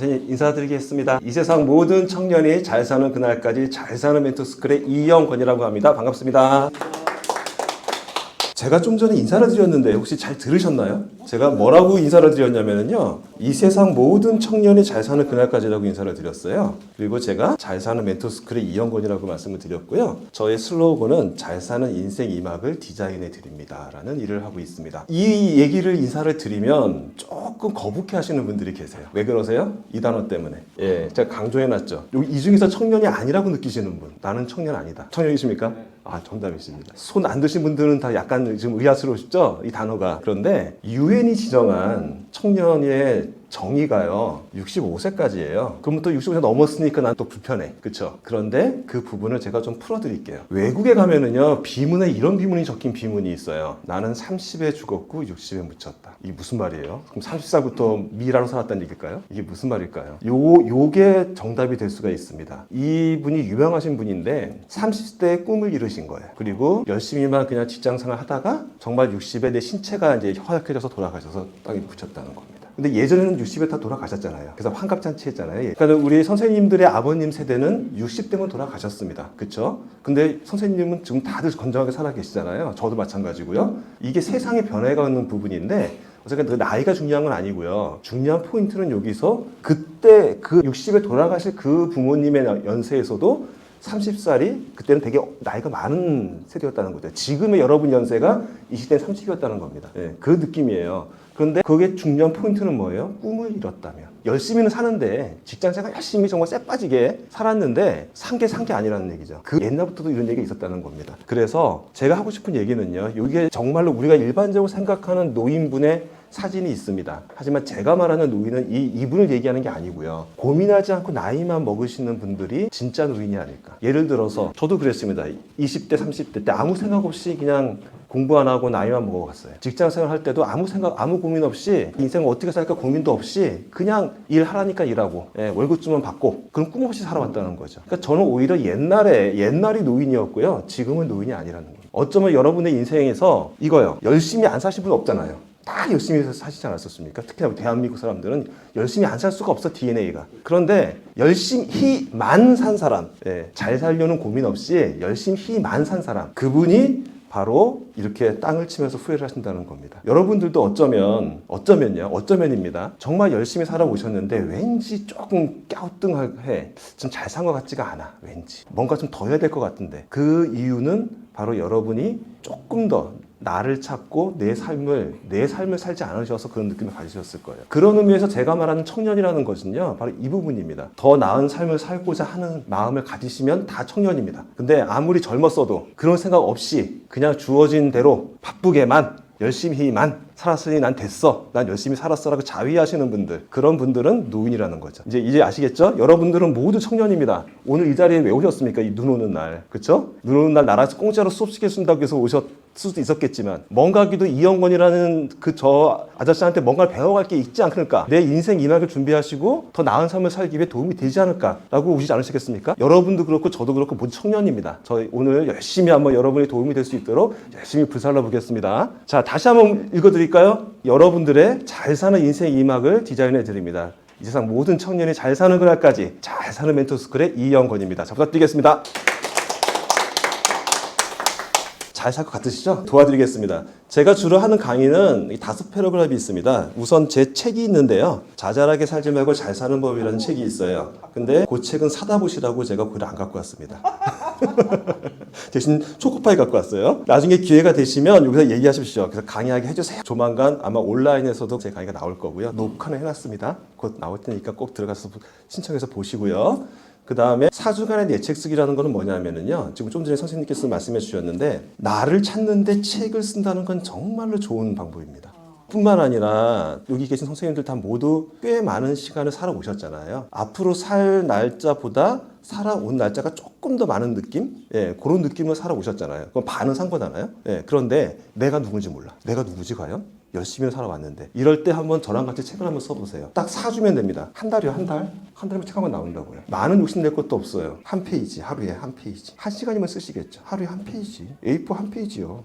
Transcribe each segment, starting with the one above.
인사드리겠습니다. 이 세상 모든 청년이 잘 사는 그날까지 잘 사는 멘토스쿨의 이영권이라고 합니다. 반갑습니다. 제가 좀 전에 인사를 드렸는데 혹시 잘 들으셨나요? 제가 뭐라고 인사를 드렸냐면요, 이 세상 모든 청년이 잘 사는 그날까지라고 인사를 드렸어요. 그리고 제가 잘 사는 멘토스쿨의 이영권이라고 말씀을 드렸고요. 저의 슬로건은 잘 사는 인생 2막을 디자인해 드립니다 라는 일을 하고 있습니다. 이 얘기를 인사를 드리면 조금 거북해 하시는 분들이 계세요. 왜 그러세요? 이 단어 때문에. 제가 강조해 놨죠. 이 중에서 청년이 아니라고 느끼시는 분, 나는 청년 아니다. 청년이십니까? 아, 정답이십니다. 손 안 드신 분들은 다 약간 지금 의아스러우시죠? 이 단어가. 그런데 유엔이 지정한 청년의 정의가요 65세까지예요. 그럼 또 65세 넘었으니까 난 또 불편해, 그쵸? 그런데 그 부분을 제가 좀 풀어드릴게요. 외국에 가면은요, 비문에 이런 비문이 적힌 비문이 있어요. 나는 30에 죽었고 60에 묻혔다. 이게 무슨 말이에요? 그럼 30살부터 미라로 살았다는 얘기일까요? 이게 무슨 말일까요? 요게 정답이 될 수가 있습니다. 이분이 유명하신 분인데 30대에 꿈을 이루신 거예요. 그리고 열심히만 그냥 직장생활 하다가 정말 60에 내 신체가 이제 허약해져서 돌아가셔서 땅에 묻혔다는 겁니다. 근데 예전에는 60에 다 돌아가셨잖아요. 그래서 환갑잔치 했잖아요. 그러니까 우리 선생님들의 아버님 세대는 60대면 돌아가셨습니다. 그쵸? 근데 선생님은 지금 다들 건강하게 살아 계시잖아요. 저도 마찬가지고요. 이게 세상의 변화가 있는 부분인데, 어쨌든 그 나이가 중요한 건 아니고요. 중요한 포인트는 여기서 그때 그 60에 돌아가실 그 부모님의 연세에서도 30살이 그때는 되게 나이가 많은 세대였다는 거죠. 지금의 여러분 연세가 20대 30이었다는 겁니다. 그 느낌이에요. 그런데 그게 중요한 포인트는 뭐예요? 꿈을 이뤘다면. 열심히는 사는데 직장생활 열심히 정말 쎄 빠지게 살았는데 산 게 아니라는 얘기죠. 그 옛날부터도 이런 얘기가 있었다는 겁니다. 그래서 제가 하고 싶은 얘기는요, 이게 정말로 우리가 일반적으로 생각하는 노인분의 사진이 있습니다. 하지만 제가 말하는 노인은 이분을 얘기하는 게 아니고요. 고민하지 않고 나이만 먹으시는 분들이 진짜 노인이 아닐까. 예를 들어서 저도 그랬습니다. 20대, 30대 때 아무 생각 없이 그냥 공부 안 하고 나이만 먹어갔어요. 직장생활 할 때도 아무 고민 없이 인생을 어떻게 살까 고민도 없이 그냥 일하라니까 일하고 월급 주면 받고 그런 꿈 없이 살아왔다는 거죠. 그러니까 저는 오히려 옛날이 노인이었고요. 지금은 노인이 아니라는 거예요. 어쩌면 여러분의 인생에서 이거요. 열심히 안 사신 분 없잖아요. 다 열심히 사시지 않았었습니까? 특히나 대한민국 사람들은 열심히 안 살 수가 없어, DNA가. 그런데 열심히만 산 사람, 잘 살려는 고민 없이 열심히만 산 사람, 그분이 바로 이렇게 땅을 치면서 후회를 하신다는 겁니다. 여러분들도 어쩌면입니다. 정말 열심히 살아오셨는데 왠지 조금 갸우뚱해. 좀 잘 산 것 같지가 않아. 왠지. 뭔가 좀 더 해야 될 것 같은데. 그 이유는 바로 여러분이 조금 더 나를 찾고 내 삶을 살지 않으셔서 그런 느낌을 가지셨을 거예요. 그런 의미에서 제가 말하는 청년이라는 것은요, 바로 이 부분입니다. 더 나은 삶을 살고자 하는 마음을 가지시면 다 청년입니다. 근데 아무리 젊었어도 그런 생각 없이 그냥 주어진 대로 바쁘게만 열심히만 살았으니 난 됐어, 난 열심히 살았어라고 자위하시는 분들, 그런 분들은 노인이라는 거죠. 이제 아시겠죠? 여러분들은 모두 청년입니다. 오늘 이 자리에 왜 오셨습니까? 이 눈 오는 날, 그렇죠? 눈 오는 날 나라에서 공짜로 수업 시켜준다고 해서 오셨을 수도 있었겠지만, 뭔가기도 이영권이라는 저 아저씨한테 뭔가를 배워갈 게 있지 않을까? 내 인생 2막을 준비하시고 더 나은 삶을 살기 위해 도움이 되지 않을까라고 오시지 않으시겠습니까? 여러분도 그렇고 저도 그렇고 모두 청년입니다. 저희 오늘 열심히 한번 여러분이 도움이 될 수 있도록 열심히 불살라 보겠습니다. 자, 다시 한번 읽어드릴까요? 여러분들의 잘 사는 인생 2막을 디자인해 드립니다. 이 세상 모든 청년이 잘 사는 그날까지 잘 사는 멘토스쿨의 이영권입니다. 자, 부탁드리겠습니다. 잘 살 것 같으시죠? 도와드리겠습니다. 제가 주로 하는 강의는 5 패러그래프가 있습니다. 우선 제 책이 있는데요. 자잘하게 살지 말고 잘 사는 법이라는 책이 있어요. 근데 그 책은 사다 보시라고 제가 그걸 안 갖고 왔습니다. 대신 초코파이 갖고 왔어요. 나중에 기회가 되시면 여기서 얘기하십시오. 그래서 강의하게 해주세요. 조만간 아마 온라인에서도 제 강의가 나올 거고요. 녹화는 해놨습니다. 곧 나올 테니까 꼭 들어가서 신청해서 보시고요. 그 다음에 4주간의 내 책 쓰기라는 거는 뭐냐면요, 지금 좀 전에 선생님께서 말씀해 주셨는데, 나를 찾는데 책을 쓴다는 건 정말로 좋은 방법입니다. 뿐만 아니라 여기 계신 선생님들 다 모두 꽤 많은 시간을 살아오셨잖아요. 앞으로 살 날짜보다 살아온 날짜가 조금 더 많은 느낌? 그런 느낌을 살아오셨잖아요. 그럼 반은 산 거잖아요. 그런데 내가 누군지 몰라. 내가 누구지 과연? 열심히 살아왔는데. 이럴 때 한번 저랑 같이 책을 한번 써보세요. 딱 4주면 됩니다. 한 달이요, 한 달? 한 달이면 책 한 권 나온다고요. 많은 욕심낼 것도 없어요. 한 페이지, 하루에 한 페이지. 1시간이면 쓰시겠죠. 하루에 한 페이지. A4 한 페이지요.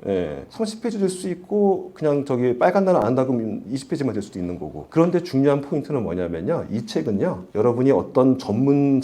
예, 30페이지 될 수 있고 그냥 저기 빨간 단어 안 한다고 하면 20페이지만 될 수도 있는 거고. 그런데 중요한 포인트는 뭐냐면요. 이 책은요. 여러분이 어떤 전문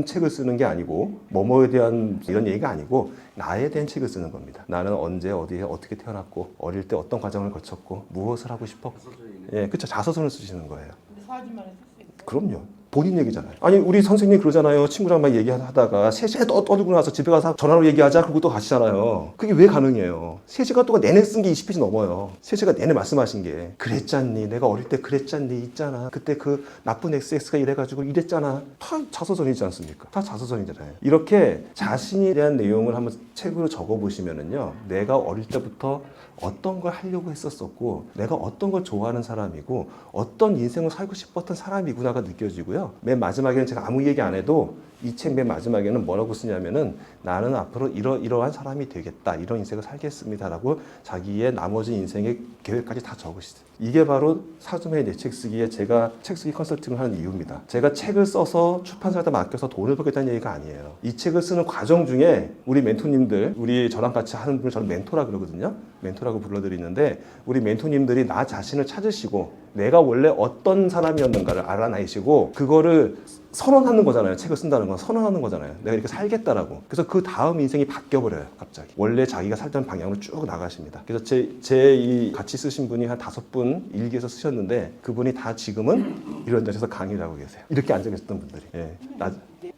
책을 쓰는 게 아니고 뭐뭐에 대한 이런 얘기가 아니고 나에 대한 책을 쓰는 겁니다. 나는 언제 어디에 어떻게 태어났고 어릴 때 어떤 과정을 거쳤고 무엇을 하고 싶었고. 예, 그렇죠. 자서전을 쓰시는 거예요. 근데 사진만 해서 쓸수 있어요? 그럼요. 본인 얘기잖아요. 아니 우리 선생님 그러잖아요. 친구랑 막 얘기하다가 3시에 떠들고 나서 집에 가서 전화로 얘기하자 그러고 또 가시잖아요. 그게 왜 가능해요? 3시간 동안 내내 쓴 게 20페이지 넘어요. 3시간 내내 말씀하신 게 그랬잖니 내가 어릴 때 그랬잖니 있잖아 그때 그 나쁜 XX가 이래가지고 이랬잖아. 다 자서전이지 않습니까? 다 자서전이잖아요. 이렇게 자신에 대한 내용을 한번 책으로 적어보시면은요. 내가 어릴 때부터 어떤 걸 하려고 했었었고 내가 어떤 걸 좋아하는 사람이고 어떤 인생을 살고 싶었던 사람이구나가 느껴지고요. 맨 마지막에는 제가 아무 얘기 안 해도 이 책 맨 마지막에는 뭐라고 쓰냐면은 나는 앞으로 이러한 사람이 되겠다 이런 인생을 살겠습니다라고 자기의 나머지 인생의 계획까지 다 적으시죠. 이게 바로 사주매의 내 책 쓰기에 제가 책 쓰기 컨설팅을 하는 이유입니다. 제가 책을 써서 출판사에다 맡겨서 돈을 벌겠다는 얘기가 아니에요. 이 책을 쓰는 과정 중에 우리 멘토님들, 우리 저랑 같이 하는 분을 저는 멘토라 그러거든요. 멘토라고 불러드리는데 우리 멘토님들이 나 자신을 찾으시고 내가 원래 어떤 사람이었는가를 알아내시고 그거를 선언하는 거잖아요. 책을 쓴다는 건 선언하는 거잖아요. 내가 이렇게 살겠다라고. 그래서 그 다음 인생이 바뀌어버려요. 갑자기. 원래 자기가 살던 방향으로 쭉 나가십니다. 그래서 제 이 같이 쓰신 분이 한 5분 일기에서 쓰셨는데 그분이 다 지금은 이런 자리에서 강의를 하고 계세요. 이렇게 앉아 계셨던 분들이. 예.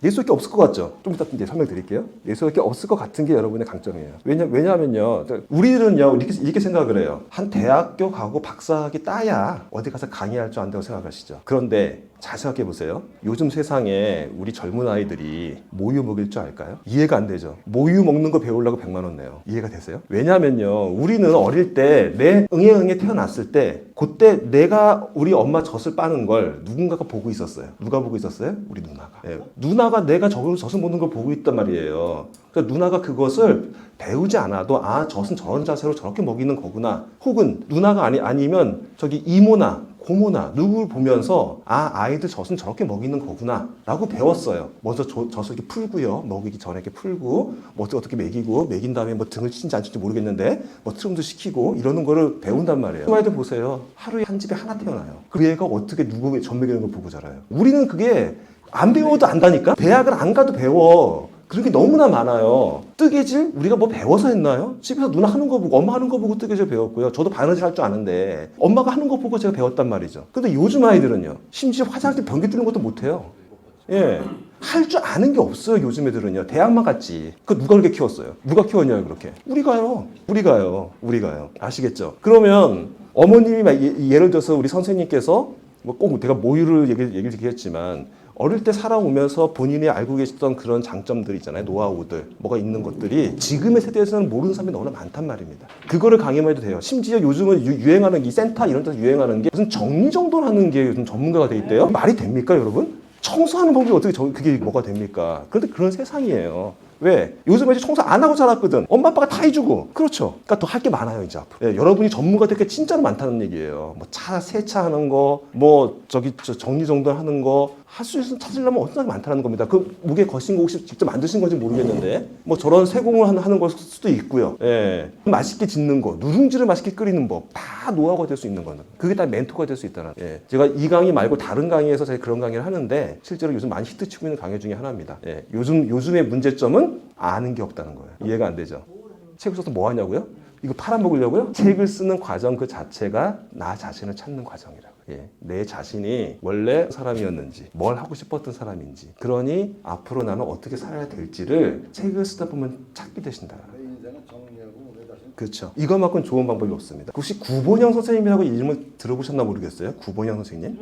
예수할 게 없을 것 같죠? 좀 이따 이제 설명드릴게요. 예수할 게 없을 것 같은 게 여러분의 강점이에요. 왜냐하면요. 우리는요 이렇게 생각을 해요. 한 대학교 가고 박사학위 따야 어디 가서 강의할 줄 안다고 생각하시죠. 그런데 잘 생각해 보세요. 요즘 세상에 우리 젊은 아이들이 모유 먹일 줄 알까요? 이해가 안 되죠. 모유 먹는 거 배우려고 100만 원 내요. 이해가 되세요? 왜냐면요. 우리는 어릴 때 내 응애 태어났을 때 그때 내가 우리 엄마 젖을 빠는 걸 누군가가 보고 있었어요. 누가 보고 있었어요? 우리 누나가. 네. 누나가 내가 젖을 먹는 걸 보고 있단 말이에요. 그러니까 누나가 그것을 배우지 않아도 아 젖은 저런 자세로 저렇게 먹이는 거구나. 혹은 누나가 아니면 저기 이모나 고모나 누구를 보면서 아 아이들 젖은 저렇게 먹이는 거구나 라고 배웠어요. 먼저 젖을 이렇게 풀고요. 먹이기 전에 이렇게 풀고 뭐 어떻게 먹이고 먹인 다음에 뭐 등을 치는지 안 치는지 모르겠는데 뭐 트림도 시키고 이러는 거를 배운단 말이에요. 그 아이들 보세요. 하루에 한 집에 하나 태어나요. 그 애가 어떻게 누구 젖 먹이는 걸 보고 자라요. 우리는 그게 안 배워도 안다니까. 대학을 안 가도 배워. 그런 게 너무나 많아요. 뜨개질? 우리가 뭐 배워서 했나요? 집에서 누나 하는 거 보고 엄마 하는 거 보고 뜨개질 배웠고요. 저도 바느질 할 줄 아는데 엄마가 하는 거 보고 제가 배웠단 말이죠. 근데 요즘 아이들은요. 심지어 화장실 변기 뚫는 것도 못해요. 예. 할 줄 아는 게 없어요. 요즘 애들은요. 대학만 갔지. 그 누가 그렇게 키웠어요? 누가 키웠냐요 그렇게. 우리가요. 아시겠죠? 그러면 어머님이 예를 들어서 우리 선생님께서 뭐 꼭 내가 모유를 얘기를 했지만 어릴 때 살아오면서 본인이 알고 계셨던 그런 장점들 있잖아요. 노하우들, 뭐가 있는 것들이 지금의 세대에서는 모르는 사람이 너무나 많단 말입니다. 그거를 강의만 해도 돼요. 심지어 요즘은 유행하는 이 센터 이런 데서 유행하는 게 무슨 정리정돈하는 게 요즘 전문가가 돼 있대요. 말이 됩니까, 여러분? 청소하는 방법이 어떻게 그게 뭐가 됩니까? 그런데 그런 세상이에요. 왜? 요즘에 이제 청소 안 하고 자랐거든. 엄마 아빠가 다 해주고. 그렇죠. 그러니까 더 할 게 많아요 이제 앞으로. 예, 여러분이 전문가 될 게 진짜로 많다는 얘기예요. 뭐 차 세차하는 거, 뭐 정리정돈하는 거 할 수 있으면 찾으려면 엄청나게 많다는 겁니다. 그 무게 거신 거 혹시 직접 만드신 건지 모르겠는데 뭐 저런 세공을 하는 걸 수도 있고요. 예, 맛있게 짓는 거, 누룽지를 맛있게 끓이는 법 다 노하우가 될 수 있는 거는. 그게 다 멘토가 될 수 있다는. 예, 제가 이 강의 말고 다른 강의에서 제가 그런 강의를 하는데 실제로 요즘 많이 히트치고 있는 강의 중에 하나입니다. 예, 요즘의 문제점은 아는 게 없다는 거예요. 이해가 안 되죠? 책을 써서 뭐 하냐고요? 이거 팔아먹으려고요? 책을 쓰는 과정 그 자체가 나 자신을 찾는 과정이라고. 예, 내 자신이 원래 사람이었는지 뭘 하고 싶었던 사람인지 그러니 앞으로 나는 어떻게 살아야 될지를 책을 쓰다 보면 찾게 되신다. 내 인생을 정리하고 내 자신. 그렇죠. 이것만큼 좋은 방법이 없습니다. 혹시 구본영 선생님이라고 이름을 들어보셨나 모르겠어요? 구본영 선생님?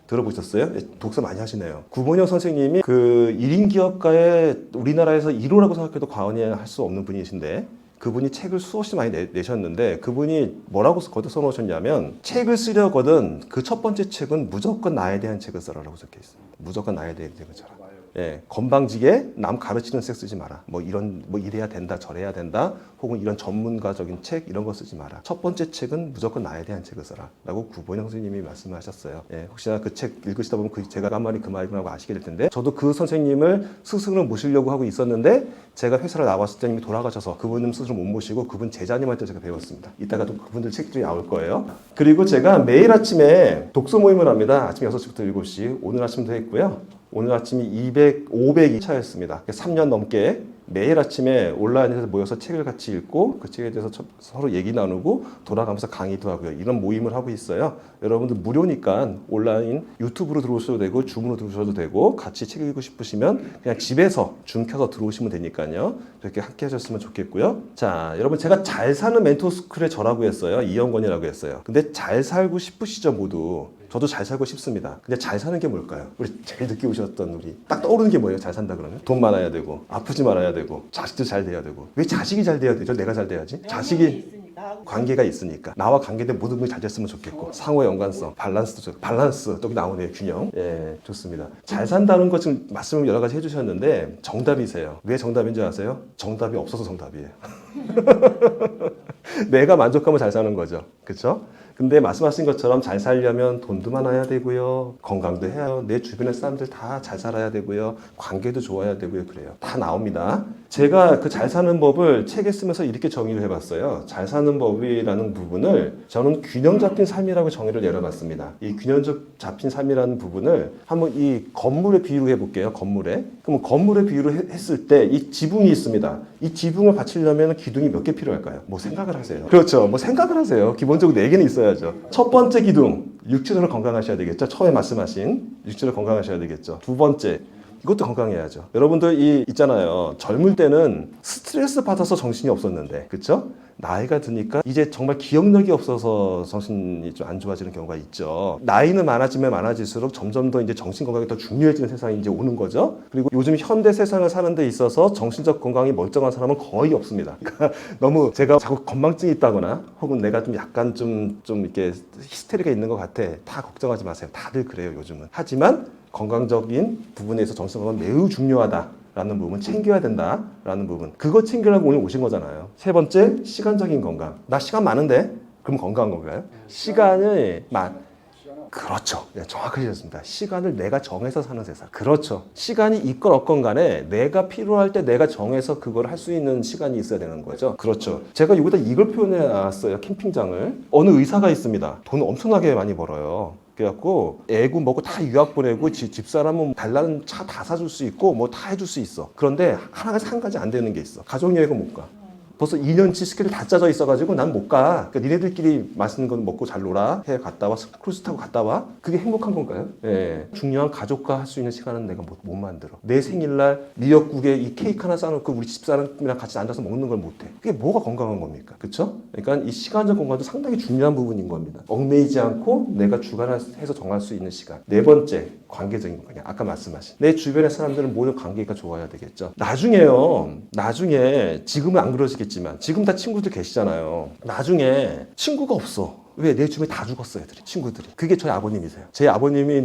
들어보셨어요? 독서 많이 하시네요. 구본영 선생님이 그 1인 기업가의 우리나라에서 1호라고 생각해도 과언이 할 수 없는 분이신데 그분이 책을 수없이 많이 내셨는데 그분이 뭐라고 거기다 써놓으셨냐면 책을 쓰려거든 그 첫 번째 책은 무조건 나에 대한 책을 써라라고 적혀 있어요. 무조건 나에 대한 책을 써라. 예, 건방지게 남 가르치는 책 쓰지 마라. 뭐 이런 뭐 이래야 된다, 저래야 된다, 혹은 이런 전문가적인 책 이런 거 쓰지 마라. 첫 번째 책은 무조건 나에 대한 책을 써라라고 구본영 선생님이 말씀하셨어요. 예, 혹시나 그 책 읽으시다 보면 제가 한 말이 그 말이라고 아시게 될 텐데, 저도 그 선생님을 스승으로 모시려고 하고 있었는데 제가 회사를 나왔을 때 이미 돌아가셔서 그분은 스스로 못 모시고 그분 제자님한테 제가 배웠습니다. 이따가 또 그분들 책들이 나올 거예요. 그리고 제가 매일 아침에 독서 모임을 합니다. 아침 6시부터 7시. 오늘 아침도 했고요. 오늘 아침이 500이 차였습니다. 3년 넘게 매일 아침에 온라인에서 모여서 책을 같이 읽고 그 책에 대해서 서로 얘기 나누고 돌아가면서 강의도 하고요. 이런 모임을 하고 있어요. 여러분들 무료니까 온라인 유튜브로 들어오셔도 되고 줌으로 들어오셔도 되고, 같이 책 읽고 싶으시면 그냥 집에서 줌 켜서 들어오시면 되니까요. 이렇게 함께 하셨으면 좋겠고요. 자, 여러분, 제가 잘 사는 멘토스쿨의 저라고 했어요. 이영건이라고 했어요. 근데 잘 살고 싶으시죠, 모두? 저도 잘 살고 싶습니다. 근데 잘 사는 게 뭘까요? 우리 제일 늦게 오셨던 우리 딱 떠오르는 게 뭐예요? 잘 산다 그러면 돈 많아야 되고, 아프지 말아야 되고, 자식도 잘 돼야 되고. 왜 자식이 잘 돼야 되죠? 내가 잘 돼야지. 자식이 관계가 있으니까 나와 관계된 모든 분이 잘 됐으면 좋겠고, 상호 연관성, 밸런스 또 나오네요. 균형. 예, 좋습니다. 잘 산다는 거 지금 말씀을 여러 가지 해주셨는데 정답이세요. 왜 정답인지 아세요? 정답이 없어서 정답이에요. 내가 만족하면 잘 사는 거죠. 그렇죠? 근데 말씀하신 것처럼 잘 살려면 돈도 많아야 되고요, 건강도 해야, 내 주변의 사람들 다 잘 살아야 되고요, 관계도 좋아야 되고요. 그래요. 다 나옵니다. 제가 그 잘 사는 법을 책에 쓰면서 이렇게 정의를 해봤어요. 잘 사는 법이라는 부분을 저는 균형 잡힌 삶이라고 정의를 내려봤습니다. 이 균형 잡힌 삶이라는 부분을 한번 이 건물에 비유를 해볼게요. 건물에. 그럼 건물에 비유를 했을 때 이 지붕이 있습니다. 이 지붕을 받치려면 기둥이 몇 개 필요할까요? 뭐 생각을 하세요. 그렇죠. 뭐 생각을 하세요. 기본적으로 4개는 있어야죠. 첫 번째 기둥, 육체적으로 건강하셔야 되겠죠. 처음에 말씀하신 육체적으로 건강하셔야 되겠죠. 두 번째, 이것도 건강해야죠. 여러분들 있잖아요. 젊을 때는 스트레스 받아서 정신이 없었는데, 그렇죠? 나이가 드니까 이제 정말 기억력이 없어서 정신이 좀 안 좋아지는 경우가 있죠. 나이는 많아지면 많아질수록 점점 더 이제 정신 건강이 더 중요해지는 세상이 이제 오는 거죠. 그리고 요즘 현대 세상을 사는 데 있어서 정신적 건강이 멀쩡한 사람은 거의 없습니다. 그러니까 너무 제가 자꾸 건망증이 있다거나 혹은 내가 좀 약간 좀 이렇게 히스테리가 있는 것 같아, 다 걱정하지 마세요. 다들 그래요, 요즘은. 하지만 건강적인 부분에서 정신 건강은 매우 중요하다라는 부분, 챙겨야 된다라는 부분, 그거 챙기려고 오늘 오신 거잖아요. 세 번째, 시간적인 건강. 나 시간 많은데? 그럼 건강한 건가요? 시간을 그렇죠. 네, 정확하셨습니다. 시간을 내가 정해서 사는 세상. 그렇죠. 시간이 있건 없건 간에 내가 필요할 때 내가 정해서 그걸 할 수 있는 시간이 있어야 되는 거죠. 그렇죠. 제가 여기다 이걸 표현해 놨어요. 캠핑장을. 어느 의사가 있습니다. 돈 엄청나게 많이 벌어요. 그래갖고 애구 먹고 다 유학 보내고 집사람은 달라는 차 다 사줄 수 있고 뭐 다 해줄 수 있어. 그런데 한 가지 안 되는 게 있어. 가족여행은 못 가. 벌써 2년치 스케줄 다 짜져 있어가지고 난 못 가. 그러니까 니네들끼리 맛있는 거 먹고 잘 놀아. 해외 갔다 와. 크루즈 타고 갔다 와. 그게 행복한 건가요? 예. 중요한 가족과 할 수 있는 시간은 내가 못 만들어. 내 생일날 미역국에 이 케이크 하나 싸놓고 우리 집사람이랑 같이 앉아서 먹는 걸 못해. 그게 뭐가 건강한 겁니까? 그렇죠? 그러니까 이 시간적 건강도 상당히 중요한 부분인 겁니다. 얽매이지 않고 내가 주관해서 정할 수 있는 시간. 네 번째, 관계적인 거냐. 아까 말씀하신 내 주변의 사람들은 모든 관계가 좋아야 되겠죠. 나중에 지금은 안 그러시겠지만 지금 다 친구들 계시잖아요. 나중에 친구가 없어. 왜? 내 주변에 다 죽었어요, 애들이, 친구들이. 그게 저희 아버님이세요. 제 아버님이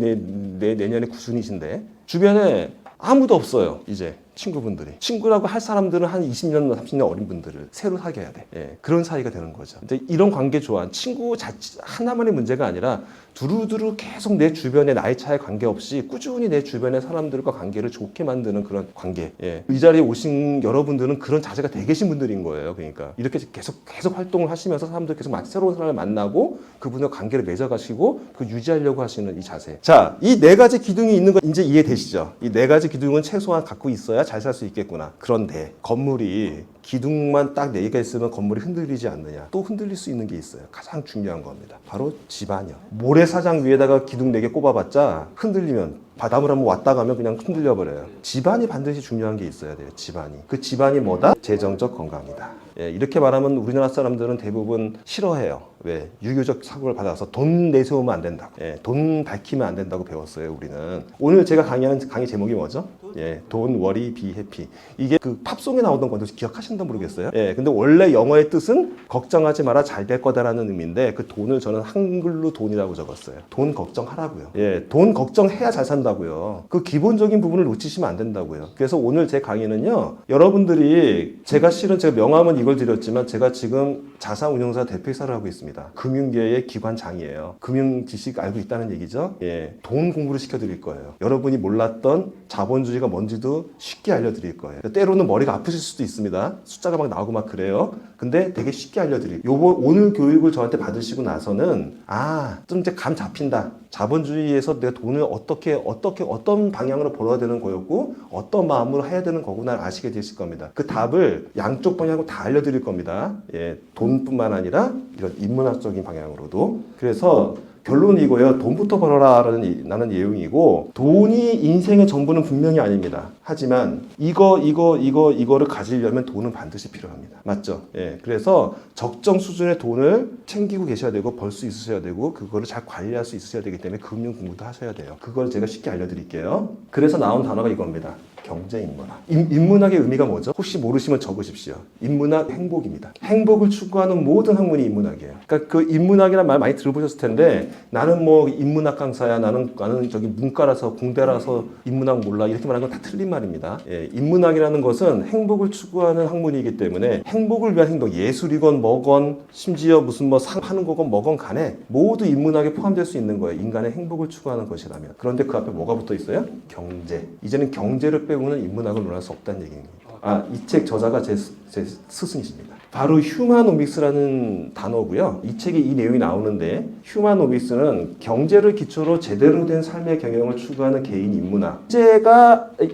내년에 90이신데 주변에 아무도 없어요. 이제 친구분들이. 친구라고 할 사람들은 한 20년, 30년 어린 분들을 새로 사귀어야 돼. 예, 그런 사이가 되는 거죠. 근데 이런 관계 좋아한 친구 하나만의 문제가 아니라 두루두루 계속 내 주변에 나이 차에 관계없이 꾸준히 내 주변의 사람들과 관계를 좋게 만드는 그런 관계. 예. 이 자리에 오신 여러분들은 그런 자세가 되 계신 분들인 거예요. 그러니까 이렇게 계속 활동을 하시면서 사람들 계속 새로운 사람을 만나고 그분과 관계를 맺어가시고 그 유지하려고 하시는 이 자세. 자, 이 네 가지 기둥이 있는 거 이제 이해되시죠? 이 네 가지 기둥은 최소한 갖고 있어야 잘 살 수 있겠구나. 그런데 건물이 기둥만 딱 4개가 있으면 건물이 흔들리지 않느냐. 또 흔들릴 수 있는 게 있어요. 가장 중요한 겁니다. 바로 집안이요. 모래사장 위에다가 기둥 4개 꼽아봤자 흔들리면 바닷물 한번 왔다 가면 그냥 흔들려 버려요. 집안이 반드시 중요한 게 있어야 돼요. 집안이. 그 집안이 뭐다? 재정적 건강이다. 예, 이렇게 말하면 우리나라 사람들은 대부분 싫어해요. 왜? 유교적 사고를 받아서 돈 내세우면 안 된다고. 예, 돈 밝히면 안 된다고 배웠어요, 우리는. 오늘 제가 강의하는 강의 제목이 뭐죠? 예, Don't worry, be happy. 이게 그 팝송에 나오던 건데 기억하시는지 모르겠어요. 예, 근데 원래 영어의 뜻은 걱정하지 마라, 잘 될 거다라는 의미인데 그 돈을 저는 한글로 돈이라고 적었어요. 돈 걱정하라고요. 예, 돈 걱정해야 잘 산다고요. 그 기본적인 부분을 놓치시면 안 된다고요. 그래서 오늘 제 강의는요, 여러분들이 제가 명함은 이걸 드렸지만 제가 지금 자산운용사 대표이사를 하고 있습니다. 금융계의 기관장이에요. 금융 지식 알고 있다는 얘기죠. 예, 돈 공부를 시켜드릴 거예요. 여러분이 몰랐던 자본주의가 뭔지도 쉽게 알려드릴 거예요. 때로는 머리가 아프실 수도 있습니다. 숫자가 막 나오고 막 그래요. 근데 되게 쉽게 알려드릴. 오늘 교육을 저한테 받으시고 나서는 좀 이제 감 잡힌다. 자본주의에서 내가 돈을 어떤 방향으로 벌어야 되는 거였고 어떤 마음으로 해야 되는 거구나 아시게 되실 겁니다. 그 답을 양쪽 방향으로 다 알려드릴 겁니다. 예, 돈뿐만 아니라 이런 인문학적인 방향으로도. 그래서 결론은 이거예요. 돈부터 벌어라라는 내용이고, 돈이 인생의 전부는 분명히 아닙니다. 하지만 이거를 가지려면 돈은 반드시 필요합니다. 맞죠? 예. 그래서 적정 수준의 돈을 챙기고 계셔야 되고 벌 수 있으셔야 되고 그거를 잘 관리할 수 있으셔야 되기 때문에 금융 공부도 하셔야 돼요. 그걸 제가 쉽게 알려드릴게요. 그래서 나온 단어가 이겁니다. 경제인문학. 인문학의 의미가 뭐죠? 혹시 모르시면 적으십시오. 인문학 행복입니다. 행복을 추구하는 모든 학문이 인문학이에요. 그러니까 그 인문학이라는 말 많이 들어보셨을 텐데 나는 뭐 인문학 강사야, 나는 저기 문과라서 공대라서 인문학 몰라 이렇게 말하는 건 다 틀린 말입니다. 예, 인문학이라는 것은 행복을 추구하는 학문이기 때문에 행복을 위한 행동, 예술이건 뭐건 심지어 무슨 뭐 상 하는 거건 뭐건 간에 모두 인문학에 포함될 수 있는 거예요. 인간의 행복을 추구하는 것이라면. 그런데 그 앞에 뭐가 붙어 있어요? 경제. 이제는 경제를 빼고는 인문학을 논할 수 없다는 얘기입니다. 이 책 저자가 제 스승이십니다. 바로 휴마노믹스라는 단어고요. 이 책에 이 내용이 나오는데 휴마노믹스는 경제를 기초로 제대로 된 삶의 경영을 추구하는 개인 인문학.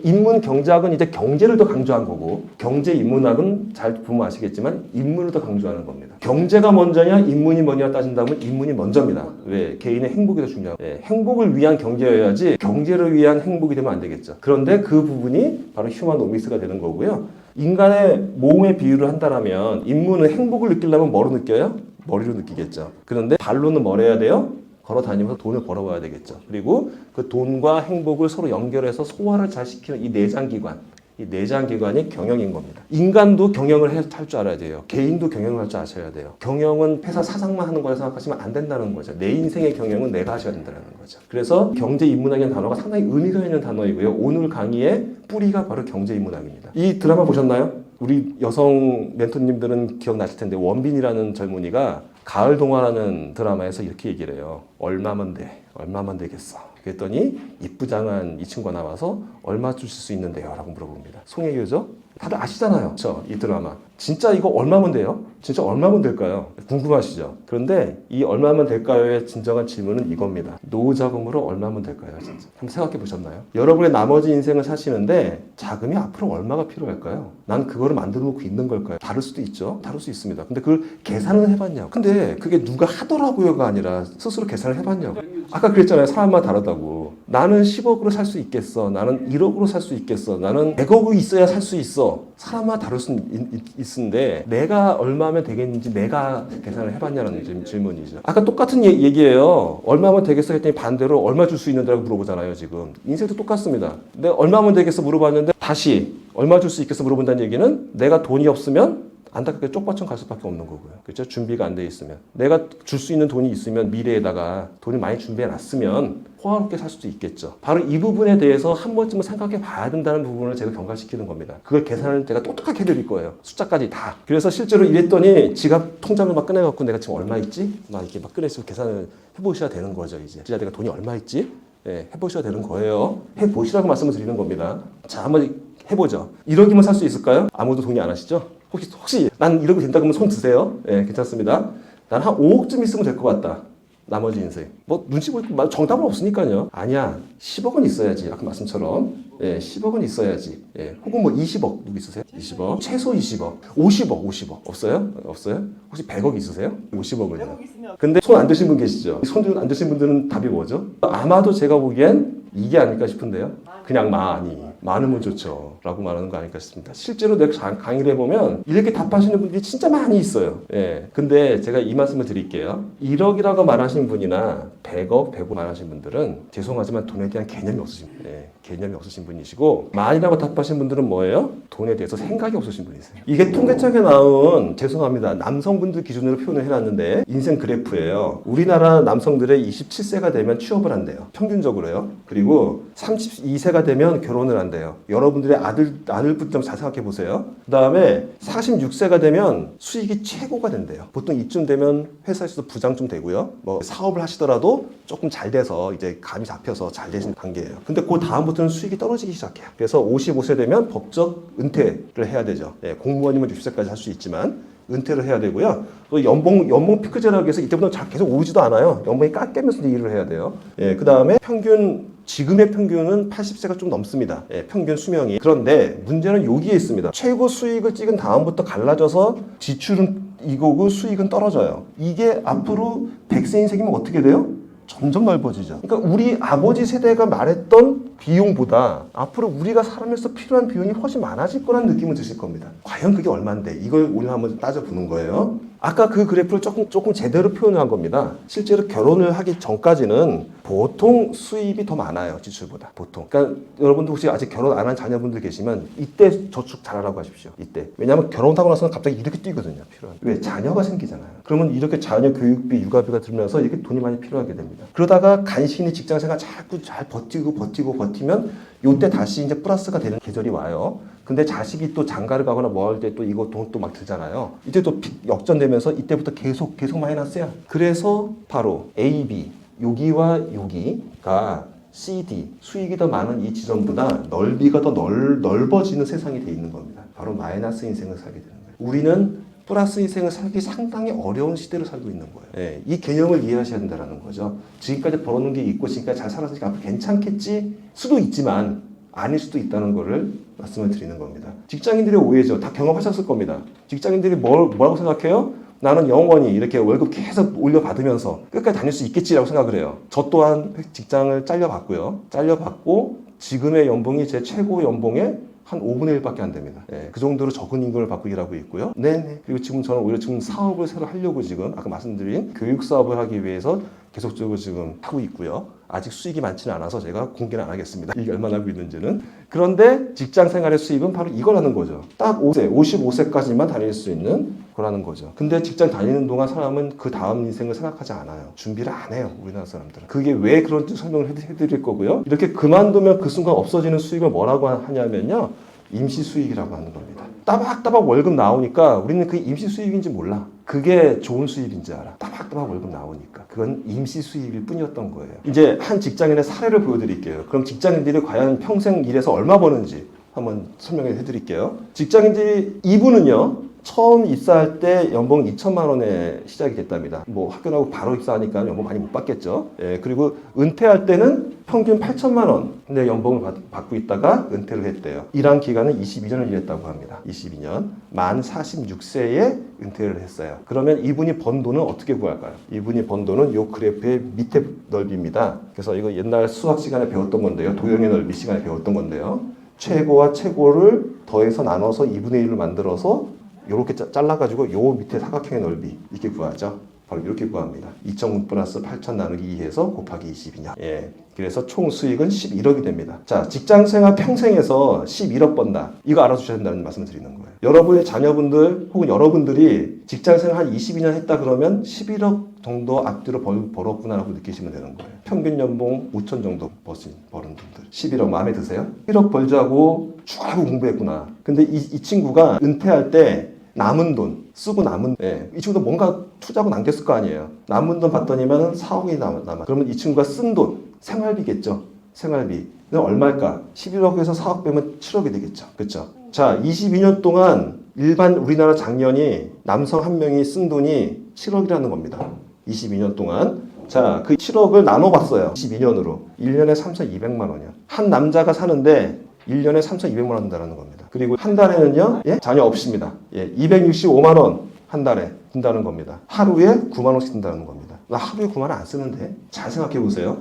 인문 경제학은 이제 경제를 더 강조한 거고 경제 인문학은 잘 보면 아시겠지만 인문을 더 강조하는 겁니다. 경제가 먼저냐 인문이 먼저냐 따진다면 인문이 먼저입니다. 왜? 개인의 행복이 더 중요하고 행복을 위한 경제여야지 경제를 위한 행복이 되면 안 되겠죠. 그런데 그 부분이 바로 휴마노믹스가 되는 거고요. 인간의 몸의 비유를 한다면 인문은 행복을 느끼려면 뭐로 느껴요? 머리로 느끼겠죠. 그런데 발로는 뭘 해야 돼요? 걸어 다니면서 돈을 벌어와야 되겠죠. 그리고 그 돈과 행복을 서로 연결해서 소화를 잘 시키는 이 내장기관. 이 내장기관이 경영인 겁니다. 인간도 경영을 할 줄 알아야 돼요. 개인도 경영을 할 줄 아셔야 돼요. 경영은 회사 사장만 하는 거라 생각하시면 안 된다는 거죠. 내 인생의 경영은 내가 하셔야 된다는 거죠. 그래서 경제인문학이라는 단어가 상당히 의미가 있는 단어이고요. 오늘 강의의 뿌리가 바로 경제인문학입니다. 이 드라마 보셨나요? 우리 여성 멘토님들은 기억나실 텐데 원빈이라는 젊은이가 가을 동화라는 드라마에서 이렇게 얘기를 해요. 얼마면 돼? 얼마면 되겠어? 그랬더니 이쁘장한 이 친구가 나와서 얼마 주실 수 있는데요? 라고 물어봅니다. 송혜교죠? 다들 아시잖아요. 그렇죠? 이 드라마. 진짜 이거 얼마면 돼요? 진짜 얼마면 될까요? 궁금하시죠? 그런데 이 얼마면 될까요의 진정한 질문은 이겁니다. 노후 자금으로 얼마면 될까요? 진짜. 한번 생각해 보셨나요? 여러분의 나머지 인생을 사시는데 자금이 앞으로 얼마가 필요할까요? 난 그거를 만들어 놓고 있는 걸까요? 다를 수도 있죠. 다를 수 있습니다. 근데 그걸 계산을 해봤냐고. 근데 그게 누가 하더라고요가 아니라 스스로 계산을 해봤냐고. 아까 그랬잖아요. 사람마다 다르다고. 나는 10억으로 살 수 있겠어. 나는 1억으로 살 수 있겠어. 나는 100억이 있어야 살 수 있어. 사람마다 다를 수 있는데 내가 얼마면 되겠는지 내가 계산을 해봤냐는 질문이죠. 아까 똑같은 얘기예요. 얼마면 되겠어 했더니 반대로 얼마 줄 수 있는데라고 물어보잖아요. 지금 인생도 똑같습니다. 내가 얼마면 되겠어 물어봤는데 다시 얼마 줄 수 있겠어 물어본다는 얘기는 내가 돈이 없으면 안타깝게 쪽바청 갈 수밖에 없는 거고요. 그렇죠? 준비가 안 돼 있으면. 내가 줄 수 있는 돈이 있으면 미래에다가 돈을 많이 준비해 놨으면 호화롭게 살 수도 있겠죠. 바로 이 부분에 대해서 한 번쯤은 생각해 봐야 된다는 부분을 제가 경각시키는 겁니다. 그걸 계산을 제가 똑똑하게 해드릴 거예요. 숫자까지 다. 그래서 실제로 이랬더니 지갑 통장을 막 꺼내갖고 내가 지금 얼마 있지? 막 이렇게 막 꺼내서 계산을 해보셔야 되는 거죠. 이제 진짜 내가 돈이 얼마 있지? 예, 해보셔야 되는 거예요. 해보시라고 말씀을 드리는 겁니다. 자, 한번 해보죠. 1억이면 살 수 있을까요? 아무도 동의 안 하시죠? 혹시 난 1억이 된다 그러면 손 드세요. 예, 괜찮습니다. 난 한 5억쯤 있으면 될 것 같다. 나머지 인생. 뭐 눈치 보고 정답은 없으니까요. 아니야. 10억은 있어야지. 아까 말씀처럼. 예, 10억은 있어야지. 예, 혹은 뭐 20억 누구 있으세요? 20억. 최소 20억. 50억. 없어요? 없어요? 혹시 100억 있으세요? 50억은요. 근데 손 안 드신 분 계시죠? 손 안 드신 분들은 답이 뭐죠? 아마도 제가 보기엔 이게 아닐까 싶은데요. 그냥 많이. 많으면 좋죠 라고 말하는 거 아닐까 싶습니다. 실제로 내가 강의를 해보면 이렇게 답하시는 분들이 진짜 많이 있어요. 예. 근데 제가 이 말씀을 드릴게요. 1억이라고 말하신 분이나 100억, 100억 말하신 분들은 죄송하지만 돈에 대한 개념이 없으신 분, 개념이 없으신 분이시고, 만이라고 답하신 분들은 뭐예요? 돈에 대해서 생각이 없으신 분이세요. 이게 통계청에 나온, 죄송합니다, 남성분들 기준으로 표현을 해놨는데 인생 그래프예요. 우리나라 남성들의 27세가 되면 취업을 한대요. 평균적으로요. 그리고 32세가 되면 결혼을 한대요. 여러분들의 아들부터 잘 생각해 보세요. 그 다음에 46세가 되면 수익이 최고가 된대요. 보통 이쯤 되면 회사에서도 부장 좀 되고요. 뭐 사업을 하시더라도 조금 잘 돼서 이제 감이 잡혀서 잘 되시는 단계예요. 근데 그 다음부터는 수익이 떨어지기 시작해요. 그래서 55세 되면 법적 은퇴를 해야 되죠. 공무원이면 60세까지 할 수 있지만 은퇴를 해야 되고요. 또 연봉 피크제라고 해서 이때부터 계속 오르지도 않아요. 연봉이 깎이면서 일을 해야 돼요. 그 다음에 지금의 평균은 80세가 좀 넘습니다. 평균 수명이. 그런데 문제는 여기에 있습니다. 최고 수익을 찍은 다음부터 갈라져서 지출은 이거고 수익은 떨어져요. 이게 앞으로 100세 인생이면 어떻게 돼요? 점점 넓어지죠. 그러니까 우리 아버지 세대가 말했던 비용보다 앞으로 우리가 살면서 필요한 비용이 훨씬 많아질 거라는 느낌을 드실 겁니다. 과연 그게 얼마인데? 이걸 우리가 한번 따져보는 거예요. 아까 그 그래프를 조금 제대로 표현을 한 겁니다. 실제로 결혼을 하기 전까지는 보통 수입이 더 많아요. 지출보다. 보통. 그러니까 여러분들 혹시 아직 결혼 안 한 자녀분들 계시면 이때 저축 잘하라고 하십시오. 이때. 왜냐하면 결혼하고 나서는 갑자기 이렇게 뛰거든요. 필요한. 왜? 자녀가 생기잖아요. 그러면 이렇게 자녀 교육비, 육아비가 들면서 이렇게 돈이 많이 필요하게 됩니다. 그러다가 간신히 직장생활 자꾸 잘 버티면 요때 다시 이제 플러스가 되는 계절이 와요. 근데 자식이 또 장가를 가거나 뭐 할 때 또 이거 돈 또 막 들잖아요. 이때 또 역전되면서 이때부터 계속 마이너스야. 그래서 바로 A, B, 여기와 여기가 C, D, 수익이 더 많은 이 지점보다 넓이가 더 넓어지는 세상이 돼 있는 겁니다. 바로 마이너스 인생을 살게 되는 거예요. 우리는 플러스 인생을 살기 상당히 어려운 시대를 살고 있는 거예요. 이 개념을 이해하셔야 된다는 거죠. 지금까지 벌어놓은 게 있고 지금까지 잘 살았으니까 앞으로 괜찮겠지 수도 있지만 아닐 수도 있다는 거를 말씀을 드리는 겁니다. 직장인들의 오해죠. 다 경험하셨을 겁니다. 직장인들이 뭐라고 생각해요? 나는 영원히 이렇게 월급 계속 올려받으면서 끝까지 다닐 수 있겠지라고 생각을 해요. 저 또한 직장을 잘려봤고요. 잘려봤고 지금의 연봉이 제 최고 연봉의 한 5분의 1밖에 안 됩니다. 그 정도로 적은 임금을 받고 일하고 있고요. 네네. 그리고 지금 저는 오히려 지금 사업을 새로 하려고 지금 아까 말씀드린 교육 사업을 하기 위해서 계속적으로 지금 하고 있고요. 아직 수익이 많지는 않아서 제가 공개는 안 하겠습니다. 이게 얼마나 하고 있는지는. 그런데 직장 생활의 수입은 바로 이거라는 거죠. 딱 55세까지만 다닐 수 있는 거라는 거죠. 근데 직장 다니는 동안 사람은 그 다음 인생을 생각하지 않아요. 준비를 안 해요. 우리나라 사람들은. 그게 왜 그런지 설명을 해드릴 거고요. 이렇게 그만두면 그 순간 없어지는 수익을 뭐라고 하냐면요. 임시 수익이라고 하는 겁니다. 따박따박 월급 나오니까 우리는 그게 임시 수익인지 몰라. 그게 좋은 수입인지 알아. 따박따박 월급 나오니까. 그건 임시 수입일 뿐이었던 거예요. 이제 한 직장인의 사례를 보여드릴게요. 그럼 직장인들이 과연 평생 일해서 얼마 버는지 한번 설명해 드릴게요. 직장인들이 이분은요. 처음 입사할 때 연봉 2천만 원에 시작이 됐답니다. 뭐 학교 나오고 바로 입사하니까 연봉 많이 못 받겠죠. 그리고 은퇴할 때는 평균 8천만 원 근데 연봉을 받고 있다가 은퇴를 했대요. 일한 기간은 22년을 일했다고 합니다. 22년. 만 46세에 은퇴를 했어요. 그러면 이분이 번 돈은 어떻게 구할까요? 이분이 번 돈은 이 그래프의 밑에 넓이입니다. 그래서 이거 옛날 수학 시간에 배웠던 건데요. 도형의 넓이 시간에 배웠던 건데요. 최고와 최고를 더해서 나눠서 2분의 1로 만들어서 이렇게 잘라가지고 요 밑에 사각형의 넓이 이렇게 구하죠. 바로 이렇게 구합니다. 2.9 플러스 8천 나누기 2해서 곱하기 22냐. 그래서 총 수익은 11억이 됩니다. 자, 직장생활 평생에서 11억 번다. 이거 알아두셔야 된다는 말씀을 드리는 거예요. 여러분의 자녀분들 혹은 여러분들이 직장생활 한 22년 했다 그러면 11억 정도 앞뒤로 벌었구나라고 느끼시면 되는 거예요. 평균 연봉 5천 정도 버는 분들. 11억 마음에 드세요? 1억 벌자고 쭉 공부했구나. 근데 이 친구가 은퇴할 때 남은 돈, 쓰고 남은, 이 친구도 뭔가 투자하고 남겼을 거 아니에요. 남은 돈 봤더니면 4억이 남아. 그러면 이 친구가 쓴 돈, 생활비겠죠. 생활비는 얼마일까? 11억에서 4억 빼면 7억이 되겠죠. 그렇죠? 자, 22년 동안 일반 우리나라 장년이 남성 한 명이 쓴 돈이 7억이라는 겁니다. 22년 동안. 자, 그 7억을 나눠봤어요. 22년으로. 1년에 3,200만 원이요. 한 남자가 사는데 1년에 3,200만 원 든다는 겁니다. 그리고 한 달에는요, 자녀 없습니다. 265만 원 한 달에 든다는 겁니다. 하루에 9만 원씩 든다는 겁니다. 나 하루에 9만 원 안 쓰는데? 잘 생각해 보세요.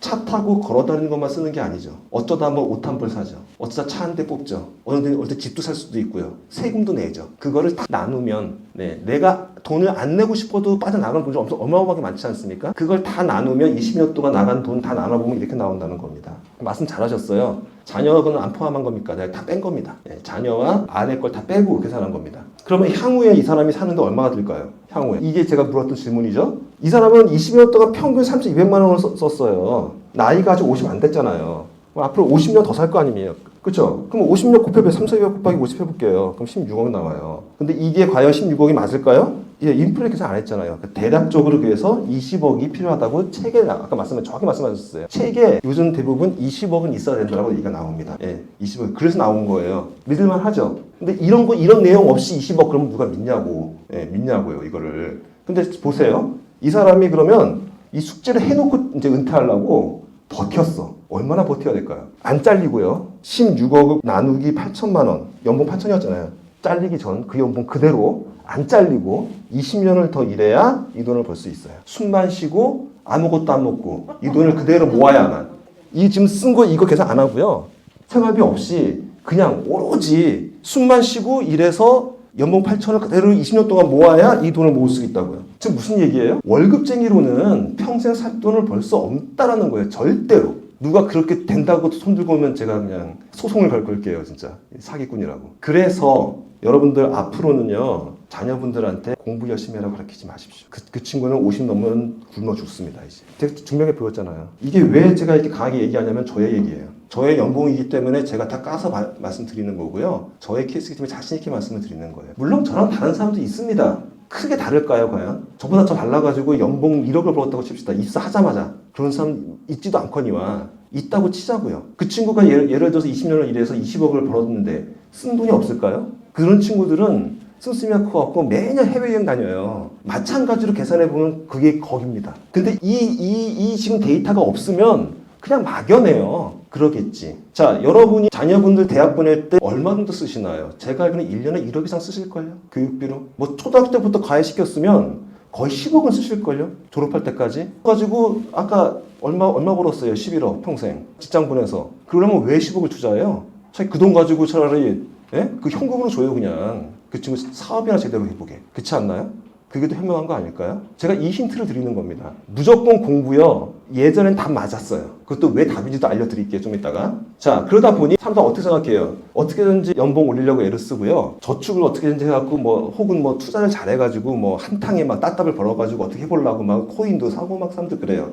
차 타고 걸어 다니는 것만 쓰는 게 아니죠. 어쩌다 한번 옷 한 벌 사죠. 어쩌다 차 한 대 뽑죠. 어느 때 집도 살 수도 있고요. 세금도 내죠. 그거를 다 나누면 내가 돈을 안 내고 싶어도 빠져나가는 돈이 어마어마하게 많지 않습니까? 그걸 다 나누면 20년 동안 나간 돈 다 나눠보면 이렇게 나온다는 겁니다. 말씀 잘하셨어요. 자녀는 안 포함한 겁니까? 내가 다 뺀 겁니다. 자녀와 아내 걸 다 빼고 계산한 겁니다. 그러면 향후에 이 사람이 사는데 얼마가 들까요? 향후에. 이게 제가 물었던 질문이죠. 이 사람은 20년 동안 평균 3,200만 원을 썼어요. 나이가 아직 50 안 됐잖아요. 앞으로 50년 더 살 거 아니에요. 그렇죠? 그럼 50년 곱해보면 3,200 곱하기 50 해볼게요. 그럼 16억 나와요. 근데 이게 과연 16억이 맞을까요? 인플레 계산 안 했잖아요. 대략적으로 그래서 20억이 필요하다고 책에 아까 정확히 말씀하셨어요. 책에 요즘 대부분 20억은 있어야 된다고 얘기가 나옵니다. 20억. 그래서 나온 거예요. 믿을만 하죠. 근데 이런 내용 없이 20억 그러면 누가 믿냐고. 믿냐고요, 이거를. 근데 보세요. 이 사람이 그러면 이 숙제를 해놓고 이제 은퇴하려고 버텼어. 얼마나 버텨야 될까요? 안 잘리고요. 16억을 나누기 8천만 원. 연봉 8천이었잖아요. 잘리기 전 그 연봉 그대로 안 잘리고 20년을 더 일해야 이 돈을 벌 수 있어요. 숨만 쉬고 아무것도 안 먹고 이 돈을 그대로 모아야만. 이 지금 쓴 거 이거 계산 안 하고요. 생활비 없이 그냥 오로지 숨만 쉬고 일해서 연봉 8천을 그대로 20년 동안 모아야 이 돈을 모을 수 있다고요. 지금 무슨 얘기예요? 월급쟁이로는 평생 살 돈을 벌 수 없다라는 거예요. 절대로. 누가 그렇게 된다고 손들고 오면 제가 그냥 소송을 걸게요. 진짜 사기꾼이라고. 그래서 여러분들 앞으로는요, 자녀분들한테 공부 열심히 하라고 가르치지 마십시오. 그 친구는 50 넘으면 굶어 죽습니다. 이제 제가 증명해 보였잖아요. 이게 왜 제가 이렇게 강하게 얘기하냐면 저의 얘기예요. 저의 연봉이기 때문에 제가 다 까서 말씀드리는 거고요. 저의 케이스이기 때문에 자신 있게 말씀을 드리는 거예요. 물론 저랑 다른 사람도 있습니다. 크게 다를까요, 과연? 저보다 더 달라가지고 연봉 1억을 벌었다고 칩시다. 입사하자마자. 그런 사람 있지도 않거니와 있다고 치자고요. 그 친구가 예를 들어서 20년을 일해서 20억을 벌었는데 쓴 돈이 없을까요? 그런 친구들은 씀씀이가 커갖고 매년 해외여행 다녀요. 마찬가지로 계산해보면 그게 거기입니다. 근데 이 지금 데이터가 없으면 그냥 막연해요. 그러겠지. 자, 여러분이 자녀분들 대학 보낼 때 얼마 정도 쓰시나요? 제가 알기로는 1년에 1억 이상 쓰실걸요? 교육비로. 뭐 초등학교 때부터 과외시켰으면 거의 10억은 쓰실걸요? 졸업할 때까지. 그래가지고 아까 얼마 벌었어요? 11억 평생. 직장 보내서. 그러면 왜 10억을 투자해요? 차라리 그 돈 가지고 차라리 그 현금으로 줘요 그냥. 그 친구 사업이나 제대로 해보게. 그렇지 않나요? 그게 더 현명한 거 아닐까요? 제가 이 힌트를 드리는 겁니다. 무조건 공부요. 예전엔 답 맞았어요. 그것도 왜 답인지도 알려드릴게요. 좀 이따가. 자, 그러다 보니 사람들 어떻게 생각해요? 어떻게든지 연봉 올리려고 애를 쓰고요. 저축을 어떻게든지 해갖고 혹은 투자를 잘해가지고 한탕에 막 따답을 벌어가지고 어떻게 해보려고 막 코인도 사고 막 사람들 그래요.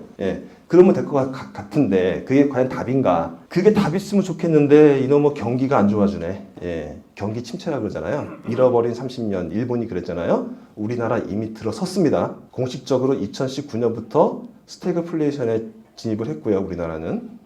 그러면 될 것 같은데 그게 과연 답인가? 그게 답이었으면 좋겠는데 이놈의 경기가 안 좋아지네. 경기 침체라 그러잖아요. 잃어버린 30년 일본이 그랬잖아요. 우리나라 이미 들어섰습니다. 공식적으로 2019년부터 스태그플레이션에 진입을 했고요. 우리나라는.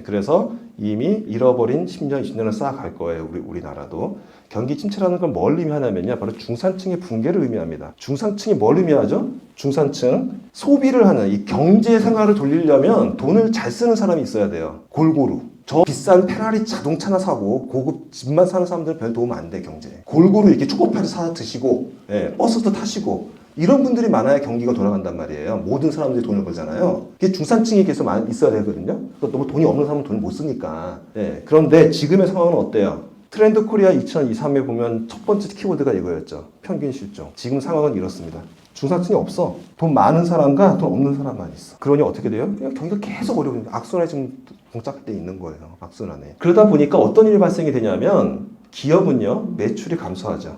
그래서 이미 잃어버린 10년, 20년을 쌓아갈 거예요. 우리나라도. 경기 침체라는 건 뭘 의미하냐면요. 바로 중산층의 붕괴를 의미합니다. 중산층이 뭘 의미하죠? 중산층. 소비를 하는 이 경제 생활을 돌리려면 돈을 잘 쓰는 사람이 있어야 돼요. 골고루. 저 비싼 페라리 자동차나 사고 고급 집만 사는 사람들은 별 도움 안 돼, 경제에. 골고루 이렇게 초코파이 사서 드시고, 버스도 타시고, 이런 분들이 많아야 경기가 돌아간단 말이에요. 모든 사람들이 돈을 벌잖아요. 그게 중산층이 계속 있어야 되거든요. 너무 돈이 없는 사람은 돈을 못 쓰니까. 그런데 지금의 상황은 어때요? 트렌드 코리아 2023에 보면 첫 번째 키워드가 이거였죠. 평균 실종. 지금 상황은 이렇습니다. 중산층이 없어. 돈 많은 사람과 돈 없는 사람만 있어. 그러니 어떻게 돼요? 그냥 경기가 계속 어려워요. 악순환에 지금 봉착할 때 있는 거예요. 악순환에. 그러다 보니까 어떤 일이 발생이 되냐면 기업은요. 매출이 감소하죠.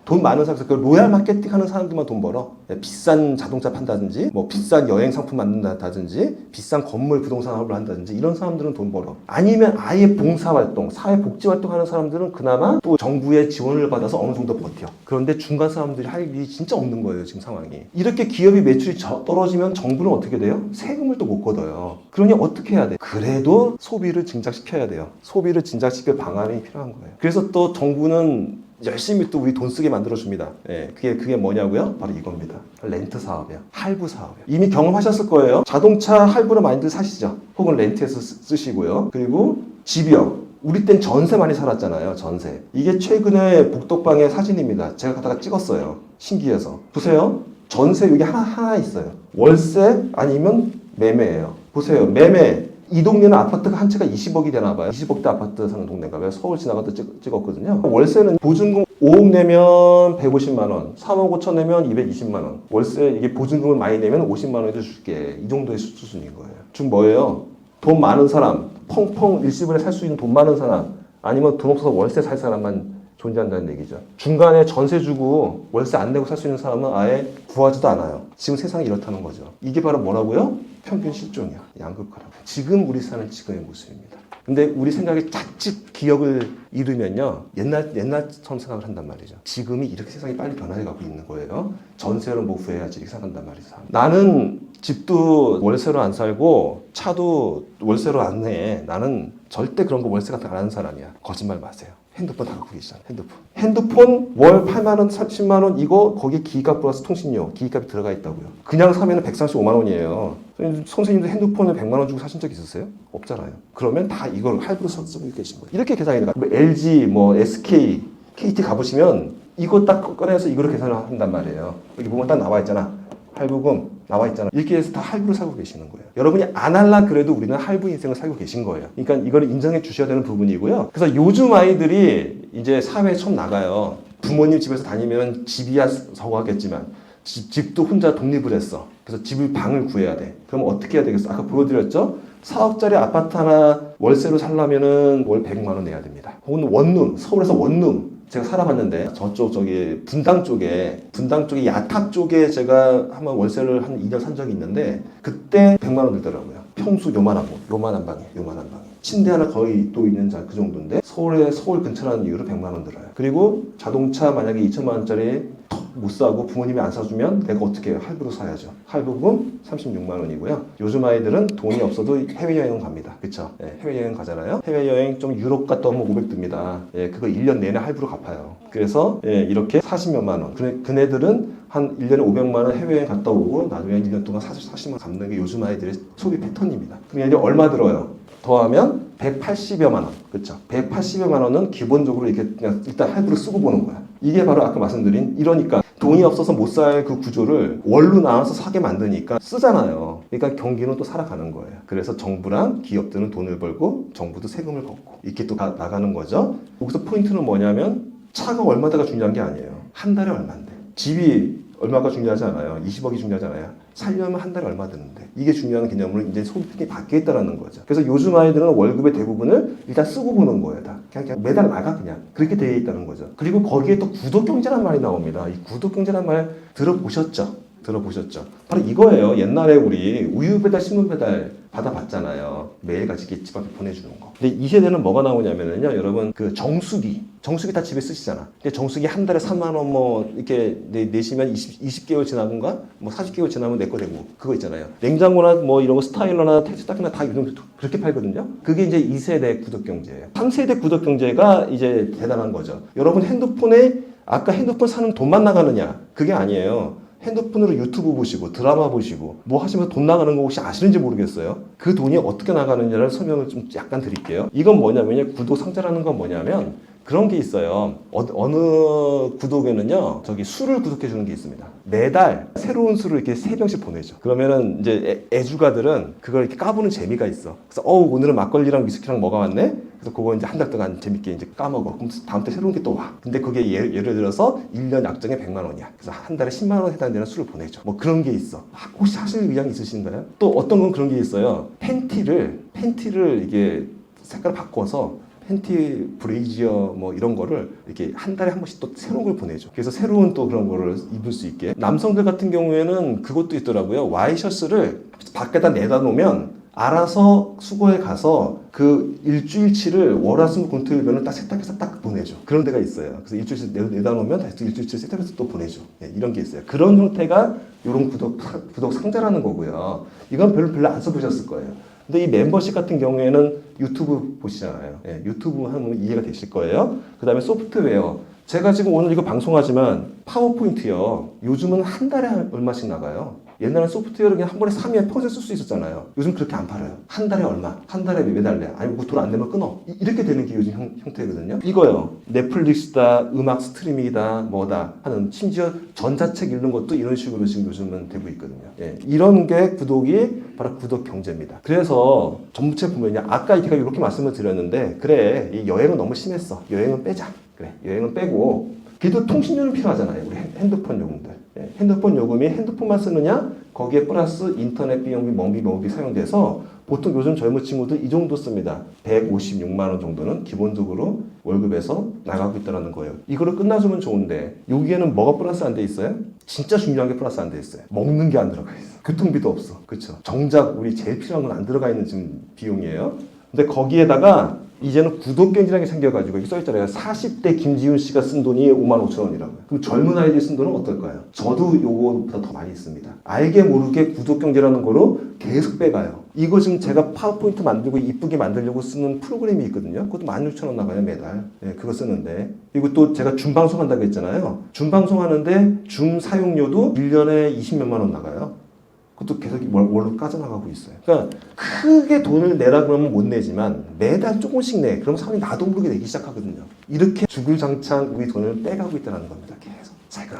돈 많은 사람들, 로얄 마케팅 하는 사람들만 돈 벌어. 비싼 자동차 판다든지, 비싼 여행 상품 만든다든지, 비싼 건물 부동산 사업을 한다든지, 이런 사람들은 돈 벌어. 아니면 아예 봉사활동, 사회복지활동 하는 사람들은 그나마 또 정부의 지원을 받아서 어느 정도 버텨. 그런데 중간 사람들이 할 일이 진짜 없는 거예요, 지금 상황이. 이렇게 기업이 매출이 떨어지면 정부는 어떻게 돼요? 세금을 또 못 걷어요. 그러니 어떻게 해야 돼? 그래도 소비를 증작시켜야 돼요. 소비를 증작시킬 방안이 필요한 거예요. 그래서 또 정부는 열심히 또 우리 돈 쓰게 만들어줍니다. 그게 뭐냐고요? 바로 이겁니다. 렌트 사업이요. 할부 사업이요. 이미 경험하셨을 거예요. 자동차 할부로 많이들 사시죠. 혹은 렌트해서 쓰시고요. 그리고 집이요. 우리 땐 전세 많이 살았잖아요. 전세. 이게 최근에 복덕방의 사진입니다. 제가 갖다가 찍었어요. 신기해서. 보세요. 전세 여기 하나 있어요. 월세 아니면 매매예요. 보세요. 매매. 이 동네는 아파트가 한 채가 20억이 되나 봐요. 20억대 아파트 사는 동네인가 봐요. 서울 지나가다 찍었거든요. 월세는 보증금 5억 내면 150만 원, 3억 5천 내면 220만 원. 월세 이게 보증금을 많이 내면 50만 원에도 줄게. 이 정도의 수준인 거예요. 즉 뭐예요? 돈 많은 사람, 펑펑 일시불에 살 수 있는 돈 많은 사람, 아니면 돈 없어서 월세 살 사람만 존재한다는 얘기죠. 중간에 전세 주고 월세 안 내고 살 수 있는 사람은 아예 구하지도 않아요. 지금 세상이 이렇다는 거죠. 이게 바로 뭐라고요? 평균 실종이야. 양극화라고. 지금 우리 사는 지금의 모습입니다. 근데 우리 생각에 자칫 기억을 잃으면요. 옛날처럼 생각을 한단 말이죠. 지금이 이렇게 세상이 빨리 변화해가고 있는 거예요. 전세로 뭐 구해야지 이렇게 생각한단 말이죠. 나는 집도 월세로 안 살고 차도 월세로 안 내. 나는 절대 그런 거 월세 같은 거 안 하는 사람이야. 거짓말 마세요. 핸드폰 다 갖고 계시잖아요. 핸드폰 월 8만 원, 10만 원 이거 거기에 기기값 플러스 통신료, 기기값이 들어가 있다고요. 그냥 사면은 135만 원이에요. 선생님도 핸드폰을 100만 원 주고 사신 적 있으세요? 없잖아요. 그러면 다 이걸 할부로 쓰고 계신 거예요. 이렇게 계산이 돼요. 뭐 LG, 뭐 SK, KT 가보시면 이거 딱 꺼내서 이거로 계산을 한단 말이에요. 여기 보면 딱 나와 있잖아. 할부금 나와 있잖아. 이렇게 해서 다 할부를 사고 계시는 거예요. 여러분이 안 할라 그래도 우리는 할부 인생을 살고 계신 거예요. 그러니까 이걸 인정해 주셔야 되는 부분이고요. 그래서 요즘 아이들이 이제 사회에 처음 나가요. 부모님 집에서 다니면 집이야 서고하겠지만 집도 혼자 독립을 했어. 그래서 집을 방을 구해야 돼. 그럼 어떻게 해야 되겠어? 아까 보여드렸죠? 4억짜리 아파트 하나 월세로 살려면은 월 100만 원 내야 됩니다. 혹은 원룸, 서울에서 원룸. 제가 살아봤는데 저쪽 저기 분당 쪽에 야탑 쪽에 제가 한번 월세를 한 2년 산 적이 있는데 그때 100만 원 들더라고요. 평수 요만한 방에. 침대 하나 거의 또 있는 그 정도인데 서울 근처라는 이유로 100만 원 들어요. 그리고 자동차 만약에 2천만 원짜리 못 사고 부모님이 안 사주면 내가 어떻게 해요? 할부로 사야죠. 할부금 36만 원이고요. 요즘 아이들은 돈이 없어도 해외여행 갑니다. 그쵸? 예, 해외여행 가잖아요. 해외여행 좀 유럽 갔다 오면 500 듭니다. 예, 그거 1년 내내 할부로 갚아요. 그래서 예, 이렇게 40몇만 원. 그네들은 한 1년에 500만 원 해외여행 갔다 오고 나중에 1년 동안 40만 원 갚는 게 요즘 아이들의 소비 패턴입니다. 그럼 이제 얼마 들어요? 더하면 180여만 원. 그쵸? 180여만 원은 기본적으로 이렇게 그냥 일단 할부로 쓰고 보는 거야. 이게 바로 아까 말씀드린 이러니까 돈이 없어서 못 살 그 구조를 월로 나눠서 사게 만드니까 쓰잖아요. 그러니까 경기는 또 살아가는 거예요. 그래서 정부랑 기업들은 돈을 벌고 정부도 세금을 걷고 이렇게 또 나가는 거죠. 여기서 포인트는 뭐냐면 차가 얼마다가 중요한 게 아니에요. 한 달에 얼마인데. 집이 얼마가 중요하지 않아요. 20억이 중요하잖아요. 살려면 한 달에 얼마 드는데. 이게 중요한 개념으로 이제 소비폭이 바뀌어 있다는 거죠. 그래서 요즘 아이들은 월급의 대부분을 일단 쓰고 보는 거예요. 다. 그냥 매달 나가 그냥. 그렇게 되어 있다는 거죠. 그리고 거기에 또 구독경제란 말이 나옵니다. 이 구독경제란 말 들어보셨죠? 바로 이거예요. 옛날에 우리 우유 배달, 신문 배달 받아봤잖아요. 매일같이 이렇게 집 앞에 보내주는 거. 근데 이 세대는 뭐가 나오냐면요. 여러분 그 정수기 다 집에 쓰시잖아. 근데 정수기 한 달에 3만 원 뭐 이렇게 내시면 20개월 지나면가 뭐 40개월 지나면 내 거 되고 그거 있잖아요. 냉장고나 뭐 이런 거 스타일러나 택시타크나 다 요즘 그렇게 팔거든요. 그게 이제 2세대 구독경제예요. 3세대 구독경제가 이제 대단한 거죠. 여러분 핸드폰에 아까 핸드폰 사는 돈만 나가느냐? 그게 아니에요. 핸드폰으로 유튜브 보시고 드라마 보시고 뭐 하시면서 돈 나가는 거 혹시 아시는지 모르겠어요. 그 돈이 어떻게 나가느냐를 설명을 좀 약간 드릴게요. 이건 뭐냐면요. 구독 상자라는 건 뭐냐면 그런 게 있어요. 어느 구독에는요. 저기 술을 구독해 주는 게 있습니다. 매달 새로운 술을 이렇게 3병씩 보내죠. 그러면은 이제 애주가들은 그걸 이렇게 까보는 재미가 있어. 그래서 오늘은 막걸리랑 위스키랑 뭐가 왔네? 그래서 그거 이제 한 달 동안 재밌게 이제 까먹어. 그럼 다음 때 새로운 게 또 와. 근데 그게 예를 들어서 1년 약정에 100만 원이야. 그래서 한 달에 10만 원 해당되는 술을 보내줘. 뭐 그런 게 있어. 혹시 하실 의향이 있으신가요? 또 어떤 건 그런 게 있어요. 팬티를 이게 색깔을 바꿔서 팬티 브레이지어 뭐 이런 거를 이렇게 한 달에 한 번씩 또 새로운 걸 보내줘. 그래서 새로운 또 그런 거를 입을 수 있게. 남성들 같은 경우에는 그것도 있더라고요. 와이셔츠를 밖에다 내다 놓으면 알아서 수거에 가서 그 일주일치를 월화수목금토일변을 딱 세탁해서 딱 보내줘. 그런 데가 있어요. 그래서 일주일치 내다 놓으면 다시 일주일치 세탁해서 또 보내줘. 네, 이런 게 있어요. 그런 형태가 이런 구독 상자라는 거고요. 이건 별로 안 써보셨을 거예요. 근데 이 멤버십 같은 경우에는 유튜브 보시잖아요. 예, 유튜브 하면 이해가 되실 거예요. 그 다음에 소프트웨어. 제가 지금 오늘 이거 방송하지만 파워포인트요. 요즘은 한 달에 얼마씩 나가요? 옛날에 소프트웨어를 그냥 한 번에 사면 평생 쓸 수 있었잖아요. 요즘 그렇게 안 팔아요. 한 달에 얼마, 한 달에 매달래. 아니고 돈 안 되면 끊어. 이렇게 되는 게 요즘 형태거든요. 이거요. 넷플릭스다, 음악 스트리밍이다, 뭐다 하는, 심지어 전자책 읽는 것도 이런 식으로 지금 요즘은 되고 있거든요. 예, 이런 게 구독이 바로 구독 경제입니다. 그래서 전부채 보면요. 아까 제가 이렇게 말씀을 드렸는데, 그래, 이 여행은 너무 심했어. 여행은 빼자. 그래, 여행은 빼고, 그래도 통신료는 필요하잖아요. 우리 핸드폰 요금들. 예, 핸드폰 요금이 핸드폰만 쓰느냐? 거기에 플러스 인터넷 비용비, 뭐비 사용돼서 보통 요즘 젊은 친구들 이 정도 씁니다. 156만 원 정도는 기본적으로 월급에서 나가고 있다는 거예요. 이거를 끝나주면 좋은데 여기에는 뭐가 플러스 안 돼 있어요? 진짜 중요한 게 플러스 안 돼 있어요. 먹는 게 안 들어가 있어. 교통비도 없어. 그렇죠? 정작 우리 제일 필요한 건 안 들어가 있는 지금 비용이에요. 근데 거기에다가 이제는 구독경제라는 게 생겨가지고 여기 써있잖아요. 40대 김지훈 씨가 쓴 돈이 5만 5천 원이라고요. 그럼 젊은 아이들이 쓴 돈은 어떨까요? 저도 요거보다 더 많이 씁니다. 알게 모르게 구독경제라는 거로 계속 빼가요. 이거 지금 제가 파워포인트 만들고 이쁘게 만들려고 쓰는 프로그램이 있거든요. 그것도 16,000원 나가요, 매달. 네, 그거 쓰는데. 그리고 또 제가 줌방송 한다고 했잖아요. 줌방송 하는데 줌 사용료도 1년에 20몇만 원 나가요. 그것도 계속 월로 까져나가고 있어요. 그러니까 크게 돈을 내라 그러면 못 내지만 매달 조금씩 내. 그러면 사람이 나도 모르게 내기 시작하거든요. 이렇게 주구장창 우리 돈을 빼가고 있다는 겁니다. 계속 살금.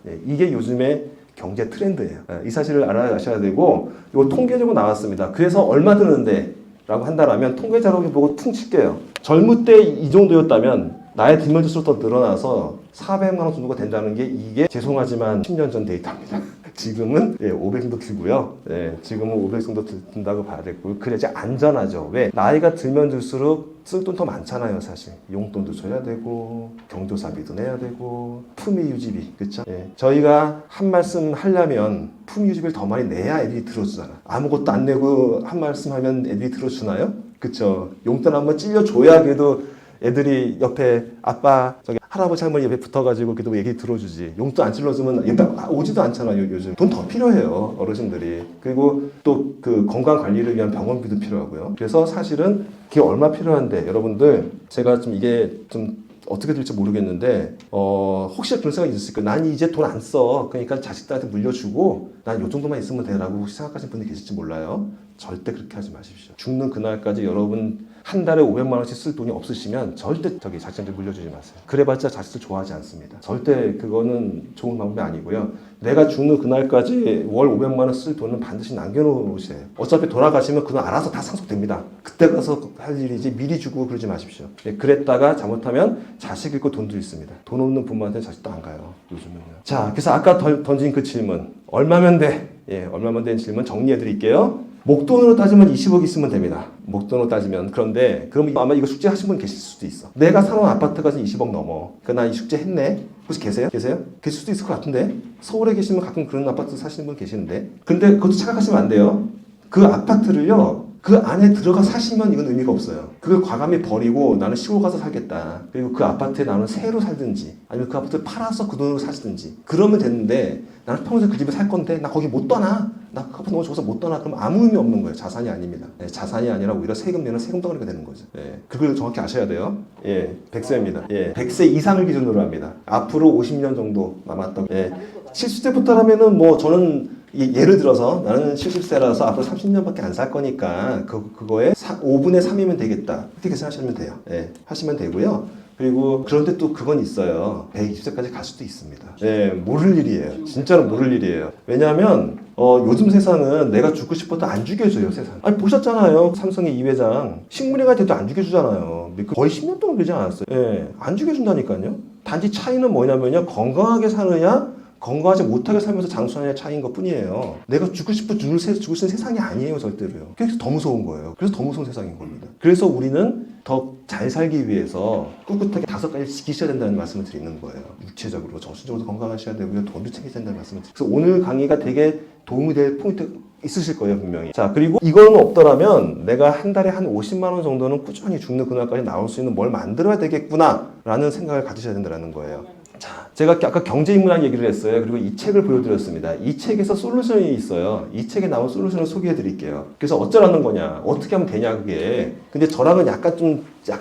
예, 이게 요즘의 경제 트렌드예요. 예, 이 사실을 알아가셔야 되고, 이거 통계적으로 나왔습니다. 그래서 얼마 드는데 라고 한다라면 통계 자료를 보고 퉁 칠게요. 젊을 때 이 정도였다면 나의 뒷면 지수로 더 늘어나서 400만 원 정도가 된다는 게, 이게 죄송하지만 10년 전 데이터입니다. 지금은 500 정도 들고요. 지금은 500 정도 든다고 봐야 되고, 그래야지 안전하죠. 왜? 나이가 들면 들수록 쓸 돈 더 많잖아요, 사실. 용돈도 줘야 되고, 경조사비도 내야 되고, 품위 유지비, 그렇죠? 저희가 한 말씀 하려면 품위 유지비를 더 많이 내야 애들이 들어주잖아. 아무것도 안 내고 한 말씀 하면 애들이 들어주나요? 그렇죠? 용돈 한번 찔려줘야 그래도 애들이 옆에 아빠, 저기 할아버지 할머니 옆에 붙어가지고 그래도 얘기 들어주지. 용돈 안 찔러주면 일단 오지도 않잖아요. 요즘 돈 더 필요해요, 어르신들이. 그리고 또 그 건강 관리를 위한 병원비도 필요하고요. 그래서 사실은 그게 얼마 필요한데, 여러분들 제가 좀 이게 좀 어떻게 될지 모르겠는데, 혹시 그런 생각이 있을 거예요. 난 이제 돈 안 써. 그러니까 자식들한테 물려주고 난 요 정도만 있으면 되라고 혹시 생각하시는 분이 계실지 몰라요. 절대 그렇게 하지 마십시오. 죽는 그날까지 여러분 한 달에 500만 원씩 쓸 돈이 없으시면 절대 자식한테 물려주지 마세요. 그래봤자 자식들 좋아하지 않습니다. 절대 그거는 좋은 방법이 아니고요. 내가 죽는 그날까지 월 500만 원 쓸 돈은 반드시 남겨놓으세요. 어차피 돌아가시면 그건 알아서 다 상속됩니다. 그때 가서 할 일이지 미리 주고 그러지 마십시오. 그랬다가 잘못하면 자식 잃고 돈도 있습니다. 돈 없는 부모한테 자식도 안 가요, 요즘은요. 자, 그래서 아까 던진 그 질문, 얼마면 돼? 얼마면 되는 질문 정리해 드릴게요. 목돈으로 따지면 20억 있으면 됩니다. 목돈으로 따지면. 그런데 그럼 아마 이거 숙제 하신 분 계실 수도 있어. 내가 사는 아파트가 20억 넘어. 그러니까 나 이 숙제 했네. 혹시 계세요? 계실 수도 있을 것 같은데. 서울에 계시면 가끔 그런 아파트 사시는 분 계시는데. 근데 그것도 착각하시면 안 돼요. 그 아파트를요, 그 안에 들어가 사시면 이건 의미가 없어요. 그걸 과감히 버리고 나는 시골 가서 살겠다. 그리고 그 아파트에 나는 새로 살든지, 아니면 그 아파트를 팔아서 그 돈으로 사시든지 그러면 되는데, 나는 평생 그 집에 살 건데 나 거기 못 떠나. 나 그 아파트 너무 좋아서 못 떠나. 그럼 아무 의미 없는 거예요. 자산이 아닙니다. 자산이 아니라 오히려 세금 내는 세금 덩어리가 되는 거죠. 그걸 정확히 아셔야 돼요. 100세입니다. 100세 이상을 기준으로 합니다. 앞으로 50년 정도 남았다고. 70세부터라면은 뭐 저는 예를 들어서 나는 70세라서 앞으로 30년밖에 안 살 거니까 그거에 5분의 3이면 되겠다. 그렇게 계산하시면 돼요. 하시면 되고요. 그리고 그런데 또 그건 있어요. 120세까지 갈 수도 있습니다. 모를 일이에요. 진짜로 모를 일이에요. 왜냐하면 요즘 세상은 내가 죽고 싶어도 안 죽여줘요, 세상. 아니 보셨잖아요. 삼성의 이 회장 식물인간이 돼도 안 죽여주잖아요. 거의 10년 동안 되지 않았어요. 안 죽여준다니까요. 단지 차이는 뭐냐면요, 건강하게 사느냐 건강하지 못하게 살면서 장수하느냐의 차이인 것 뿐이에요. 내가 죽고 싶어 죽을 수 있는 세상이 아니에요, 절대로요. 그래서 더 무서운 거예요. 그래서 더 무서운 세상인 겁니다. 그래서 우리는 더 잘 살기 위해서 꿋꿋하게 5가지 지키셔야 된다는 말씀을 드리는 거예요. 육체적으로, 정신적으로 건강하셔야 되고요. 돈도 챙기셔야 된다는 말씀을 드리고. 그래서 오늘 강의가 되게 도움이 될 포인트 있으실 거예요, 분명히. 자, 그리고 이거는 없더라면 내가 한 달에 한 50만 원 정도는 꾸준히 죽는 그날까지 나올 수 있는 뭘 만들어야 되겠구나 라는 생각을 가지셔야 된다는 거예요. 자, 제가 아까 경제인문학 얘기를 했어요. 그리고 이 책을 보여드렸습니다. 이 책에서 솔루션이 있어요. 이 책에 나온 솔루션을 소개해 드릴게요. 그래서 어쩌라는 거냐, 어떻게 하면 되냐, 그게. 근데 저랑은 약간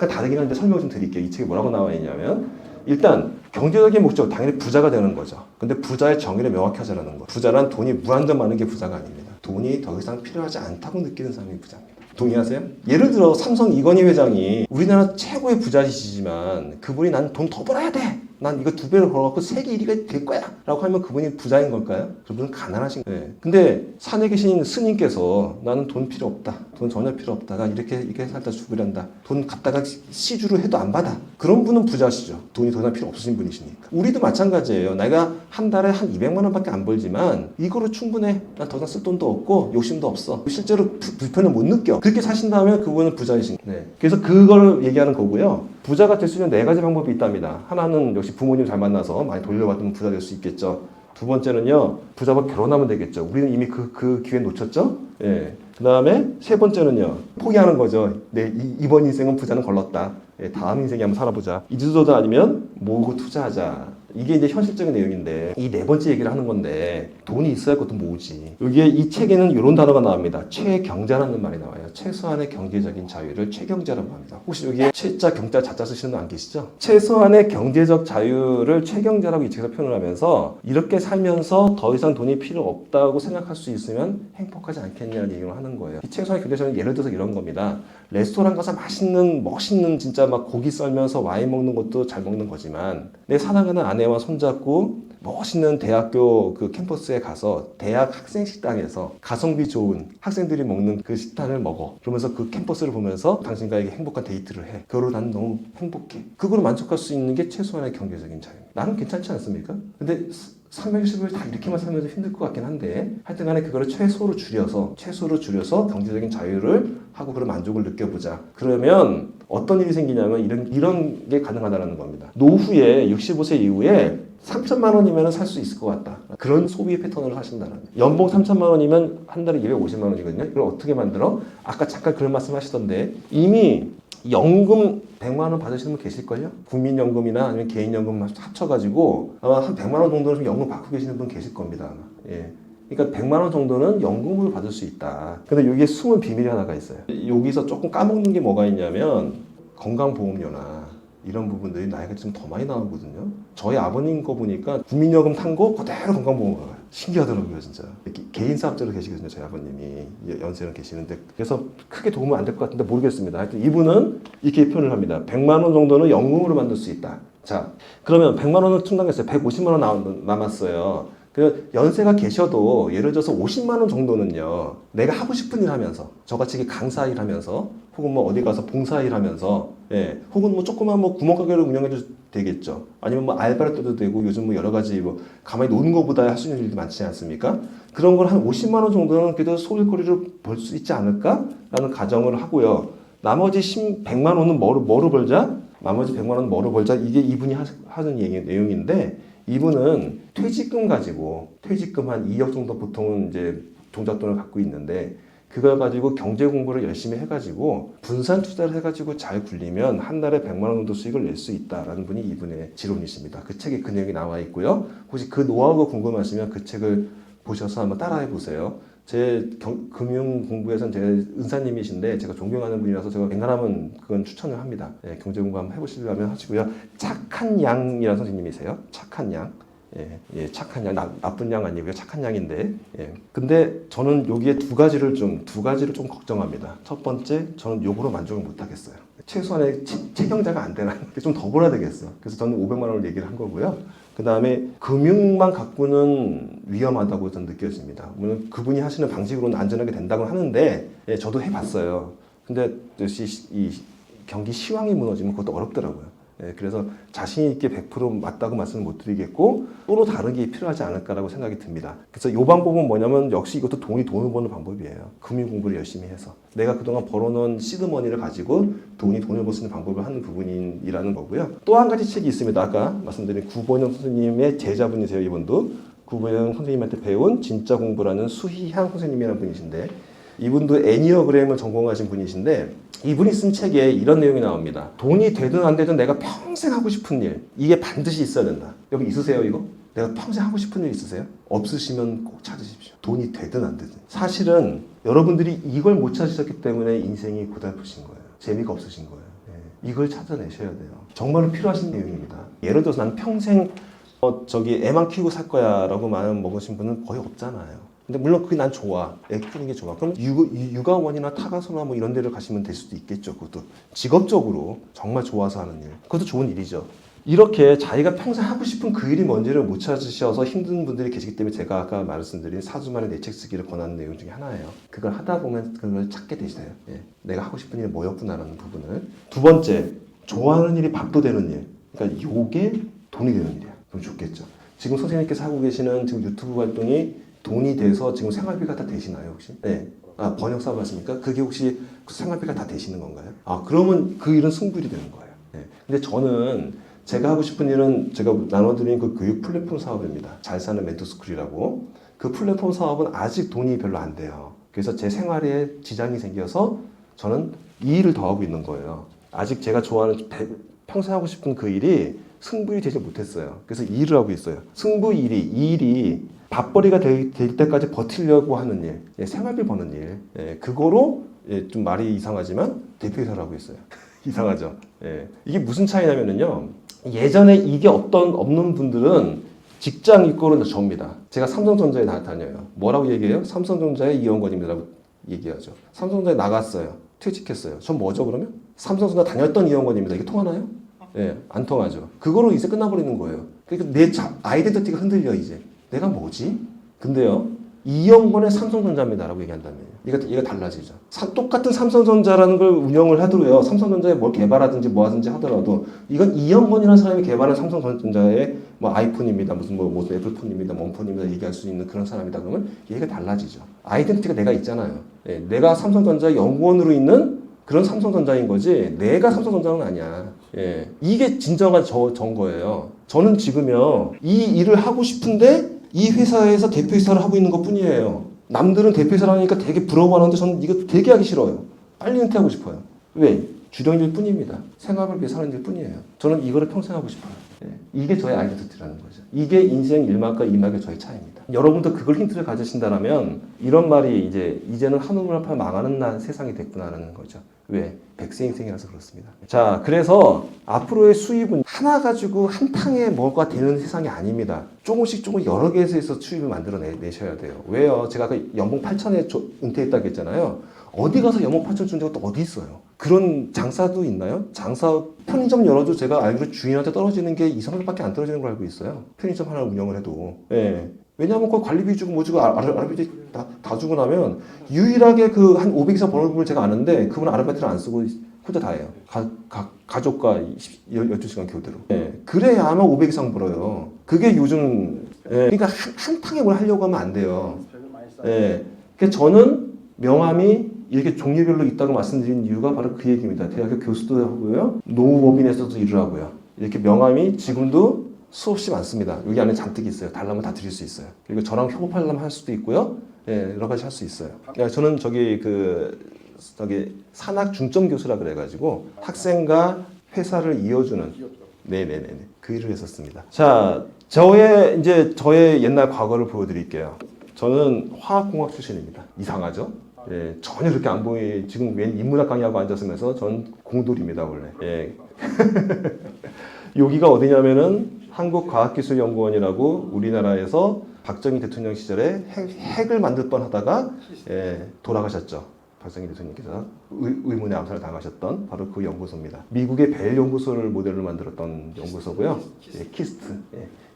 다르긴 한데 설명 좀 드릴게요. 이 책에 뭐라고 나와 있냐면, 일단 경제적인 목적 당연히 부자가 되는 거죠. 근데 부자의 정의를 명확히 하자라는 거. 부자란 돈이 무한정 많은 게 부자가 아닙니다. 돈이 더 이상 필요하지 않다고 느끼는 사람이 부자입니다. 동의하세요? 예를 들어 삼성 이건희 회장이 우리나라 최고의 부자이시지만 그분이 난 돈 더 벌어야 돼. 난 이거 2배로 벌어갖고 세계 1위가 될 거야 라고 하면 그분이 부자인 걸까요? 그분은 가난하신 거예요. 근데 산에 계신 스님께서 나는 돈 필요 없다. 돈 전혀 필요 없다. 난 이렇게 살다 죽으련다. 돈 갖다가 시주로 해도 안 받아. 그런 분은 부자시죠. 돈이 더 이상 필요 없으신 분이시니까. 우리도 마찬가지예요. 내가 한 달에 한 200만 원밖에 안 벌지만 이거로 충분해. 난 더 이상 쓸 돈도 없고 욕심도 없어. 실제로 불편을 못 느껴. 그렇게 사신다면 그분은 부자이신 거예요. 그래서 그걸 얘기하는 거고요. 부자가 될 수 있는 4가지 방법이 있답니다. 하나는 역시 부모님 잘 만나서 많이 돌려받으면 부자 될 수 있겠죠. 두 번째는요, 부자와 결혼하면 되겠죠. 우리는 이미 그 기회 놓쳤죠? 예. 그 다음에 세 번째는요, 포기하는 거죠. 이번 인생은 부자는 걸렀다. 예, 다음 인생에 한번 살아보자. 이주도도 아니면 모으고 투자하자. 이게 이제 현실적인 내용인데, 이 4번째 얘기를 하는 건데, 돈이 있어야 그것도 모으지. 여기에 이 책에는 이런 단어가 나옵니다. 최경자라는 말이 나와요. 최소한의 경제적인 자유를 최경자라고 합니다. 혹시 여기에 최자, 경자, 자자 쓰시는 분 안 계시죠? 최소한의 경제적 자유를 최경자라고 이 책에서 표현을 하면서, 이렇게 살면서 더 이상 돈이 필요 없다고 생각할 수 있으면 행복하지 않겠냐는 얘기를 하는 거예요. 이 최소한의 경제적인 예를 들어서 이런 겁니다. 레스토랑 가서 맛있는, 멋있는 진짜 막 고기 썰면서 와인 먹는 것도 잘 먹는 거지만, 내 사랑하는 아내와 손잡고 멋있는 대학교 그 캠퍼스에 가서 대학 학생 식당에서 가성비 좋은 학생들이 먹는 그 식단을 먹어. 그러면서 그 캠퍼스를 보면서 당신과에게 행복한 데이트를 해. 그거로 나는 너무 행복해. 그거로 만족할 수 있는 게 최소한의 경제적인 자유입니다. 나는 괜찮지 않습니까? 근데 상명십을 다 이렇게만 살면 힘들 것 같긴 한데 하여튼 간에 그거를 최소로 줄여서 경제적인 자유를 하고 그런 만족을 느껴보자. 그러면 어떤 일이 생기냐면 이런 게 가능하다는 겁니다. 노후에 65세 이후에 3천만 원이면 살 수 있을 것 같다. 그런 소비 패턴을 하신다는 거예요. 연봉 3천만 원이면 한 달에 250만 원이거든요. 그걸 어떻게 만들어? 아까 잠깐 그런 말씀 하시던데 이미 연금 100만 원 받으시는 분 계실걸요? 국민연금이나 아니면 개인연금 합쳐가지고 아마 한 100만 원 정도는 연금 받고 계시는 분 계실 겁니다. 아마. 예. 그러니까 100만 원 정도는 연금으로 받을 수 있다. 근데 여기에 숨은 비밀이 하나가 있어요. 여기서 조금 까먹는 게 뭐가 있냐면 건강보험료나 이런 부분들이 나이가 좀 더 많이 나오거든요. 저희 아버님 거 보니까 국민연금 탄 거 그대로 건강보험 가요. 신기하더라고요, 진짜. 개인 사업자로 계시거든요, 저희 아버님이. 연세는 계시는데. 그래서 크게 도움은 안 될 것 같은데 모르겠습니다. 하여튼 이분은 이렇게 표현을 합니다. 100만 원 정도는 연금으로 만들 수 있다. 자, 그러면 100만 원을 충당했어요. 150만 원 남았어요. 그 연세가 계셔도 예를 들어서 50만 원 정도는요. 내가 하고 싶은 일 하면서 저같이 강사 일 하면서 혹은 뭐 어디 가서 봉사 일 하면서 예, 혹은 뭐 조그만 뭐 구멍가게를 운영해도 되겠죠. 아니면 뭐 알바를 떠도 되고 요즘 뭐 여러 가지 뭐 가만히 노는 것보다 할 수 있는 일도 많지 않습니까? 그런 걸 한 50만 원 정도는 그래도 소일거리로 벌 수 있지 않을까라는 가정을 하고요. 나머지 100만 원은 뭐로 벌자? 나머지 100만 원은 뭐로 벌자? 이게 이분이 하는 내용인데 이분은 퇴직금 가지고 퇴직금 한 2억 정도 보통은 이제 종잣돈을 갖고 있는데 그걸 가지고 경제 공부를 열심히 해가지고 분산 투자를 해가지고 잘 굴리면 한 달에 100만 원 정도 수익을 낼 수 있다라는 분이 이분의 지론이십니다. 그 책에 그 내용이 나와 있고요. 혹시 그 노하우가 궁금하시면 그 책을 보셔서 한번 따라해 보세요. 제 금융 공부에서는 제 은사님이신데 제가 존경하는 분이라서 제가 웬간하면 그건 추천을 합니다. 예, 경제 공부 한번 해보시려면 하시고요. 착한 양이라는 선생님이세요. 착한 양. 예, 착한 양, 나쁜 양 아니고요. 착한 양인데. 예. 근데 저는 여기에 두 가지를 좀 걱정합니다. 첫 번째, 저는 요거로 만족을 못 하겠어요. 최소한의 체경자가 안 되나? 좀 더 벌어야 되겠어. 그래서 저는 500만 원을 얘기를 한 거고요. 그 다음에 금융만 갖고는 위험하다고 저는 느껴집니다. 물론 그분이 하시는 방식으로는 안전하게 된다고 하는데, 예, 저도 해봤어요. 근데 이 경기 시황이 무너지면 그것도 어렵더라고요. 예, 그래서 자신 있게 100% 맞다고 말씀을 못 드리겠고 또는 다른 게 필요하지 않을까라고 생각이 듭니다. 그래서 이 방법은 뭐냐면 역시 이것도 돈을 버는 방법이에요. 금융 공부를 열심히 해서 내가 그동안 벌어놓은 시드머니를 가지고 돈을 벌 수 있는 방법을 하는 부분이라는 거고요. 또 한 가지 책이 있습니다. 아까 말씀드린 구본영 선생님의 제자분이세요. 이분도 구본영 선생님한테 배운 진짜 공부라는 수희향 선생님이라는 분이신데 이분도 애니어그램을 전공하신 분이신데 이분이 쓴 책에 이런 내용이 나옵니다. 돈이 되든 안 되든 내가 평생 하고 싶은 일 이게 반드시 있어야 된다. 여기 있으세요 이거? 내가 평생 하고 싶은 일 있으세요? 없으시면 꼭 찾으십시오. 돈이 되든 안 되든. 사실은 여러분들이 이걸 못 찾으셨기 때문에 인생이 고달프신 거예요. 재미가 없으신 거예요. 이걸 찾아내셔야 돼요. 정말로 필요하신 내용입니다. 예를 들어서 난 평생 애만 키우고 살 거야 라고 마음 먹으신 분은 거의 없잖아요. 근데 물론 그게 난 좋아. 애 키우는 게 좋아. 그럼 육아원이나 타가소나 뭐 이런 데를 가시면 될 수도 있겠죠. 그것도 직업적으로 정말 좋아서 하는 일. 그것도 좋은 일이죠. 이렇게 자기가 평생 하고 싶은 그 일이 뭔지를 못 찾으셔서 힘든 분들이 계시기 때문에 제가 아까 말씀드린 4주 만에 내 책 쓰기를 권하는 내용 중에 하나예요. 그걸 하다 보면 그걸 찾게 되시요. 예. 내가 하고 싶은 일이 뭐였구나라는 부분을. 두 번째, 좋아하는 일이 밥도 되는 일. 그러니까 요게 돈이 되는 일이야. 그럼 좋겠죠. 지금 선생님께서 하고 계시는 지금 유튜브 활동이 돈이 돼서 지금 생활비가 다 되시나요, 혹시? 네. 아, 번역 사업 하십니까? 그게 혹시 생활비가 다 되시는 건가요? 아, 그러면 그 일은 승부일이 되는 거예요. 네. 근데 저는 제가 하고 싶은 일은 제가 나눠드린 그 교육 플랫폼 사업입니다. 잘 사는 멘토스쿨이라고. 그 플랫폼 사업은 아직 돈이 별로 안 돼요. 그래서 제 생활에 지장이 생겨서 저는 이 일을 더 하고 있는 거예요. 아직 제가 좋아하는 평생 하고 싶은 그 일이 승부일이 되지 못했어요. 그래서 이 일을 하고 있어요. 이 일이 밥벌이가 될 때까지 버티려고 하는 일, 예, 생활비 버는 일, 예, 그거로 예, 좀 말이 이상하지만 대표이사를 하고 있어요. 이상하죠. 예. 이게 무슨 차이냐면요. 예전에 이게 없는 분들은 직장 이꼴은 접니다. 제가 삼성전자에 다녀요. 뭐라고 얘기해요? 삼성전자의 이원권입니다라고 얘기하죠. 삼성전자에 나갔어요. 퇴직했어요. 전 뭐죠 그러면? 삼성전자 다녔던 이원권입니다. 이게 통하나요? 예, 안 통하죠. 그거로 이제 끝나버리는 거예요. 그러니까 내 아이덴티티가 흔들려 이제. 내가 뭐지? 근데요. 이영권의 삼성전자입니다라고 얘기한다면 이거 달라지죠. 똑같은 삼성전자라는 걸 운영을 하더라도요. 삼성전자에 뭘 개발하든지 뭐 하든지 하더라도 이건 이영권이라는 사람이 개발한 삼성전자의 뭐 아이폰입니다. 무슨 애플폰입니다. 몬폰입니다. 얘기할 수 있는 그런 사람이다 그러면 얘가 달라지죠. 아이덴티티가 내가 있잖아요. 예, 내가 삼성전자 연구원으로 있는 그런 삼성전자인 거지 내가 삼성전자는 아니야. 예, 이게 진정한 전 거예요. 저는 지금요 이 일을 하고 싶은데 이 회사에서 대표이사를 하고 있는 것 뿐이에요. 남들은 대표이사를 하니까 되게 부러워하는데 저는 이거 되게 하기 싫어요. 빨리 은퇴하고 싶어요. 왜? 주령일 뿐입니다. 생활을 위해 사는 일 뿐이에요. 저는 이거를 평생 하고 싶어요. 예. 이게 저의 아이덴티티라는 거죠. 이게 인생 1막과 2막의 저의 차이입니다. 여러분도 그걸 힌트를 가지신다면 이런 말이 이제는 한우물판 망하는 세상이 됐구나라는 거죠. 왜? 백세인생이라서 그렇습니다. 자, 그래서 앞으로의 수입은 하나 가지고 한 탕에 뭐가 되는 세상이 아닙니다. 조금씩 여러 개에서 수입을 만들어내셔야 돼요. 왜요? 제가 아까 연봉 8천에 은퇴했다고 했잖아요. 어디 가서 연봉 8천 준 적도 어디 있어요? 그런 장사도 있나요? 편의점 열어도 제가 알기로 주인한테 떨어지는 게 2~300밖에 안 떨어지는 걸 알고 있어요. 편의점 하나 운영을 해도. 예. 왜냐하면 그 관리비 주고 뭐 주고 아르바이트 다 주고 나면 유일하게 그 한 500에서 버는 분을 제가 아는데 그분은 아르바이트를 안 쓰고 혼자 다 해요. 가족과 12시간 교대로. 예. 그래야만 500 이상 벌어요. 그게 요즘 그러니까 한 탕에 뭘 하려고 하면 안 돼요. 예. 그러니까 저는 명함이 이렇게 종류별로 있다고 말씀드린 이유가 바로 그 얘기입니다. 대학교 교수도 하고요. 노무법인에서도 일을 하고요. 이렇게 명함이 지금도 수없이 많습니다. 여기 안에 잔뜩 있어요. 달라면 다 드릴 수 있어요. 그리고 저랑 협업하려면 할 수도 있고요. 예, 여러 가지 할 수 있어요. 저는 저기 산학 중점 교수라 그래가지고 학생과 회사를 이어주는 네네네 그 일을 했었습니다. 자, 저의 옛날 과거를 보여드릴게요. 저는 화학공학 출신입니다. 이상하죠? 예, 전혀 그렇게 안 지금 웬 인문학 강의하고 앉았으면서 전 공돌입니다 원래. 예. 여기가 어디냐면은 한국과학기술연구원이라고 우리나라에서 박정희 대통령 시절에 핵을 만들 뻔하다가 돌아가셨죠. 박정희 대통령께서 의문의 암살을 당하셨던 바로 그 연구소입니다. 미국의 벨 연구소를 모델로 만들었던 연구소고요. 키스트.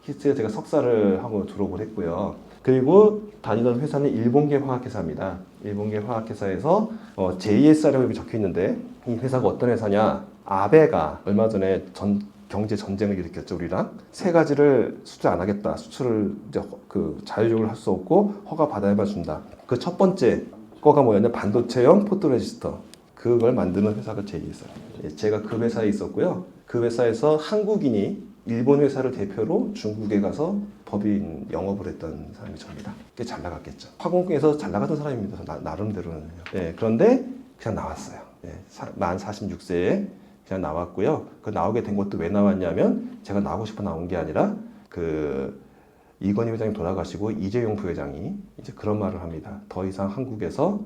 키스트에 제가 석사를 하고 졸업을 했고요. 그리고 다니던 회사는 일본계 화학회사입니다. 일본계 화학회사에서 JSR이라고 여기 적혀 있는데 이 회사가 어떤 회사냐? 아베가 얼마 전에 경제 전쟁을 일으켰죠, 우리랑. 3가지를 수출 안 하겠다. 수출을 자율적으로 할 수 없고 허가 받아야만 준다. 그 첫 번째 거가 뭐였냐? 반도체형 포토레지스터. 그걸 만드는 회사가 JSR. 제가 그 회사에 있었고요. 그 회사에서 한국인이 일본 회사를 대표로 중국에 가서 법인 영업을 했던 사람이 저입니다. 꽤 잘 나갔겠죠. 화공에서 잘 나갔던 사람입니다. 나름대로는. 그런데 그냥 나왔어요. 만 46세에 그냥 나왔고요. 그 나오게 된 것도 왜 나왔냐면 제가 나오고 싶어 나온 게 아니라 이건희 회장이 돌아가시고 이재용 부회장이 이제 그런 말을 합니다. 더 이상 한국에서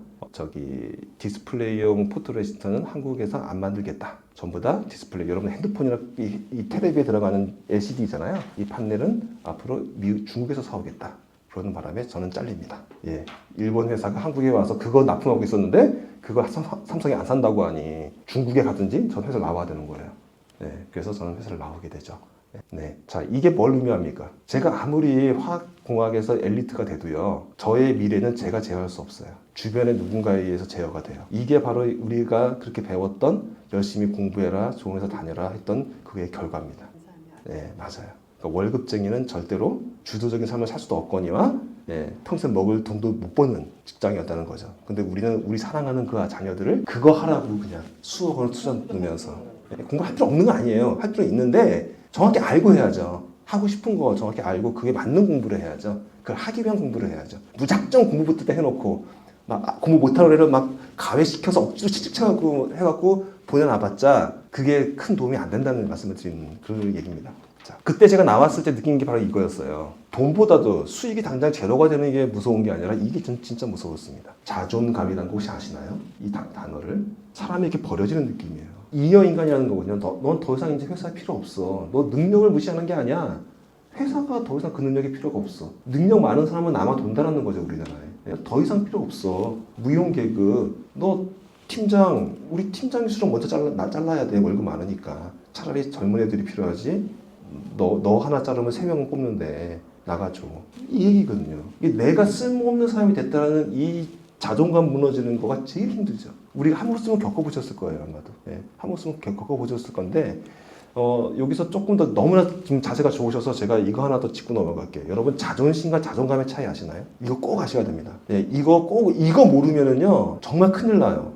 디스플레이용 포토레지스트는 한국에서 안 만들겠다. 전부 다 디스플레이. 여러분 핸드폰이나 이 텔레비에 들어가는 LCD잖아요. 이 판넬은 앞으로 중국에서 사오겠다. 그러는 바람에 저는 잘립니다. 예, 일본 회사가 한국에 와서 그거 납품하고 있었는데 그거 삼성이 안 산다고 하니 중국에 가든지 전 회사 나와야 되는 거예요. 네, 그래서 저는 회사를 나오게 되죠. 네, 자 이게 뭘 의미합니까? 제가 아무리 화학공학에서 엘리트가 돼도요, 저의 미래는 제가 제어할 수 없어요. 주변의 누군가에 의해서 제어가 돼요. 이게 바로 우리가 그렇게 배웠던 열심히 공부해라, 좋은 회사 다녀라 했던 그의 결과입니다. 네, 맞아요. 그러니까 월급쟁이는 절대로 주도적인 삶을 살 수도 없거니와 평생 먹을 돈도 못 버는 직장이었다는 거죠. 근데 우리는 우리 사랑하는 그 자녀들을 그거 하라고 그냥 수억 원을 투자 넣으면서 공부할 필요 없는 거 아니에요. 할 필요 있는데 정확히 알고 해야죠. 하고 싶은 거 정확히 알고 그게 맞는 공부를 해야죠. 그걸 하기 위한 공부를 해야죠. 무작정 공부부터 해놓고 막 공부 못하는 애를 막 가외시켜서 억지로 채찍쳐갖고 해갖고 보내놔봤자 그게 큰 도움이 안 된다는 말씀을 드리는 그런 얘기입니다. 자, 그때 제가 나왔을 때 느낀 게 바로 이거였어요. 돈보다도 수익이 당장 제로가 되는 게 무서운 게 아니라 이게 진짜 무서웠습니다. 자존감이라는 거 혹시 아시나요? 이 단어를. 사람이 이렇게 버려지는 느낌이에요. 잉여인간이라는 거거든요. 넌 더 이상 이제 회사에 필요 없어. 너 능력을 무시하는 게 아니야. 회사가 더 이상 그 능력이 필요가 없어. 능력 많은 사람은 남아 돈다라는 거죠, 우리나라에. 더 이상 필요 없어. 무용 개그. 너 팀장, 우리 팀장 수록 먼저 잘라야 돼. 월급 많으니까. 차라리 젊은 애들이 필요하지. 너 하나 자르면 3명은 뽑는데 나가줘. 이 얘기거든요. 내가 쓸모없는 사람이 됐다는 이 자존감 무너지는 거가 제일 힘들죠. 우리가 한 번쯤은 겪어보셨을 거예요, 아마도. 한 번쯤은 겪어보셨을 건데 여기서 조금 더 너무나 지금 자세가 좋으셔서 제가 이거 하나 더 짚고 넘어갈게요. 여러분 자존심과 자존감의 차이 아시나요? 이거 꼭 아셔야 됩니다. 이거 모르면은요 정말 큰일 나요.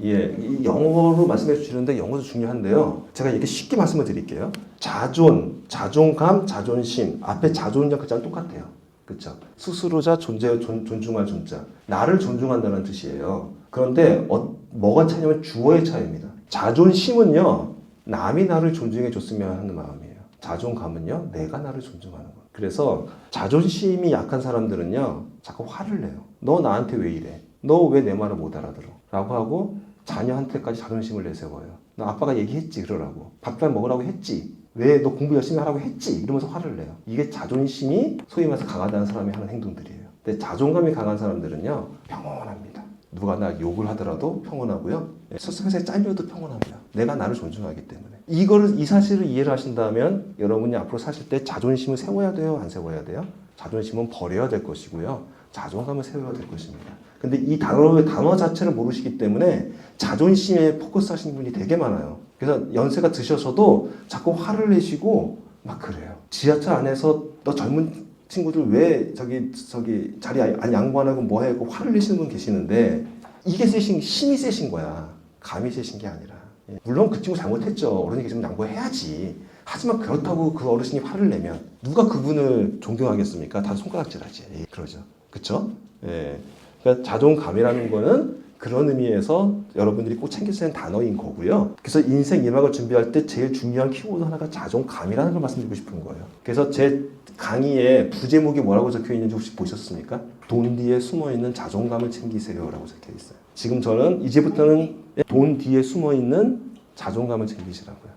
예, 영어로 말씀해 주시는데 영어도 중요한데요. 제가 이렇게 쉽게 말씀을 드릴게요. 자존감, 자존심. 앞에 자존이랑 글자는 똑같아요. 그렇죠? 스스로자, 존중할 존자. 나를 존중한다는 뜻이에요. 그런데 뭐가 차이냐면 주어의 차이입니다. 자존심은요, 남이 나를 존중해 줬으면 하는 마음이에요. 자존감은요, 내가 나를 존중하는 거예요. 그래서 자존심이 약한 사람들은요, 자꾸 화를 내요. 너 나한테 왜 이래? 너 왜 내 말을 못 알아들어? 라고 하고 자녀한테까지 자존심을 내세워요. 너 아빠가 얘기했지 그러라고. 밥잘 먹으라고 했지. 왜 너 공부 열심히 하라고 했지. 이러면서 화를 내요. 이게 자존심이 소위 말해서 강하다는 사람이 하는 행동들이에요. 근데 자존감이 강한 사람들은요 평온합니다. 누가 나 욕을 하더라도 평온하고요. 회사에 잘려도 평온합니다. 내가 나를 존중하기 때문에. 이 사실을 이해를 하신다면 여러분이 앞으로 사실 때 자존심을 세워야 돼요? 안 세워야 돼요? 자존심은 버려야 될 것이고요. 자존감을 세워야 될 것입니다. 근데 이 단어 자체를 모르시기 때문에 자존심에 포커스 하시는 분이 되게 많아요. 그래서 연세가 드셔서도 자꾸 화를 내시고 막 그래요. 지하철 안에서 너 젊은 친구들 왜 저기 자리 안 양보 안 하고 뭐 하고 화를 내시는 분 계시는데 이게 힘이 세신 거야. 감이 세신 게 아니라. 물론 그 친구 잘못했죠. 어른이 계시면 양보해야지. 하지만 그렇다고 그 어르신이 화를 내면 누가 그분을 존경하겠습니까? 다 손가락질하지. 그러죠. 그렇죠? 예. 그러니까 자존감이라는 거는 그런 의미에서 여러분들이 꼭 챙기셔야 하는 단어인 거고요. 그래서 인생 1막을 준비할 때 제일 중요한 키워드 하나가 자존감이라는 걸 말씀드리고 싶은 거예요. 그래서 제 강의에 부제목이 뭐라고 적혀 있는지 혹시 보셨습니까? 돈 뒤에 숨어있는 자존감을 챙기세요 라고 적혀 있어요. 지금 저는 이제부터는 돈 뒤에 숨어있는 자존감을 챙기시라고요.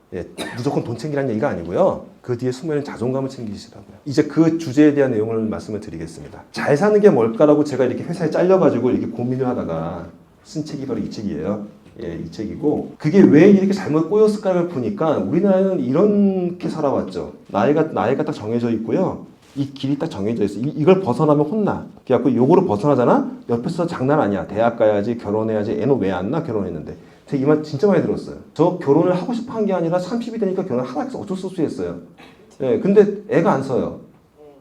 무조건 돈 챙기라는 얘기가 아니고요. 그 뒤에 숨어있는 자존감을 챙기시라고요. 이제 그 주제에 대한 내용을 말씀을 드리겠습니다. 잘 사는 게 뭘까라고 제가 이렇게 회사에 잘려가지고 이렇게 고민을 하다가 쓴 책이 바로 이 책이에요. 이 책이고 그게 왜 이렇게 잘못 꼬였을까를 보니까 우리나라는 이렇게 살아왔죠. 나이가 딱 정해져 있고요. 이 길이 딱 정해져 있어. 이걸 벗어나면 혼나. 그래갖고 요거로 벗어나잖아? 옆에서 장난 아니야. 대학 가야지, 결혼해야지. 애는 왜 안 낳아? 결혼했는데. 제가 이 말 진짜 많이 들었어요. 저 결혼을 하고 싶어 한 게 아니라 30이 되니까 결혼을 하라 해서 어쩔 수 없이 했어요. 근데 애가 안 써요.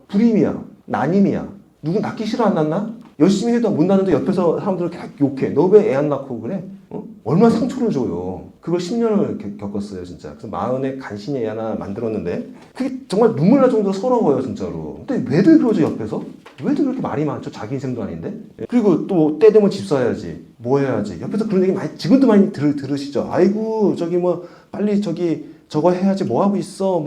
불임이야. 난임이야. 누구 낳기 싫어 안 낳나? 열심히 해도 못 낳는데 옆에서 사람들을 계속 욕해. 너 왜 애 안 낳고 그래? 얼마나 상처를 줘요. 그걸 10년을 겪었어요, 진짜. 그래서 마흔에 간신히 애 하나 만들었는데 그게 정말 눈물 날 정도로 서러워요, 진짜로. 근데 왜들 그러죠, 옆에서? 왜들 그렇게 말이 많죠? 자기 인생도 아닌데? 그리고 또 때 되면 집 사야지. 뭐 해야지. 옆에서 그런 얘기 많이, 지금도 많이 들으시죠? 아이고, 빨리 저거 해야지. 뭐 하고 있어?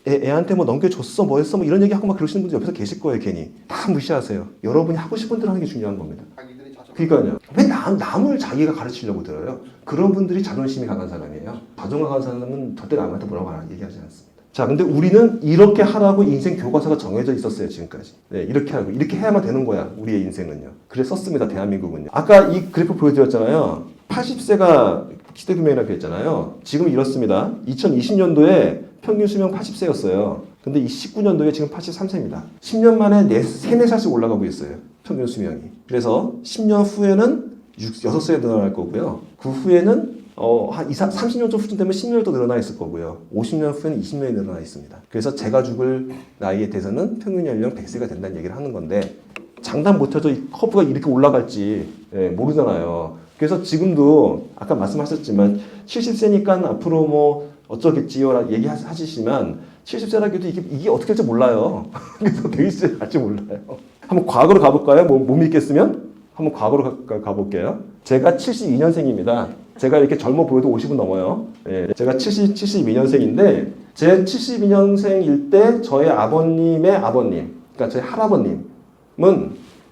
애한테 뭐 넘겨줬어 뭐 했어 뭐 이런 얘기하고 막 그러시는 분들 옆에서 계실 거예요. 괜히 다 무시하세요. 여러분이 하고 싶은 대로 하는 게 중요한 겁니다. 자기들이 자존. 그러니까요. 왜 남을 자기가 가르치려고 들어요? 그런 분들이 자존심이 강한 사람이에요. 자존감 강한 사람은 절대 남한테 뭐라고 얘기하지 않습니다. 자, 근데 우리는 이렇게 하라고 인생 교과서가 정해져 있었어요, 지금까지. 네, 이렇게 하고, 이렇게 해야만 되는 거야, 우리의 인생은요. 그래서 썼습니다, 대한민국은요. 아까 이 그래프 보여드렸잖아요. 80세가 시대규명이라고 했잖아요. 지금 이렇습니다. 2020년도에 평균 수명 80세였어요. 근데 이 19년도에 지금 83세입니다. 10년 만에 3, 4살씩 올라가고 있어요. 평균 수명이. 그래서 10년 후에는 6세 늘어날 거고요. 그 후에는 한 30년 좀 후쯤 되면 10년이 더 늘어나 있을 거고요. 50년 후에는 20년이 늘어나 있습니다. 그래서 제가 죽을 나이에 대해서는 평균 연령 100세가 된다는 얘기를 하는 건데 장담 못해도 이 커브가 이렇게 올라갈지 모르잖아요. 그래서 지금도 아까 말씀하셨지만 70세니까 앞으로 뭐 어쩌겠지요 얘기하시지만 70세라고 해도 이게 어떻게 될지 몰라요. 그래서 120세 갈지 몰라요. 한번 과거로 가볼까요? 못 믿겠으면? 한번 과거로 가볼게요. 제가 72년생입니다. 제가 이렇게 젊어 보여도 50은 넘어요. 예, 제가 72년생인데 제 72년생일 때 저의 아버님의 아버님, 그러니까 저희 할아버님은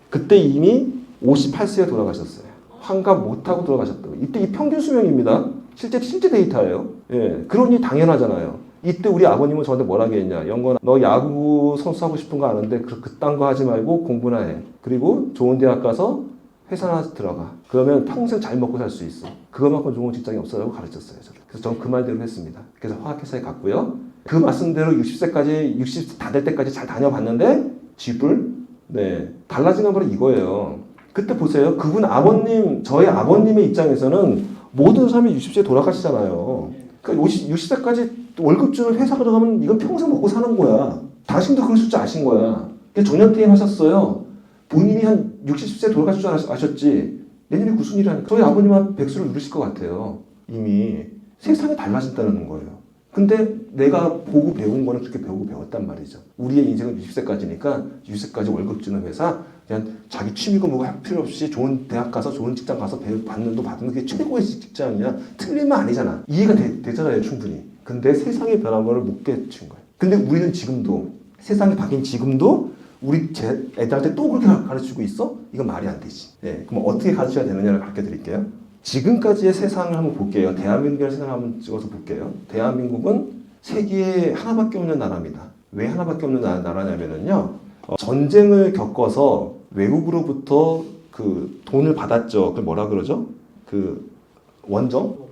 그때 이미 58세에 돌아가셨어요. 환갑 못하고 돌아가셨다고. 이때 이 평균 수명입니다. 실제 데이터예요. 예, 그러니 당연하잖아요. 이때 우리 아버님은 저한테 뭐라고 했냐. 영건아, 너 야구 선수 하고 싶은 거 아는데 그딴 거 하지 말고 공부나 해. 그리고 좋은 대학 가서 회사나 들어가. 그러면 평생 잘 먹고 살 수 있어. 그거만큼 좋은 직장이 없어라고 가르쳤어요. 저를. 그래서 저는 그 말대로 했습니다. 그래서 화학회사에 갔고요. 그 말씀대로 60세 다 될 때까지 잘 다녀봤는데 쥐뿔? 네. 달라진 건 바로 이거예요. 그때 보세요. 그분 저희 아버님의 입장에서는 모든 사람이 60세에 돌아가시잖아요. 그러니까 60세까지 월급 주는 회사가 들어가면 이건 평생 먹고 사는 거야. 당신도 그럴 줄 아신 거야. 그래서 정년퇴임 하셨어요. 본인이 한 60세 돌아가실 줄 아셨지. 내년에 무슨 일이 하니까. 저희 아버님은 백수를 누르실 것 같아요. 이미 세상이 달라진다는 거예요. 근데 내가 보고 배운 거는 그렇게 배웠단 말이죠. 우리의 인생은 60세까지니까 60세까지 월급 주는 회사, 그냥 자기 취미고 뭐고 할 필요 없이 좋은 대학 가서 좋은 직장 가서 받는 그게 최고의 직장이야. 틀리면 아니잖아. 이해가 되잖아요, 충분히. 근데 세상이 변한 거를 못 깨친 거예요. 근데 우리는 지금도 세상이 바뀐 지금도 우리 제 애들한테 또 그렇게 가르치고 있어? 이건 말이 안 되지. 네, 그럼 어떻게 가르쳐야 되느냐를 가르쳐 드릴게요. 지금까지의 세상을 한번 볼게요. 대한민국의 세상을 한번 찍어서 볼게요. 대한민국은 세계에 하나밖에 없는 나라입니다. 왜 하나밖에 없는 나라냐면요. 전쟁을 겪어서 외국으로부터 그 돈을 받았죠. 그걸 뭐라 그러죠? 그 원조.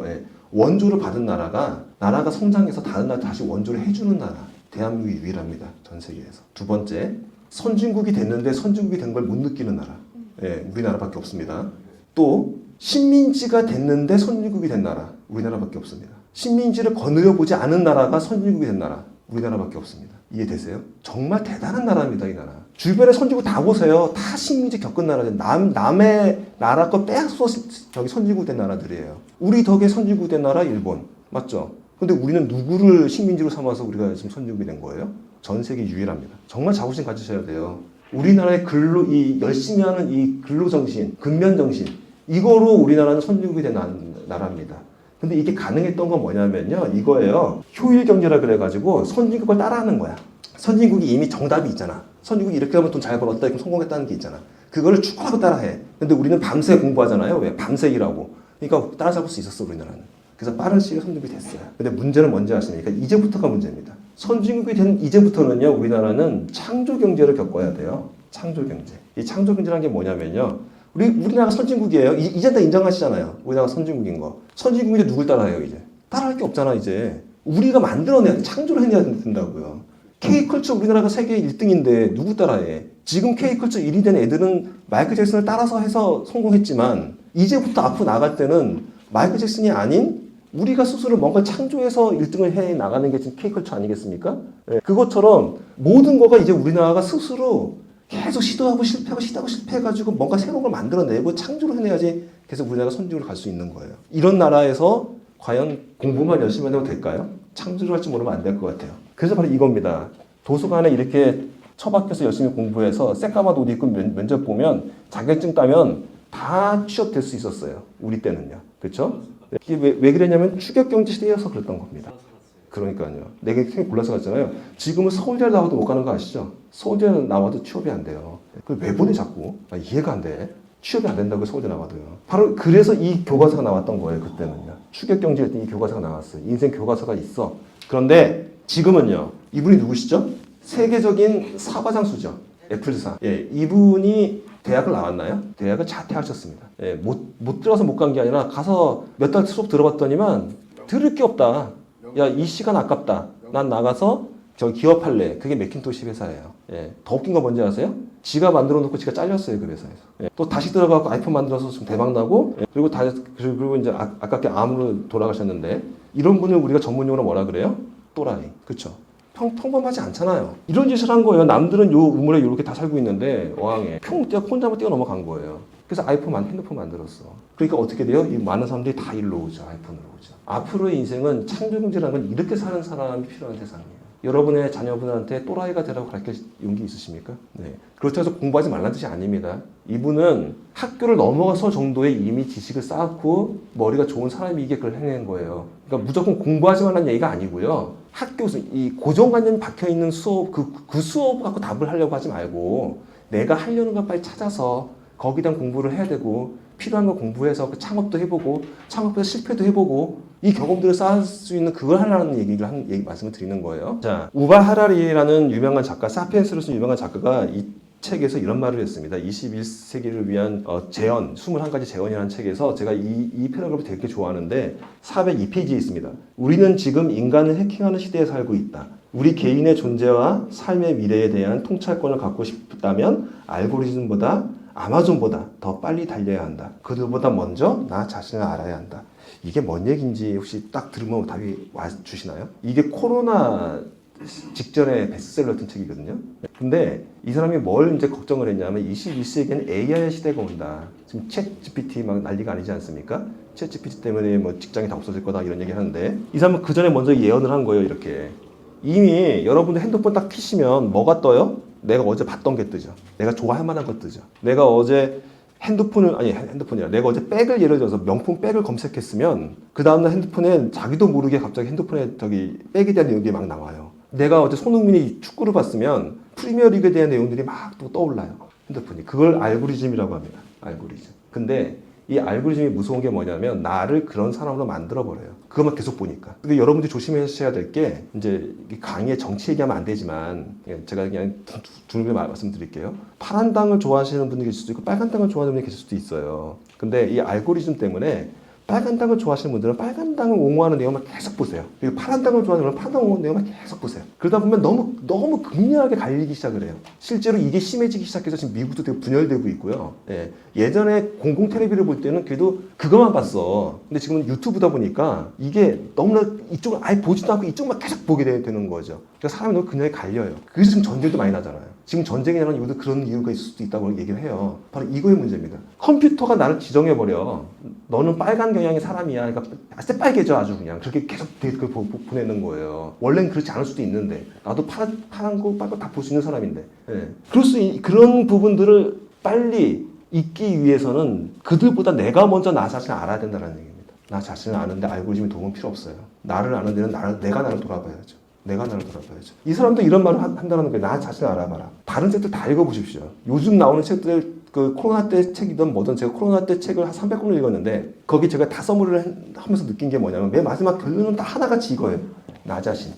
예. 원조를 받은 나라가 성장해서 다른 나라 다시 원조를 해주는 나라. 대한민국이 유일합니다. 전 세계에서. 두 번째, 선진국이 됐는데 선진국이 된 걸 못 느끼는 나라. 예, 우리나라밖에 없습니다. 또 식민지가 됐는데 선진국이 된 나라. 우리나라밖에 없습니다. 식민지를 거느려 보지 않은 나라가 선진국이 된 나라. 우리나라밖에 없습니다. 이해되세요? 정말 대단한 나라입니다, 이 나라. 주변에 선진국 다 보세요. 다 식민지 겪은 나라들. 남의 나라 거 빼앗아서 저기 선진국 된 나라들이에요. 우리 덕에 선진국 된 나라 일본. 맞죠? 근데 우리는 누구를 식민지로 삼아서 우리가 지금 선진국이 된 거예요? 전 세계 유일합니다. 정말 자부심 가지셔야 돼요. 우리나라의 열심히 하는 이 근로정신, 근면정신, 이거로 우리나라는 선진국이 된 나라입니다. 근데 이게 가능했던 건 뭐냐면요. 이거예요. 효율경제라 그래가지고 선진국을 따라하는 거야. 선진국이 이미 정답이 있잖아. 선진국이 이렇게 하면 돈 잘 벌었다, 이렇게 성공했다는 게 있잖아. 그거를 축구하고 따라해. 근데 우리는 밤새 공부하잖아요. 왜? 밤새 일하고. 그러니까 따라잡을 수 있었어, 우리나라는. 그래서 빠른 시기에 선진국이 됐어요. 근데 문제는 뭔지 아십니까? 이제부터가 문제입니다. 선진국이 된 이제부터는요, 우리나라는 창조경제를 겪어야 돼요. 창조경제. 이 창조경제라는 게 뭐냐면요. 우리나라가 선진국이에요. 이제 다 인정하시잖아요. 우리나라가 선진국인 거. 선진국인데 누굴 따라해요, 이제? 따라할 게 없잖아, 이제. 우리가 만들어내야 돼. 창조를 해내야 된다고요. K컬처 우리나라가 세계 1등인데 누구 따라해? 지금 K컬처 1위 된 애들은 마이클 잭슨을 따라서 해서 성공했지만 이제부터 앞으로 나갈 때는 마이클 잭슨이 아닌 우리가 스스로 뭔가 창조해서 1등을 해 나가는 게 지금 K컬처 아니겠습니까? 네. 그것처럼 모든 거가 이제 우리나라가 스스로 계속 시도하고 실패해가지고 뭔가 새로운 걸 만들어내고 창조를 해내야지 계속 우리나라가 선진국으로 갈 수 있는 거예요. 이런 나라에서 과연 공부만 열심히 해도 될까요? 창조를 할지 모르면 안 될 것 같아요. 그래서 바로 이겁니다. 도서관에 이렇게 처박혀서 열심히 공부해서 새까만 옷 입고 면접 보면 자격증 따면 다 취업될 수 있었어요. 우리 때는요. 그렇죠? 이게 왜 그랬냐면 추격경제 시대여서 그랬던 겁니다. 그러니까요. 내가 생각 골라서 갔잖아요. 지금은 서울대 나와도 못 가는 거 아시죠? 서울대 나와도 취업이 안 돼요. 그걸 왜 보내 자꾸? 이해가 안 돼. 취업이 안 된다고 서울대 나와도요. 바로 그래서 이 교과서가 나왔던 거예요. 그때는요. 추격경제 했더니 이 교과서가 나왔어요. 인생 교과서가 있어. 그런데 지금은요. 이분이 누구시죠? 세계적인 사과장수죠. 애플사. 예, 이분이 대학을 나왔나요? 대학을 자퇴하셨습니다. 예, 못 들어서 못 간 게 아니라 가서 몇 달 수업 들어봤더니만 들을 게 없다. 야, 이 시간 아깝다. 난 나가서 저 기업할래. 그게 맥킨토시 회사예요. 예, 더 웃긴 거 뭔지 아세요? 지가 만들어 놓고 지가 잘렸어요, 그 회사에서. 예, 또 다시 들어가고 아이폰 만들어서 좀 대박 나고, 예, 그리고 이제 아깝게 암으로 돌아가셨는데, 이런 분을 우리가 전문용어로 뭐라 그래요? 또라이. 그쵸? 평범하지 않잖아요. 이런 짓을 한 거예요. 남들은 요 우물에 이렇게 다 살고 있는데 어항에 혼자만 뛰어 넘어간 거예요. 그래서 핸드폰 만들었어. 그러니까 어떻게 돼요? 이 많은 사람들이 다 일로 오죠. 아이폰으로 오죠. 앞으로의 인생은 창조경제라는 건 이렇게 사는 사람이 필요한 세상이에요. 여러분의 자녀분한테 또라이가 되라고 가르칠 용기 있으십니까? 네. 그렇다고 해서 공부하지 말라는 뜻이 아닙니다. 이분은 학교를 넘어가서 정도의 이미 지식을 쌓고 머리가 좋은 사람이기에 그걸 해낸 거예요. 그러니까 무조건 공부하지 말라는 얘기가 아니고요. 학교에서 이 고정관념이 박혀있는 수업, 그 수업 갖고 답을 하려고 하지 말고 내가 하려는 걸 빨리 찾아서 거기에 대한 공부를 해야 되고 필요한 거 공부해서 그 창업도 해보고 창업에서 실패도 해보고 이 경험들을 쌓을 수 있는 그걸 하라는 말씀을 드리는 거예요. 자, 우발 하라리라는 유명한 작가, 사피엔스로 쓴 유명한 작가가 이 책에서 이런 말을 했습니다. 21세기를 위한 재현, 21가지 재현이라는 책에서 제가 이 패러그래프 되게 좋아하는데 402페이지에 있습니다. 우리는 지금 인간을 해킹하는 시대에 살고 있다. 우리 개인의 존재와 삶의 미래에 대한 통찰권을 갖고 싶다면 알고리즘보다 아마존보다 더 빨리 달려야 한다. 그들보다 먼저 나 자신을 알아야 한다. 이게 뭔 얘기인지 혹시 딱 들으면 답이 와 주시나요? 이게 코로나 직전에 베스트셀러였던 책이거든요. 근데 이 사람이 뭘 이제 걱정을 했냐면 21세기에는 AI 시대가 온다. 지금 챗 GPT 막 난리가 아니지 않습니까? 챗 GPT 때문에 뭐 직장이 다 없어질 거다 이런 얘기 하는데 이 사람은 그 전에 먼저 예언을 한 거예요. 이렇게 이미 여러분들 핸드폰 딱 키시면 뭐가 떠요? 내가 어제 봤던 게 뜨죠. 내가 좋아할 만한 거 뜨죠. 내가 어제 핸드폰이라 내가 어제 백을 예를 들어서 명품 백을 검색했으면 그 다음날 핸드폰에 자기도 모르게 갑자기 핸드폰에 백에 대한 내용들이 막 나와요. 내가 어제 손흥민이 축구를 봤으면 프리미어리그에 대한 내용들이 막 또 떠올라요. 핸드폰이. 그걸 알고리즘이라고 합니다. 알고리즘. 근데 이 알고리즘이 무서운 게 뭐냐면 나를 그런 사람으로 만들어버려요. 그것만 계속 보니까. 근데 여러분들이 조심하셔야 될 게 이제 강의에 정치 얘기하면 안 되지만 제가 그냥 두개 말씀드릴게요. 파란 당을 좋아하시는 분이 계실 수도 있고 빨간 당을 좋아하는 분이 계실 수도 있어요. 근데 이 알고리즘 때문에 빨간 당을 좋아하시는 분들은 빨간 당을 옹호하는 내용만 계속 보세요. 그리고 파란 당을 좋아하는 분들은 파란 당을 옹호하는 내용만 계속 보세요. 그러다 보면 너무 극렬하게 갈리기 시작을 해요. 실제로 이게 심해지기 시작해서 지금 미국도 되게 분열되고 있고요. 예. 예전에 공공 텔레비를 볼 때는 그래도 그것만 봤어. 근데 지금은 유튜브다 보니까 이게 너무나 이쪽을 아예 보지도 않고 이쪽만 계속 보게 되는 거죠. 그러니까 사람이 너무 극렬하게 갈려요. 그래서 지금 전쟁도 많이 나잖아요. 지금 전쟁이 나는 이유도 그런 이유가 있을 수도 있다고 얘기를 해요. 바로 이거의 문제입니다. 컴퓨터가 나를 지정해버려. 너는 빨간 경향의 사람이야. 그러니까 새빨개져 아주 그냥. 그렇게 계속 그걸 보내는 거예요. 원래는 그렇지 않을 수도 있는데. 나도 파란 거, 빨간 거 다 볼 수 있는 사람인데. 예. 그런 부분들을 빨리 잊기 위해서는 그들보다 내가 먼저 나 자신을 알아야 된다는 얘기입니다. 나 자신을 아는데 알고리즘이 도움은 필요 없어요. 나를 아는 데는 내가 나를 돌아봐야죠. 내가 나를 돌아봐야죠. 이 사람도 이런 말을 한다는 거예요. 나 자신을 알아봐라. 다른 책들 다 읽어보십시오. 요즘 나오는 책들, 그 코로나 때 책이든 뭐든 제가 코로나 때 책을 한 300권을 읽었는데 거기 제가 다 서무리를 하면서 느낀 게 뭐냐면 맨 마지막 결론은 다 하나같이 이거예요. 나 자신.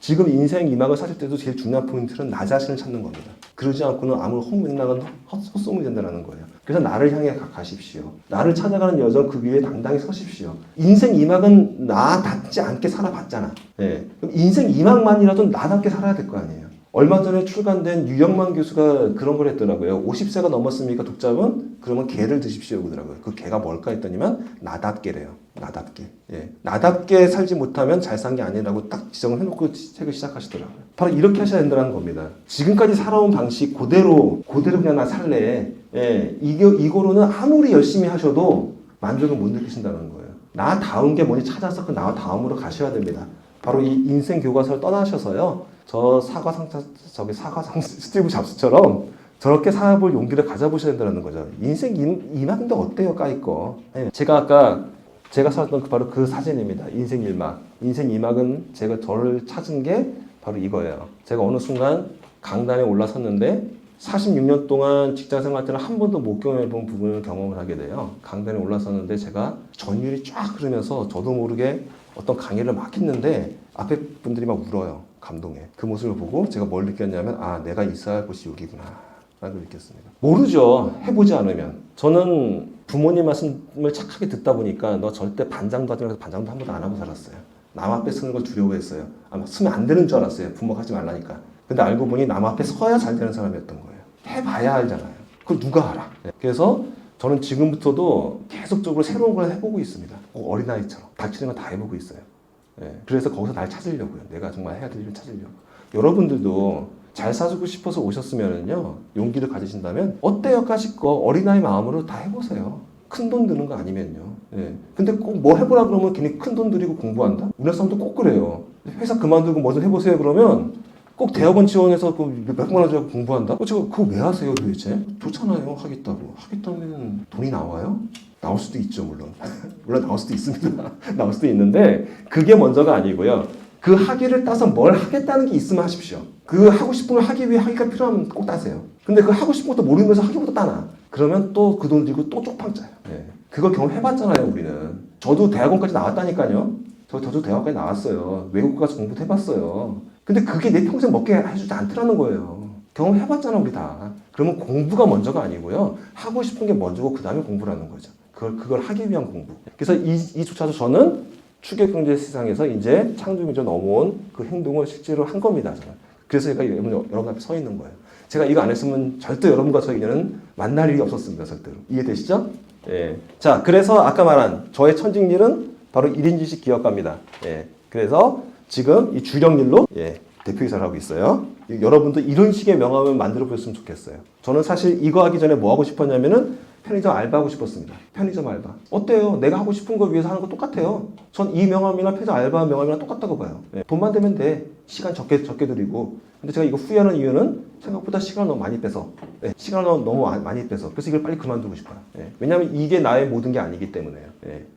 지금 인생 이막을 사실 때도 제일 중요한 포인트는 나 자신을 찾는 겁니다. 그러지 않고는 아무 헛맥락은 헛소문이 된다는 거예요. 그래서 나를 향해 가십시오. 나를 찾아가는 여정 그 위에 당당히 서십시오. 인생 이막은 나답지 않게 살아봤잖아. 예. 그럼 인생 이막만이라도 나답게 살아야 될 거 아니에요. 얼마 전에 출간된 유영만 교수가 그런 걸 했더라고요. 50세가 넘었습니까 독자분? 그러면 개를 드십시오 그러더라고요. 그 개가 뭘까 했더니만 나답게래요. 나답게. 예. 나답게 살지 못하면 잘 산 게 아니라고 딱 지정을 해놓고 책을 시작하시더라고요. 바로 이렇게 하셔야 된다는 겁니다. 지금까지 살아온 방식 그대로 그냥 나 살래. 예. 이거로는 아무리 열심히 하셔도 만족을 못 느끼신다는 거예요. 나다운 게 뭔지 찾아서 그 나 다음으로 가셔야 됩니다. 바로 이 인생 교과서를 떠나셔서요. 사과상 스티브 잡스처럼 저렇게 살아볼 용기를 가져보셔야 된다는 거죠. 인생 이만인데 어때요, 까이거. 네. 제가 아까 제가 살았던 바로 그 사진입니다. 인생 1막. 인생 2막은 제가 저를 찾은 게 바로 이거예요. 제가 어느 순간 강단에 올라섰는데 46년 동안 직장 생활 때는 한 번도 못 경험해본 부분을 경험을 하게 돼요. 강단에 올라섰는데 제가 전율이 쫙 흐르면서 저도 모르게 어떤 강의를 막 했는데 앞에 분들이 막 울어요. 감동에. 그 모습을 보고 제가 뭘 느꼈냐면 아, 내가 있어야 할 곳이 여기구나 라는 걸 느꼈습니다. 모르죠. 해보지 않으면. 저는 부모님 말씀을 착하게 듣다 보니까 너 절대 반장도 하지 말고 반장도 한 번도 안 하고 살았어요. 남 앞에 서는 걸 두려워했어요. 아마 서면 안 되는 줄 알았어요. 부모가 하지 말라니까. 근데 알고 보니 남 앞에 서야 잘 되는 사람이었던 거예요. 해봐야 알잖아요. 그걸 누가 알아? 그래서 저는 지금부터도 계속적으로 새로운 걸 해보고 있습니다. 어린아이처럼 닥치는 거 다 해보고 있어요. 그래서 거기서 날 찾으려고요. 내가 정말 해야 될 일을 찾으려고. 여러분들도 잘 사주고 싶어서 오셨으면요, 용기를 가지신다면 어때요? 까짓거 어린아이 마음으로 다 해보세요. 큰 돈 드는 거 아니면요. 근데 꼭 뭐 해보라 그러면 괜히 큰 돈 들이고 공부한다? 우리나라 사람도 꼭 그래요. 회사 그만두고 뭐 좀 해보세요 그러면 꼭 대학원 지원해서 그 몇백만 원 주고 공부한다? 지금 그거 왜 하세요 도대체? 좋잖아요. 하겠다고. 하겠다면 돈이 나와요? 나올 수도 있죠, 물론. 물론 나올 수도 있습니다. 나올 수도 있는데 그게 먼저가 아니고요. 그 학위를 따서 뭘 하겠다는 게 있으면 하십시오. 그 하고 싶은 걸 하기 위해 학위가 필요하면 꼭 따세요. 근데 그 하고 싶은 것도 모르면서 학위부터 따나? 그러면 또 그 돈 들고 또 쪽팡 짜요. 그걸 경험해봤잖아요, 우리는. 저도 대학원까지 나왔다니까요. 저도 대학원까지 나왔어요. 외국 가서 공부도 해봤어요. 근데 그게 내 평생 먹게 해주지 않더라는 거예요. 경험해봤잖아, 우리 다. 그러면 공부가 먼저가 아니고요. 하고 싶은 게 먼저고 그 다음에 공부를 하는 거죠. 그걸 하기 위한 공부. 그래서 이조차도 저는 추계경제 세상에서 이제 창조경제 넘어온 그 행동을 실제로 한 겁니다. 저는. 그래서 제가 여러분 앞에 서 있는 거예요. 제가 이거 안 했으면 절대 여러분과 저에게는 만날 일이 없었습니다. 절대로. 이해되시죠? 자, 그래서 아까 말한 저의 천직일은 바로 1인 지식 기업가입니다. 그래서 지금 이 주력일로 대표이사를 하고 있어요. 여러분도 이런 식의 명함을 만들어 보셨으면 좋겠어요. 저는 사실 이거 하기 전에 뭐 하고 싶었냐면은 편의점 알바하고 싶었습니다. 편의점 알바. 어때요? 내가 하고 싶은 걸 위해서 하는 거 똑같아요. 전 이 명함이나 편의점 알바 명함이랑 똑같다고 봐요. 돈만 되면 돼. 시간 적게 드리고. 근데 제가 이거 후회하는 이유는 생각보다 시간을 너무 많이 빼서. 시간을 너무 많이 빼서. 그래서 이걸 빨리 그만두고 싶어요. 왜냐하면 이게 나의 모든 게 아니기 때문에요.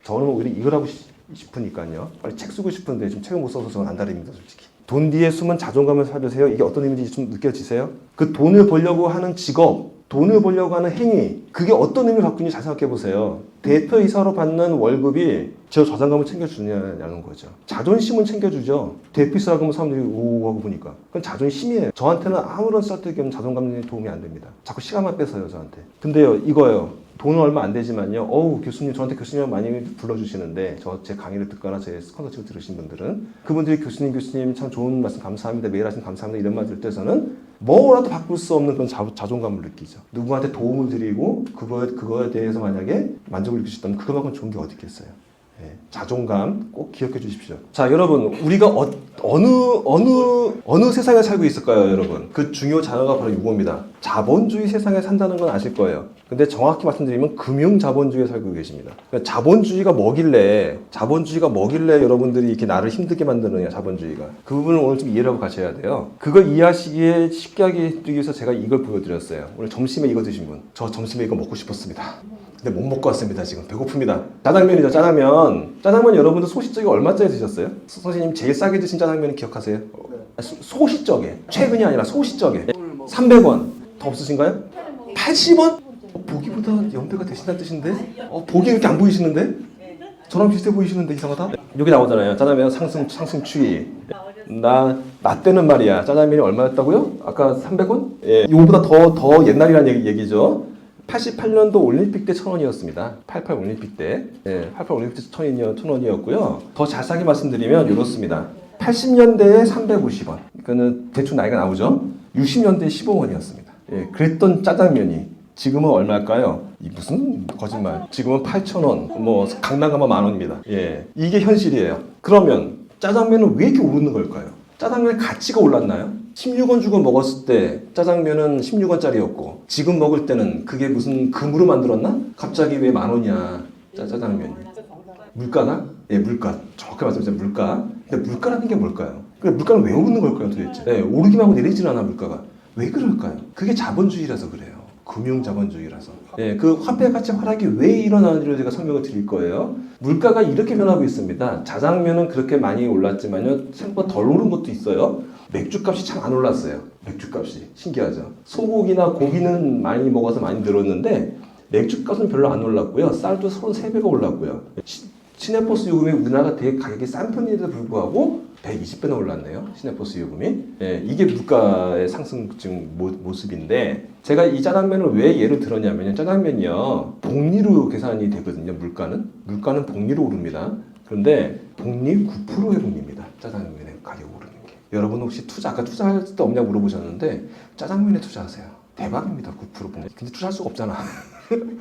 저는 오히려 이걸 하고 싶으니까요. 빨리 책 쓰고 싶은데 지금 책을 못 써서 저는 안달입니다, 솔직히. 돈 뒤에 숨은 자존감을 살펴세요. 이게 어떤 의미인지 좀 느껴지세요? 그 돈을 벌려고 하는 직업, 돈을 벌려고 하는 행위, 그게 어떤 의미를 갖고 있는지 잘 생각해 보세요. 대표이사로 받는 월급이 제 자존감을 챙겨주냐는 거죠. 자존심은 챙겨주죠. 대표이사라고 하면 사람들이 오 하고 보니까. 그건 자존심이에요. 저한테는 아무런 쓸데기 없는 자존감에 도움이 안 됩니다. 자꾸 시간만 뺏어요, 저한테. 근데요, 이거요. 돈은 얼마 안 되지만요. 교수님, 저한테 교수님 많이 불러주시는데, 제 강의를 듣거나 제 컨텐츠를 들으신 분들은 그분들이 교수님 참 좋은 말씀 감사합니다. 매일 하시면 감사합니다. 이런 말 들을 때서는 뭐라도 바꿀 수 없는 그런 자존감을 느끼죠. 누구한테 도움을 드리고 그거에 대해서 만약에 만족을 느끼셨다면 그거만큼 좋은 게 어디 있겠어요. 자존감 꼭 기억해 주십시오. 자, 여러분, 우리가 어느 세상에 살고 있을까요, 여러분? 그 중요 단어가 바로 이겁니다. 자본주의 세상에 산다는 건 아실 거예요. 근데 정확히 말씀드리면 금융 자본주의에 살고 계십니다. 그러니까 자본주의가 뭐길래 여러분들이 이렇게 나를 힘들게 만드느냐, 자본주의가. 그 부분을 오늘 좀 이해를 하고 가셔야 돼요. 그걸 이해하시기에 쉽게 하기 위해서 제가 이걸 보여드렸어요. 오늘 점심에 이거 드신 분. 저 점심에 이거 먹고 싶었습니다. 근데 못 먹고 왔습니다. 지금 배고픕니다. 짜장면이죠. 짜장면 여러분들 소시적에 얼마짜리 드셨어요? 선생님 제일 싸게 드신 짜장면 기억하세요? 소시적에 최근이 아니라 소시적에 300원 더 없으신가요? 80원? 보기보다 연배가 되신다는 뜻인데? 보기 이렇게 안 보이시는데? 저랑 비슷해 보이시는데 이상하다? 여기 나오잖아요. 짜장면 상승 추이. 나 때는 말이야. 짜장면이 얼마였다고요? 아까 300원? 이거보다 더 옛날이라는 얘기죠. 88년도 올림픽 때 1,000원이었습니다. 88 올림픽 때. 88 올림픽 때 1,000원이었고요. 더 자세하게 말씀드리면 이렇습니다. 80년대에 350원. 그러니까는 대충 나이가 나오죠. 60년대에 15원이었습니다. 그랬던 짜장면이 지금은 얼마일까요? 무슨 거짓말. 지금은 8,000원. 뭐 강남 가면 10,000원입니다. 이게 현실이에요. 그러면 짜장면은 왜 이렇게 오르는 걸까요? 짜장면의 가치가 올랐나요? 16원 주고 먹었을 때 짜장면은 16원짜리였고 지금 먹을 때는 그게 무슨 금으로 만들었나? 갑자기 왜 10,000원이야 짜장면이. 물가나? 물가. 정확히 말씀드리면 물가. 근데 물가라는 게 뭘까요? 물가는 왜 오르는 걸까요 도대체? 오르기만 하고 내리지는 않아 물가가. 왜 그럴까요? 그게 자본주의라서 그래요. 금융 자본주의라서. 그 화폐 가치 하락이 왜 일어나는지를 제가 설명을 드릴 거예요. 물가가 이렇게 변하고 있습니다. 자장면은 그렇게 많이 올랐지만요, 생각보다 덜 오른 것도 있어요. 맥주값이 참 안 올랐어요. 맥주값이 신기하죠. 소고기나 고기는 많이 먹어서 많이 늘었는데 맥주값은 별로 안 올랐고요. 쌀도 33배가 올랐고요. 시내버스 요금이 우리나라가 되게 가격이 싼 편인데도 불구하고 120배나 올랐네요. 시내버스 요금이. 예, 이게 물가의 상승증 모습인데 제가 이 짜장면을 왜 예를 들었냐면요. 짜장면이요. 복리로 계산이 되거든요. 물가는 복리로 오릅니다. 그런데 복리 9%의 복리입니다. 짜장면의 가격 오르는 게. 여러분 혹시 아까 투자할 때 없냐고 물어보셨는데 짜장면에 투자하세요. 대박입니다. 9% 복리. 근데 투자할 수가 없잖아.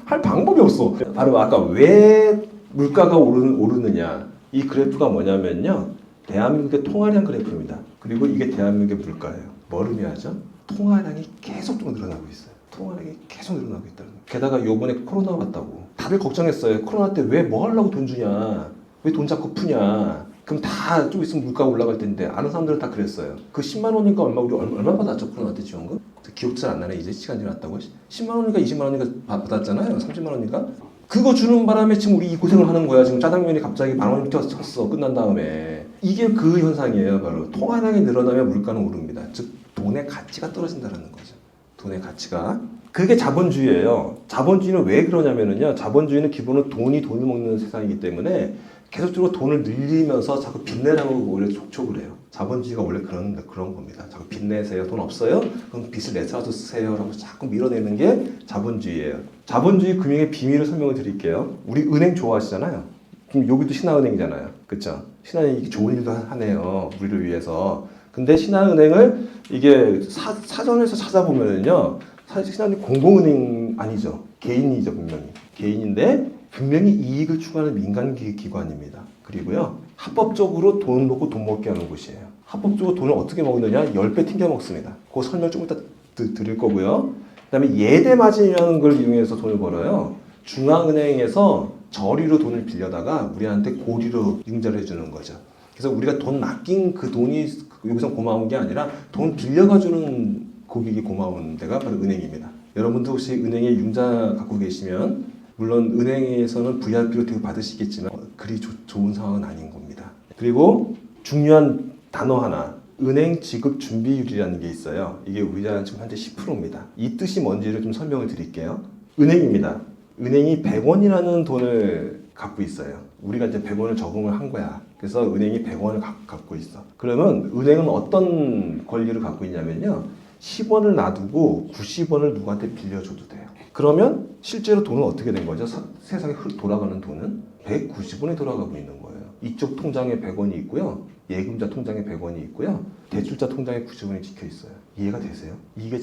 할 방법이 없어. 바로 아까 왜 물가가 오르느냐. 이 그래프가 뭐냐면요. 대한민국의 통화량 그래프입니다. 그리고 이게 대한민국의 물가예요. 뭘 의미하죠? 통화량이 계속 좀 늘어나고 있어요. 통화량이 계속 늘어나고 있다는 거예요. 게다가 요번에 코로나 왔다고. 다들 걱정했어요. 코로나 때 왜 뭐 하려고 돈 주냐. 왜 돈 자꾸 푸냐. 그럼 다 좀 있으면 물가 올라갈 텐데 아는 사람들은 다 그랬어요. 그 10만 원인가 우리 얼마 받았죠? 코로나 때 지원금? 기억 잘 안 나네. 이제 시간 지났다고. 10만 원인가 20만 원인가 받았잖아요. 30만 원인가? 그거 주는 바람에 지금 우리 이 고생을 하는 거야. 지금 짜장면이 갑자기 10,000원이 쳤어. 끝난 다음에. 이게 그 현상이에요. 바로 통화량이 늘어나면 물가는 오릅니다. 즉 돈의 가치가 떨어진다는 거죠. 돈의 가치가. 그게 자본주의예요. 자본주의는 왜 그러냐면요. 자본주의는 기본은 돈을 먹는 세상이기 때문에 계속적으로 돈을 늘리면서 자꾸 빚내라고 원래 촉촉을 해요. 자본주의가 원래 그런 겁니다. 자꾸 빚내세요. 돈 없어요? 그럼 빚을 내서라도 쓰세요. 라고 자꾸 밀어내는 게 자본주의예요. 자본주의 금융의 비밀을 설명을 드릴게요. 우리 은행 좋아하시잖아요. 그럼 여기도 신한은행이잖아요. 그쵸? 신한은행이 좋은 일도 하네요. 우리를 위해서. 근데 신한은행을 이게 사전에서 찾아보면은요. 사실 신한은행 공공은행 아니죠. 개인이죠, 분명히. 개인인데 분명히 이익을 추구하는 민간 기관입니다. 그리고요. 합법적으로 돈 먹고 돈 먹게 하는 곳이에요. 합법적으로 돈을 어떻게 먹느냐? 10배 튕겨 먹습니다. 그 설명 좀 이따 드릴 거고요. 그 다음에 예대 마진이라는 걸 이용해서 돈을 벌어요. 중앙은행에서 저리로 돈을 빌려다가 우리한테 고리로 융자를 해주는 거죠. 그래서 우리가 돈 맡긴 그 돈이 여기서 고마운 게 아니라 돈 빌려가주는 고객이 고마운 데가 바로 은행입니다. 여러분도 혹시 은행에 융자 갖고 계시면 물론 은행에서는 VIP로 대우 받으시겠지만 그리 좋은 상황은 아닌 겁니다. 그리고 중요한 단어 하나, 은행 지급 준비율이라는 게 있어요. 이게 우리나라 지금 현재 10%입니다. 이 뜻이 뭔지를 좀 설명을 드릴게요. 은행입니다. 은행이 100원이라는 돈을 갖고 있어요. 우리가 이제 100원을 저금을 한 거야. 그래서 은행이 100원을 갖고 있어. 그러면 은행은 어떤 권리를 갖고 있냐면요. 10원을 놔두고 90원을 누구한테 빌려줘도 돼요. 그러면 실제로 돈은 어떻게 된 거죠? 세상에 돌아가는 돈은 190원이 돌아가고 있는 거예요. 이쪽 통장에 100원이 있고요. 예금자 통장에 100원이 있고요. 대출자 통장에 90원이 찍혀 있어요. 이해가 되세요? 이게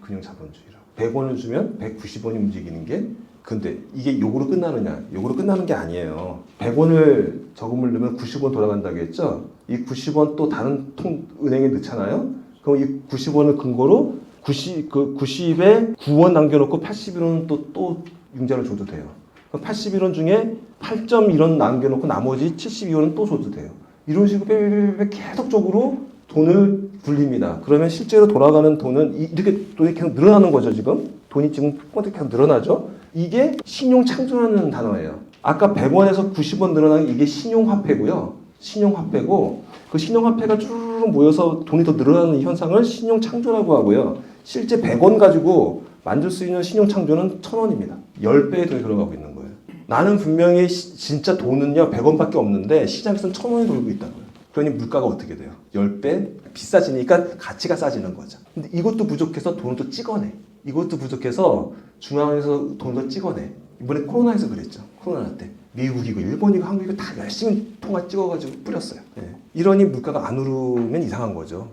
그냥 자본주의라. 100원을 주면 190원이 움직이는 게 근데 이게 요거로 끝나느냐? 요거로 끝나는 게 아니에요. 100원을 저금을 넣으면 90원 돌아간다고 했죠? 이 90원 또 다른 은행에 넣잖아요? 그럼 이 90원을 근거로 90에 9원 남겨놓고 81원은 또 융자를 줘도 돼요. 그럼 81원 중에 8.1원 남겨놓고 나머지 72원은 또 줘도 돼요. 이런 식으로 계속적으로 돈을 굴립니다. 그러면 실제로 돌아가는 돈은 이렇게 돈이 계속 늘어나는 거죠, 지금. 돈이 지금 계속 늘어나죠. 이게 신용창조라는 단어예요. 아까 100원에서 90원 늘어나는 이게 신용화폐고요. 신용화폐고 그 신용화폐가 쭈르르 모여서 돈이 더 늘어나는 현상을 신용창조라고 하고요. 실제 100원 가지고 만들 수 있는 신용창조는 1,000원입니다. 10배의 돈이 들어가고 있는 거예요. 나는 분명히 진짜 돈은요 100원밖에 없는데 시장에서는 1,000원이 돌고 있다고요. 그러니 물가가 어떻게 돼요? 10배 비싸지니까 가치가 싸지는 거죠. 근데 이것도 부족해서 돈을 또 찍어내. 이것도 부족해서 중앙에서 돈을 더 찍어내. 이번에 코로나에서 그랬죠. 코로나 때. 미국이고 일본이고 한국이고 다 열심히 통화 찍어가지고 뿌렸어요. 이러니 물가가 안 오르면 이상한 거죠.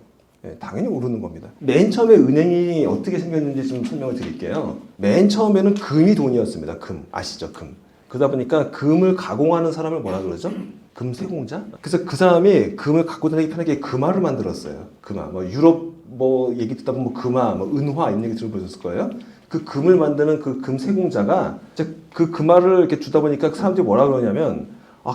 당연히 오르는 겁니다. 맨 처음에 은행이 어떻게 생겼는지 좀 설명을 드릴게요. 맨 처음에는 금이 돈이었습니다. 금. 아시죠? 금. 그러다 보니까 금을 가공하는 사람을 뭐라 그러죠? 금 세공자? 그래서 그 사람이 금을 갖고 다니기 편하게 금화를 만들었어요. 금화. 뭐 유럽 얘기 듣다 보면 금화, 은화 이런 얘기 들어보셨을 거예요. 그 금을 만드는 그 금 세공자가 그 금화를 이렇게 주다 보니까 사람들이 뭐라 그러냐면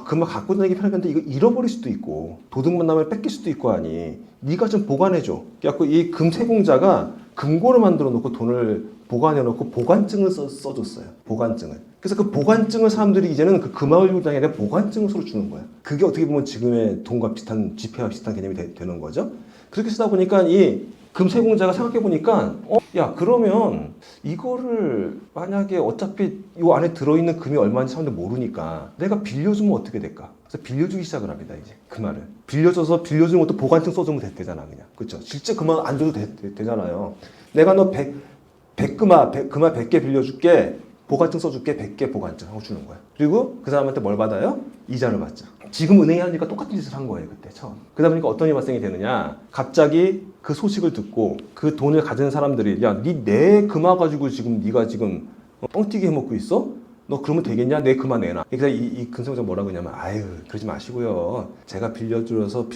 금화 갖고 다니기 편한데 이거 잃어버릴 수도 있고 도둑만 나면 뺏길 수도 있고 하니 네가 좀 보관해줘. 그래갖고 이 금 세공자가 금고를 만들어 놓고 돈을 보관해 놓고 보관증을 써줬어요. 보관증을. 그래서 그 보관증을 사람들이 이제는 그 금화를 주는 게 아니라 보관증을 서로 주는 거야. 그게 어떻게 보면 지금의 돈과 비슷한 지폐와 비슷한 개념이 되는 거죠. 그렇게 쓰다 보니까 이 금세공자가 생각해 보니까 야 그러면 이거를 만약에 어차피 이 안에 들어있는 금이 얼마인지 사람들 모르니까 내가 빌려주면 어떻게 될까? 그래서 빌려주기 시작을 합니다. 이제 금화를 빌려줘서 빌려주는 것도 보관증 써주면 되잖아 그냥. 그렇죠? 실제 금화 안 줘도 되잖아요. 내가 너 100금화 100개 빌려줄게. 보관증 써줄게. 100개 보관증 하고 주는 거야. 그리고 그 사람한테 뭘 받아요? 이자를 받죠. 지금 은행이 하니까 똑같은 짓을 한 거예요. 그때 처음. 그러다 보니까 어떤 일이 발생이 되느냐. 갑자기 그 소식을 듣고 그 돈을 가진 사람들이 야, 내 금화 가지고 지금 네가 지금 뻥튀기 해먹고 있어? 너 그러면 되겠냐? 내 금화 내놔. 그래서 이 금세공자가 뭐라고 하냐면 아유 그러지 마시고요. 제가 빌려줘서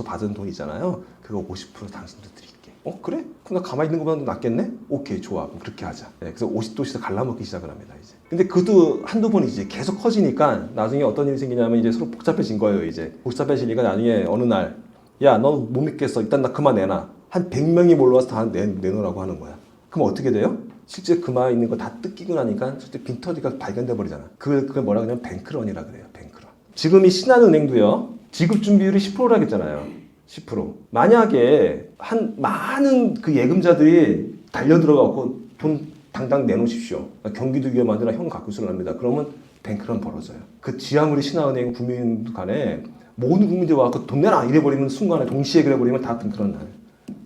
받은 돈 있잖아요. 그거 50% 당신도 드릴게요. 그래? 그럼 나 가만히 있는 것보다 낫겠네? 오케이 좋아 그럼 그렇게 하자. 네, 그래서 50도씨에서 갈라먹기 시작을 합니다 이제. 근데 그것도 한두 번이지 계속 커지니까 나중에 어떤 일이 생기냐면 이제 서로 복잡해진 거예요 이제. 복잡해지니까 나중에 어느 날 야 너 못 믿겠어 일단 나 금화 내놔. 한 100명이 몰려와서 다 내놓으라고 하는 거야. 그럼 어떻게 돼요? 실제 금화에 있는 거 다 뜯기고 나니까 실제 빈털이가 발견돼 버리잖아. 그걸 뭐라 그러냐면 뱅크런이라 그래요. 뱅크런. 지금 이 신한은행도요. 지급 준비율이 10%라고 했잖아요. 10%. 만약에 한 많은 그 예금자들이 달려 들어가고 돈 당당 내놓으십시오. 경기도 위험한데나 형 갖고 있으랍니다. 그러면 뱅크런 벌어져요. 그 지하물이 신한은행 국민 간에 모든 국민들이 와서 돈 내놔 이래버리면 순간에 동시에 그래버리면 다 뱅크런 나요.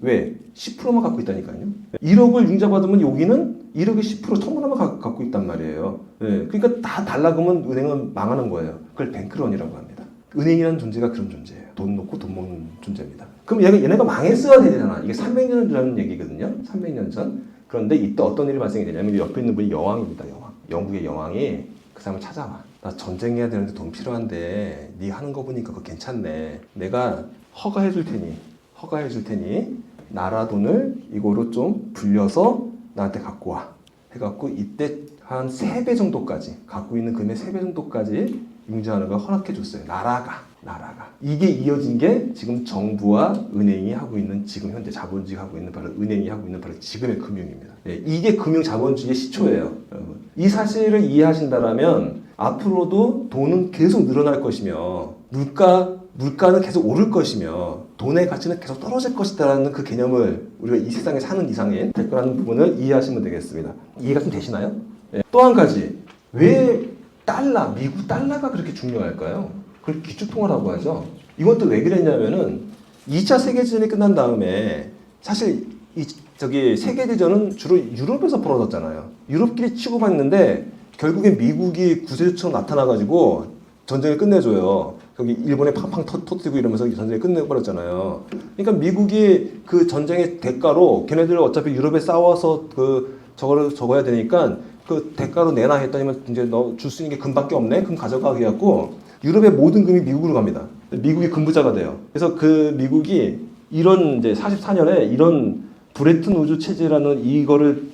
왜? 10%만 갖고 있다니까요. 1억을 융자받으면 여기는 1억에 10% 통으로만 갖고 있단 말이에요. 네. 그러니까 다 달라그러면 은행은 망하는 거예요. 그걸 뱅크런이라고 합니다. 은행이라는 존재가 그런 존재예요. 돈 놓고 돈 먹는 존재입니다. 그럼 얘네가 망했어야 되잖아. 이게 300년 전 얘기거든요. 300년 전. 그런데 이때 어떤 일이 발생이 되냐면 옆에 있는 분이 여왕입니다. 여왕. 영국의 여왕이 그 사람을 찾아와. 나 전쟁해야 되는데 돈 필요한데 네 하는 거 보니까 그거 괜찮네. 내가 허가해 줄 테니 나라 돈을 이거로 좀 불려서 나한테 갖고 와. 해갖고 이때 한 3배 정도까지 갖고 있는 금의 3배 정도까지 융자하는 걸 허락해 줬어요. 나라가. 이게 이어진 게 지금 정부와 은행이 하고 있는 지금 현재 자본주의가 하고 있는 바로 은행이 하고 있는 바로 지금의 금융입니다. 네, 이게 금융 자본주의의 시초예요. 여러분. 이 사실을 이해하신다면 앞으로도 돈은 계속 늘어날 것이며 물가는 계속 오를 것이며 돈의 가치는 계속 떨어질 것이다라는 그 개념을 우리가 이 세상에 사는 이상에 될 거라는 부분을 이해하시면 되겠습니다. 이해가 좀 되시나요? 네. 또 한 가지. 왜 미국 달러가 그렇게 중요할까요? 그걸 기축통화라고 하죠. 이건 또 왜 그랬냐면은 2차 세계대전이 끝난 다음에 사실 세계대전은 주로 유럽에서 벌어졌잖아요. 유럽끼리 치고받는데 결국엔 미국이 구세주처럼 나타나가지고 전쟁을 끝내줘요. 거기 일본에 팡팡 터뜨리고 이러면서 전쟁을 끝내버렸잖아요. 그러니까 미국이 그 전쟁의 대가로 걔네들 어차피 유럽에 싸워서 저거를 적어야 되니까 그 대가로 내놔 했더니만 이제 너 줄 수 있는 게 금밖에 없네? 금 가져가 해갖고 유럽의 모든 금이 미국으로 갑니다. 미국이 금부자가 돼요. 그래서 그 미국이 이런 이제 44년에 이런 브레튼 우주 체제라는 이거를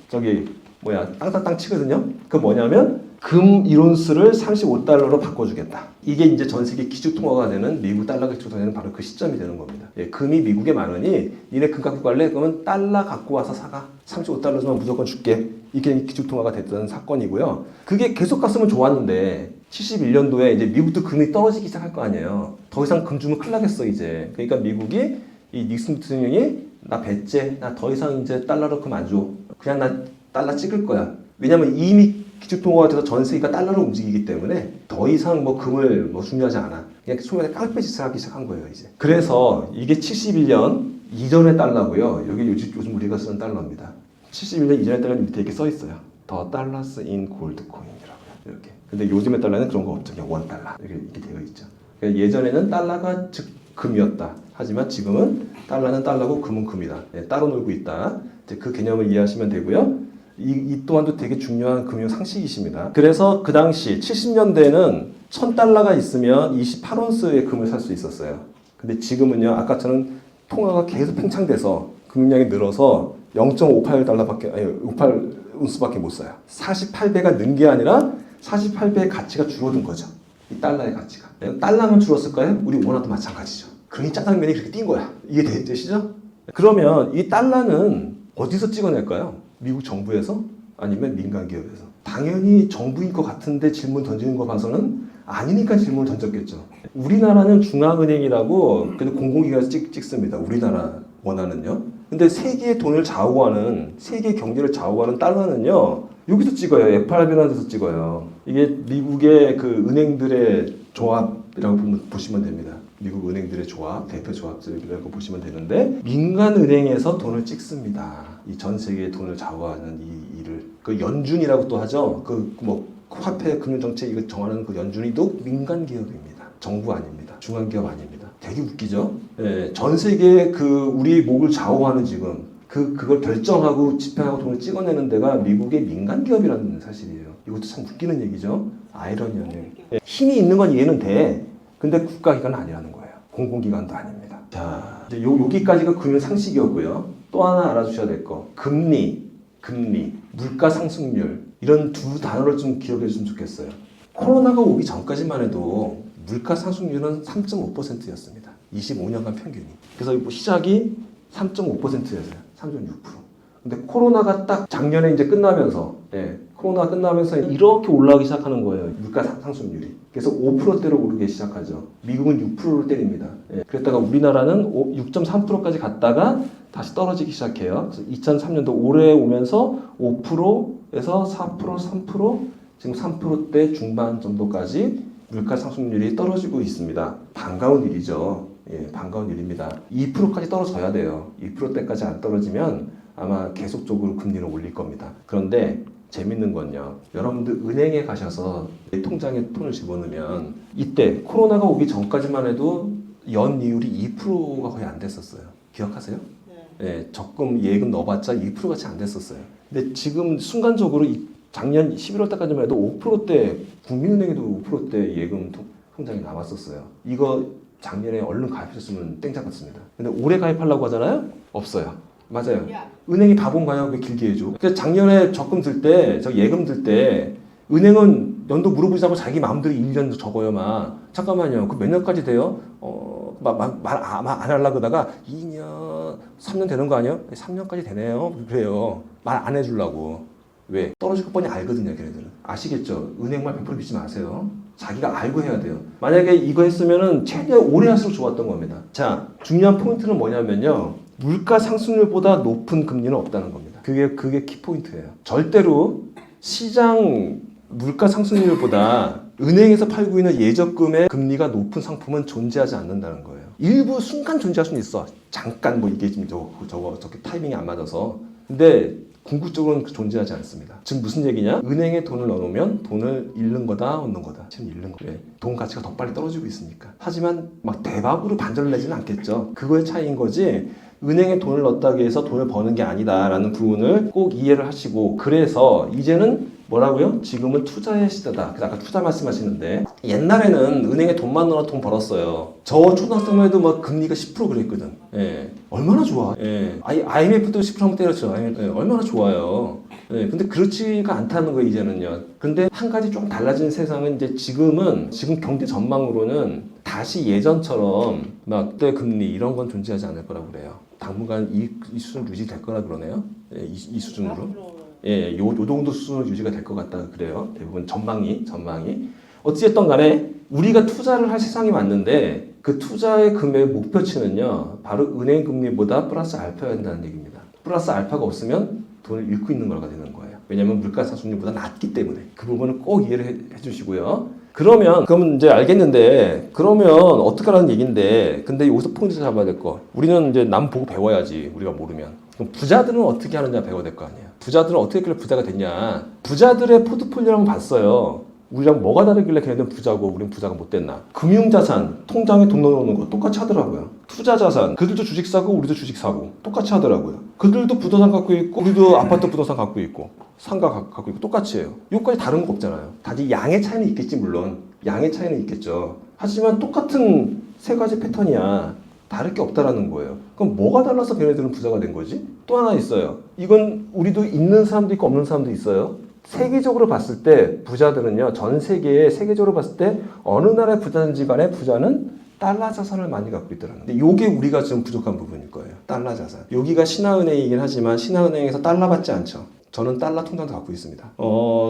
땅땅땅 치거든요. 그 뭐냐면 금 1온스를 35달러로 바꿔주겠다. 이게 이제 전 세계 기축통화가 되는 미국 달러가 기축통화가 되는 바로 그 시점이 되는 겁니다. 예, 금이 미국에 많으니 니네 금 갖고 갈래? 그러면 달러 갖고 와서 사가. 35달러만 무조건 줄게. 이게 기축통화가 됐던 사건이고요. 그게 계속 갔으면 좋았는데 71년도에 이제 미국도 금이 떨어지기 시작할 거 아니에요. 더 이상 금 주면 큰일 나겠어 이제. 그러니까 미국이 이 닉슨 대통령이 나 배째, 나 더 이상 이제 달러로 금 안 줘. 그냥 나 달러 찍을 거야. 왜냐면 이미 기축통화가 돼서 전 세계가 달러로 움직이기 때문에 더 이상 금을 중요하지 않아. 그냥 소매에 깡패짓을 하기 시작한 거예요 이제. 그래서 이게 71년 이전의 달러고요. 여기 요즘 우리가 쓰는 달러입니다. 71년 이전의 달러는 밑에 이렇게 써 있어요. 더 달러스 인 골드 코인이라고요. 이렇게. 근데 요즘의 달러는 그런 거 없죠. 그냥 원 달러 이렇게 되어 있죠. 그러니까 예전에는 달러가 즉 금이었다. 하지만 지금은 달러는 달러고 금은 금이다. 네, 따로 놀고 있다. 이제 그 개념을 이해하시면 되고요. 이 또한도 되게 중요한 금융 상식이십니다. 그래서 그 당시 70년대에는 1000달러가 있으면 28온스의 금을 살 수 있었어요. 근데 지금은요, 아까처럼 통화가 계속 팽창돼서 금융량이 늘어서 0.58달러밖에, 아니, 58온스밖에 못 사요. 48배가 는 게 아니라 48배의 가치가 줄어든 거죠. 이 달러의 가치가. 달러만 줄었을까요? 우리 원화도 마찬가지죠. 그러니 짜장면이 그렇게 뛴 거야. 이게 되시죠? 그러면 이 달러는 어디서 찍어낼까요? 미국 정부에서? 아니면 민간 기업에서? 당연히 정부인 것 같은데 질문 던지는 거 봐서는 아니니까 질문을 던졌겠죠. 우리나라는 중앙은행이라고 그래도 공공기관에서 찍습니다. 우리나라 원화는요. 근데 세계의 돈을 좌우하는, 세계 경제를 좌우하는 달러는요, 여기서 찍어요. FRB라는 데서 찍어요. 이게 미국의 그 은행들의 조합이라고 보시면 됩니다. 미국 은행들의 조합, 대표 조합들이라고 보시면 되는데, 민간 은행에서 돈을 찍습니다. 이 전 세계의 돈을 좌우하는 이 일을. 그 연준이라고 또 하죠. 그 뭐 화폐 금융 정책 이거 정하는 그 연준이도 민간 기업입니다. 정부 아닙니다. 중앙 기업 아닙니다. 되게 웃기죠? 예, 전 세계의 그 우리 목을 좌우하는 지금 그걸 결정하고 집행하고 돈을 찍어내는 데가 미국의 민간 기업이라는 사실이에요. 이것도 참 웃기는 얘기죠. 아이러니하네요. 예, 힘이 있는 건 이해는 돼. 근데 국가기관은 아니라는 거예요. 공공기관도 아닙니다. 자, 이제 여기까지가 금융 상식이었고요. 또 하나 알아주셔야 될 거. 금리, 물가 상승률 이런 두 단어를 좀 기억해 주시면 좋겠어요. 코로나가 오기 전까지만 해도 물가 상승률은 3.5%였습니다. 25년간 평균이. 그래서 시작이 3.5%였어요. 3.6%. 근데 코로나가 딱 작년에 이제 끝나면서, 코로나가 끝나면서 이렇게 올라가기 시작하는 거예요. 물가 상승률이. 그래서 5%대로 오르기 시작하죠. 미국은 6%를 때립니다. 그랬다가 우리나라는 6.3%까지 갔다가 다시 떨어지기 시작해요. 그래서 2003년도 올해 오면서 5%에서 4%, 3%, 지금 3%대 중반 정도까지 물가 상승률이 떨어지고 있습니다. 반가운 일이죠. 반가운 일입니다. 2%까지 떨어져야 돼요. 2%대까지 안 떨어지면 아마 계속적으로 금리를 올릴 겁니다. 그런데 재밌는 건요. 여러분들 은행에 가셔서 통장에 돈을 집어넣으면 이때 코로나가 오기 전까지만 해도 연이율이 2%가 거의 안 됐었어요. 기억하세요? 적금 예금 넣어봤자 2%같이 안 됐었어요. 근데 지금 순간적으로 작년 11월 달까지만 해도 5%대, 국민은행에도 5%대 예금 통장이 나왔었어요. 이거 작년에 얼른 가입하셨으면 땡 잡았습니다. 근데 올해 가입하려고 하잖아요? 없어요. 맞아요. 은행이 바본가요? 왜 길게 해줘? 그래서 작년에 적금 들 때, 저 예금 들 때, 은행은 연도 물어보지 않고 자기 마음대로 1년 적어요, 막. 잠깐만요. 그 몇 년까지 돼요? 말 안 하려고 하다가 2년, 3년 되는 거 아니에요? 3년까지 되네요. 그래요. 말 안 해주려고. 왜? 떨어질 거 뻔히 알거든요, 걔네들은. 아시겠죠? 은행 말 100% 믿지 마세요. 자기가 알고 해야 돼요. 만약에 이거 했으면은 최대한 오래 할수록 좋았던 겁니다. 자, 중요한 포인트는 뭐냐면요. 물가 상승률보다 높은 금리는 없다는 겁니다. 그게 키포인트예요. 절대로 시장 물가 상승률보다 은행에서 팔고 있는 예적금의 금리가 높은 상품은 존재하지 않는다는 거예요. 일부 순간 존재할 수는 있어. 잠깐 뭐 이게 지금 저렇게 타이밍이 안 맞아서. 근데 궁극적으로는 존재하지 않습니다. 지금 무슨 얘기냐? 은행에 돈을 넣어놓으면 돈을 잃는 거다, 얻는 거다. 지금 잃는 거예요. 돈 가치가 더 빨리 떨어지고 있으니까. 하지만 막 대박으로 반전을 내지는 않겠죠. 그거의 차이인 거지. 은행에 돈을 넣었다고 해서 돈을 버는 게 아니다라는 부분을 꼭 이해를 하시고, 그래서 이제는 뭐라고요? 지금은 투자의 시대다. 그래서 아까 투자 말씀하시는데 옛날에는 은행에 돈만 넣어 돈 벌었어요. 저 초등학생만 해도 막 금리가 10% 그랬거든. 얼마나 좋아. IMF도 10% 한번 때렸죠. 얼마나 좋아요. 근데 그렇지가 않다는 거예요, 이제는요. 근데 한 가지 좀 달라진 세상은 이제 지금 경제 전망으로는 다시 예전처럼 막 대 금리 이런 건 존재하지 않을 거라고 그래요. 당분간 이 수준 유지될 거라 그러네요. 이 수준으로. 요 정도 수준으로 유지가 될 것 같다 그래요. 대부분 전망이. 어찌됐든 간에 우리가 투자를 할 세상이 맞는데 그 투자의 금액 목표치는요. 바로 은행 금리보다 플러스 알파여야 한다는 얘기입니다. 플러스 알파가 없으면 돈을 잃고 있는 거가 되는 거예요. 왜냐하면 물가 상승률보다 낮기 때문에. 그 부분은 꼭 이해를 해 주시고요. 그러면 이제 알겠는데 그러면 어떡하라는 얘기인데 근데 여기서 포인트 잡아야 될 거. 우리는 이제 남 보고 배워야지. 우리가 모르면. 그럼 부자들은 어떻게 하느냐 배워야 될 거 아니에요. 부자들은 어떻게 했길래 부자가 됐냐. 부자들의 포트폴리오를 한번 봤어요. 우리랑 뭐가 다르길래 걔네들은 부자고 우리는 부자가 못 됐나. 금융자산, 통장에 돈 넣어놓는 거 똑같이 하더라고요. 투자자산, 그들도 주식 사고 우리도 주식 사고 똑같이 하더라고요. 그들도 부동산 갖고 있고 우리도 아파트 부동산 갖고 있고 상가 갖고 있고 똑같이 해요. 요까지 다른 거 없잖아요. 단지 양의 차이는 있겠지 물론. 양의 차이는 있겠죠. 하지만 똑같은 세 가지 패턴이야. 다를 게 없다라는 거예요. 그럼 뭐가 달라서 걔네들은 부자가 된 거지? 또 하나 있어요. 이건 우리도 있는 사람도 있고 없는 사람도 있어요. 세계적으로 봤을 때 부자들은요. 전 세계에 세계적으로 봤을 때 어느 나라의 부자든지 간에 부자는 달러 자산을 많이 갖고 있더라고요. 근데 이게 우리가 지금 부족한 부분일 거예요. 달러 자산. 여기가 신한은행이긴 하지만 신한은행에서 달러 받지 않죠. 저는 달러 통장도 갖고 있습니다.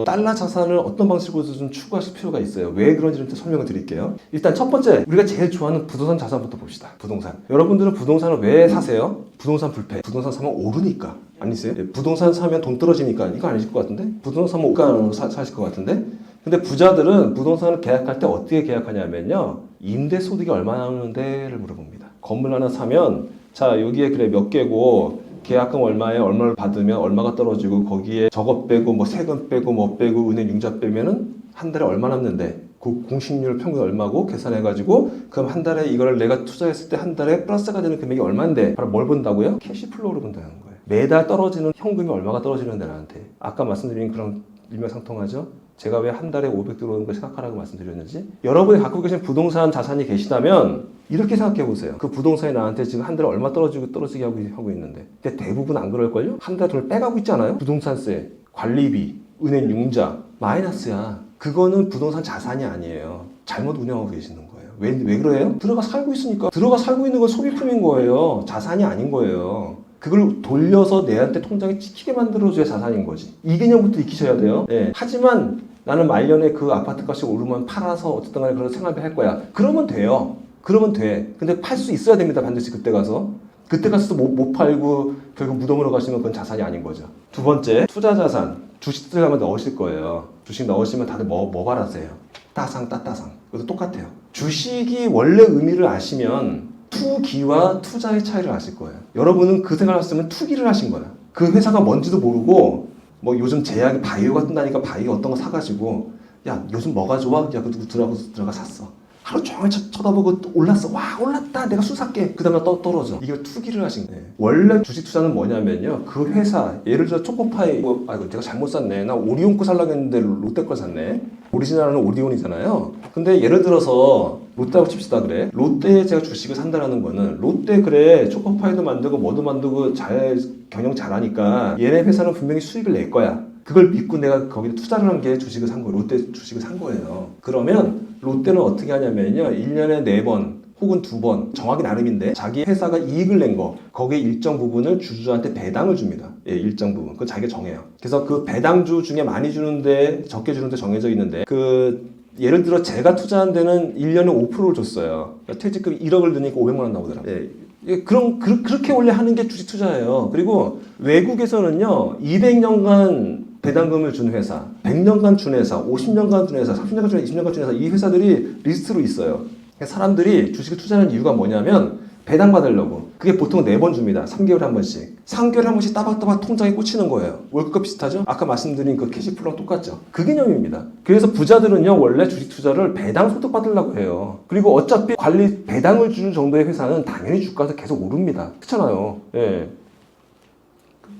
달러 자산을 어떤 방식으로든 좀 추구하실 필요가 있어요. 왜 그런지를 좀 설명을 드릴게요. 일단 첫 번째, 우리가 제일 좋아하는 부동산 자산부터 봅시다. 부동산. 여러분들은 부동산을 왜 사세요? 부동산 불패. 부동산 사면 오르니까. 아니세요? 부동산 사면 돈 떨어지니까. 이거 아니실 것 같은데? 부동산 사면 오가로 사실 것 같은데? 근데 부자들은 부동산을 계약할 때 어떻게 계약하냐면요. 임대 소득이 얼마나 나오는데를 물어봅니다. 건물 하나 사면 자 여기에 그래 몇 개고 계약금 얼마에 얼마를 받으면 얼마가 떨어지고 거기에 저것 빼고 뭐 세금 빼고 뭐 빼고 은행 융자 빼면은 한 달에 얼마 남는데 그 공식률 평균 얼마고 계산해가지고 그럼 한 달에 이걸 내가 투자했을 때 한 달에 플러스가 되는 금액이 얼마인데 바로 뭘 본다고요? 캐시플로우를 본다는 거예요. 매달 떨어지는 현금이 얼마가 떨어지는데 나한테 아까 말씀드린 그런 일맥상통하죠? 제가 왜 한 달에 500 들어오는 걸 생각하라고 말씀드렸는지 여러분이 갖고 계신 부동산 자산이 계시다면 이렇게 생각해 보세요. 그 부동산이 나한테 지금 한 달에 얼마 떨어지게 하고 있는데 근데 대부분 안 그럴걸요? 한 달에 돈을 빼가고 있잖아요? 부동산세, 관리비, 은행 융자 마이너스야. 그거는 부동산 자산이 아니에요. 잘못 운영하고 계시는 거예요. 왜 그래요? 들어가 살고 있으니까. 들어가 살고 있는 건 소비품인 거예요. 자산이 아닌 거예요. 그걸 돌려서 내한테 통장에 찍히게 만들어줘야 자산인 거지. 이 개념부터 익히셔야 돼요. 네. 하지만 나는 말년에 그 아파트 값이 오르면 팔아서 어쨌든 간에 그런 생활비 할 거야. 그러면 돼요. 그러면 돼. 근데 팔 수 있어야 됩니다. 반드시 그때 가서. 그때 가서도 못 팔고 결국 무덤으로 가시면 그건 자산이 아닌 거죠. 두 번째, 투자 자산. 주식 들어가면 넣으실 거예요. 주식 넣으시면 다들 뭐 바라세요? 따상, 따따상. 그것도 똑같아요. 주식이 원래 의미를 아시면 투기와 투자의 차이를 아실 거예요. 여러분은 그 생각을 하셨으면 투기를 하신 거예요. 그 회사가 뭔지도 모르고 뭐 요즘 제약이 바이오가 뜬다니까 바이오 어떤 거 사가지고 야 요즘 뭐가 좋아? 야 그거 들어가 샀어. 하루 종일 쳐다보고 올랐어. 와 올랐다. 내가 술 살게. 그 다음에 떨어져. 이게 투기를 하신 거예요. 원래 주식 투자는 뭐냐면요. 그 회사 예를 들어 초코파이 아이고 내가 잘못 샀네. 나 오리온 거 살려고 했는데 롯데 걸 샀네. 오리지널은 오리온이잖아요. 근데 예를 들어서 롯데하고 칩시다 그래. 롯데에 제가 주식을 산다라는 거는 롯데 그래 초코파이도 만들고 뭐도 만들고 잘 경영 잘하니까 얘네 회사는 분명히 수익을 낼 거야. 그걸 믿고 내가 거기에 투자를 한 게 주식을 산 거예요. 롯데 주식을 산 거예요. 그러면 롯데는 어떻게 하냐면요. 1년에 4번 혹은 2번 정하기 나름인데 자기 회사가 이익을 낸 거 거기에 일정 부분을 주주한테 배당을 줍니다. 예, 일정 부분. 그건 자기가 정해요. 그래서 그 배당주 중에 많이 주는데 적게 주는데 정해져 있는데 예를 들어 제가 투자한 데는 1년에 5%를 줬어요. 그러니까 퇴직금 1억을 드니까 500만 원 나오더라고요. 예. 그렇게 원래 하는 게 주식 투자예요. 그리고 외국에서는요, 200년간 배당금을 준 회사, 100년간 준 회사, 50년간 준 회사, 30년간 준 회사, 20년간 준 회사, 이 회사들이 리스트로 있어요. 사람들이 주식을 투자하는 이유가 뭐냐면, 배당 받으려고. 그게 보통 4번 줍니다. 3개월에 한 번씩. 3개월에 한 번씩 따박따박 통장에 꽂히는 거예요. 월급과 비슷하죠? 아까 말씀드린 그 캐시플로랑 똑같죠? 그 개념입니다. 그래서 부자들은요, 원래 주식 투자를 배당 소득 받으려고 해요. 그리고 어차피 관리 배당을 주는 정도의 회사는 당연히 주가가 계속 오릅니다. 그렇잖아요. 예.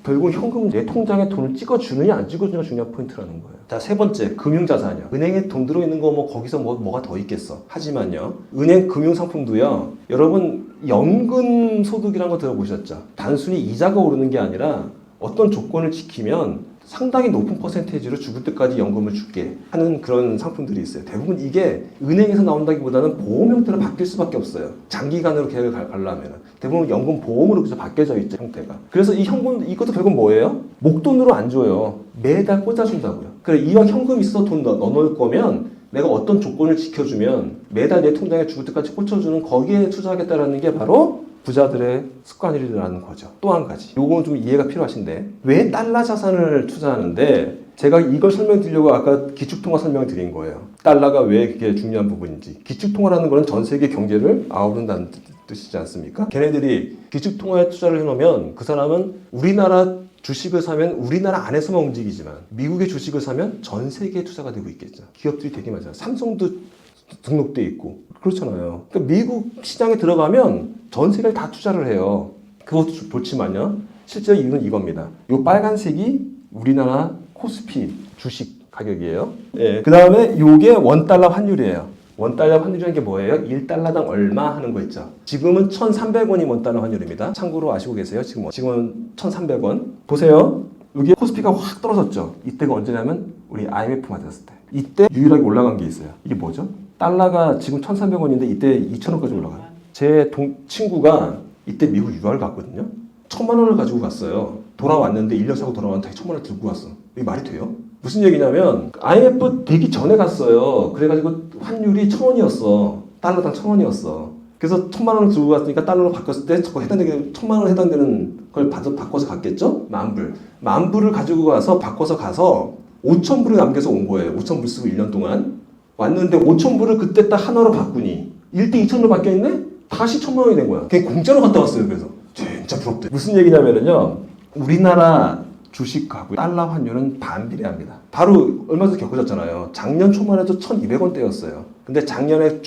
결국 현금 내 통장에 돈을 찍어주느냐 안 찍어주느냐가 중요한 포인트라는 거예요. 자, 세 번째, 금융자산이요. 은행에 돈 들어있는 거 뭐 거기서 뭐가 더 있겠어. 하지만요, 은행 금융상품도요, 여러분 연금 소득이라는 거 들어보셨죠? 단순히 이자가 오르는 게 아니라 어떤 조건을 지키면 상당히 높은 퍼센테이지로 죽을 때까지 연금을 줄게 하는 그런 상품들이 있어요. 대부분 이게 은행에서 나온다기보다는 보험 형태로 바뀔 수밖에 없어요. 장기간으로 계획을 가려면 대부분 연금 보험으로 그저 바뀌어져 있죠, 형태가. 그래서 이 현금 이것도 결국 뭐예요? 목돈으로 안 줘요. 매달 꽂아준다고요. 그래 이왕 현금 있어 돈 넣어놓을 거면 내가 어떤 조건을 지켜주면 매달 내 통장에 죽을 때까지 꽂혀주는 거기에 투자하겠다라는 게 바로 부자들의 습관이라는 거죠. 또 한 가지. 요건 좀 이해가 필요하신데 왜 달러 자산을 투자하는데 제가 이걸 설명드리려고 아까 기축통화 설명을 드린 거예요. 달러가 왜 그게 중요한 부분인지. 기축통화라는 거는 전 세계 경제를 아우른다는 뜻이지 않습니까? 걔네들이 기축통화에 투자를 해놓으면 그 사람은 우리나라 주식을 사면 우리나라 안에서만 움직이지만 미국의 주식을 사면 전 세계에 투자가 되고 있겠죠. 기업들이 되게 많잖아요. 삼성도 등록돼 있고 그렇잖아요. 그러니까 미국 시장에 들어가면 전 세계를 다 투자를 해요. 그것도 좋지만요. 실제 이유는 이겁니다. 이 빨간색이 우리나라 코스피 주식 가격이에요. 예. 그 다음에 이게 원달러 환율이에요. 원달러 환율이라는 게 뭐예요? 1달러당 얼마 하는 거 있죠. 지금은 1,300원이 원달러 환율입니다. 참고로 아시고 계세요? 지금은 1,300원. 보세요. 여기 코스피가 확 떨어졌죠. 이때가 언제냐면 우리 IMF 맞았을 때. 이때 유일하게 올라간 게 있어요. 이게 뭐죠? 달러가 지금 1,300원인데 이때 2,000원까지 올라가요. 제 친구가 이때 미국 유학을 갔거든요. 1,000만 원을 가지고 갔어요. 돌아왔는데 1년 사고 돌아왔는데 1,000만 원 들고 왔어. 이게 말이 돼요? 무슨 얘기냐면 IMF 되기 전에 갔어요. 그래가지고 환율이 1,000원이었어. 달러당 1,000원이었어. 그래서 1,000만 원을 들고 갔으니까 달러로 바꿨을 때 저거 해당되게 1,000만 원 해당되는 걸 바꿔서 갔겠죠? 만 불을 가지고 가서 바꿔서 가서 5,000불을 남겨서 온 거예요. 5,000불 쓰고 1년 동안 왔는데 5,000불을 그때 딱 하나로 바꾸니 1대 2,000으로 바뀌었네? 다시 1,000만 원이 된 거야. 그냥 공짜로 갔다 왔어요. 그래서 진짜 부럽대. 무슨 얘기냐면요, 우리나라 주식하고 달러 환율은 반비례합니다. 바로 얼마 전에 겪어졌잖아요. 작년 초만 해도 1,200원대였어요. 근데 작년에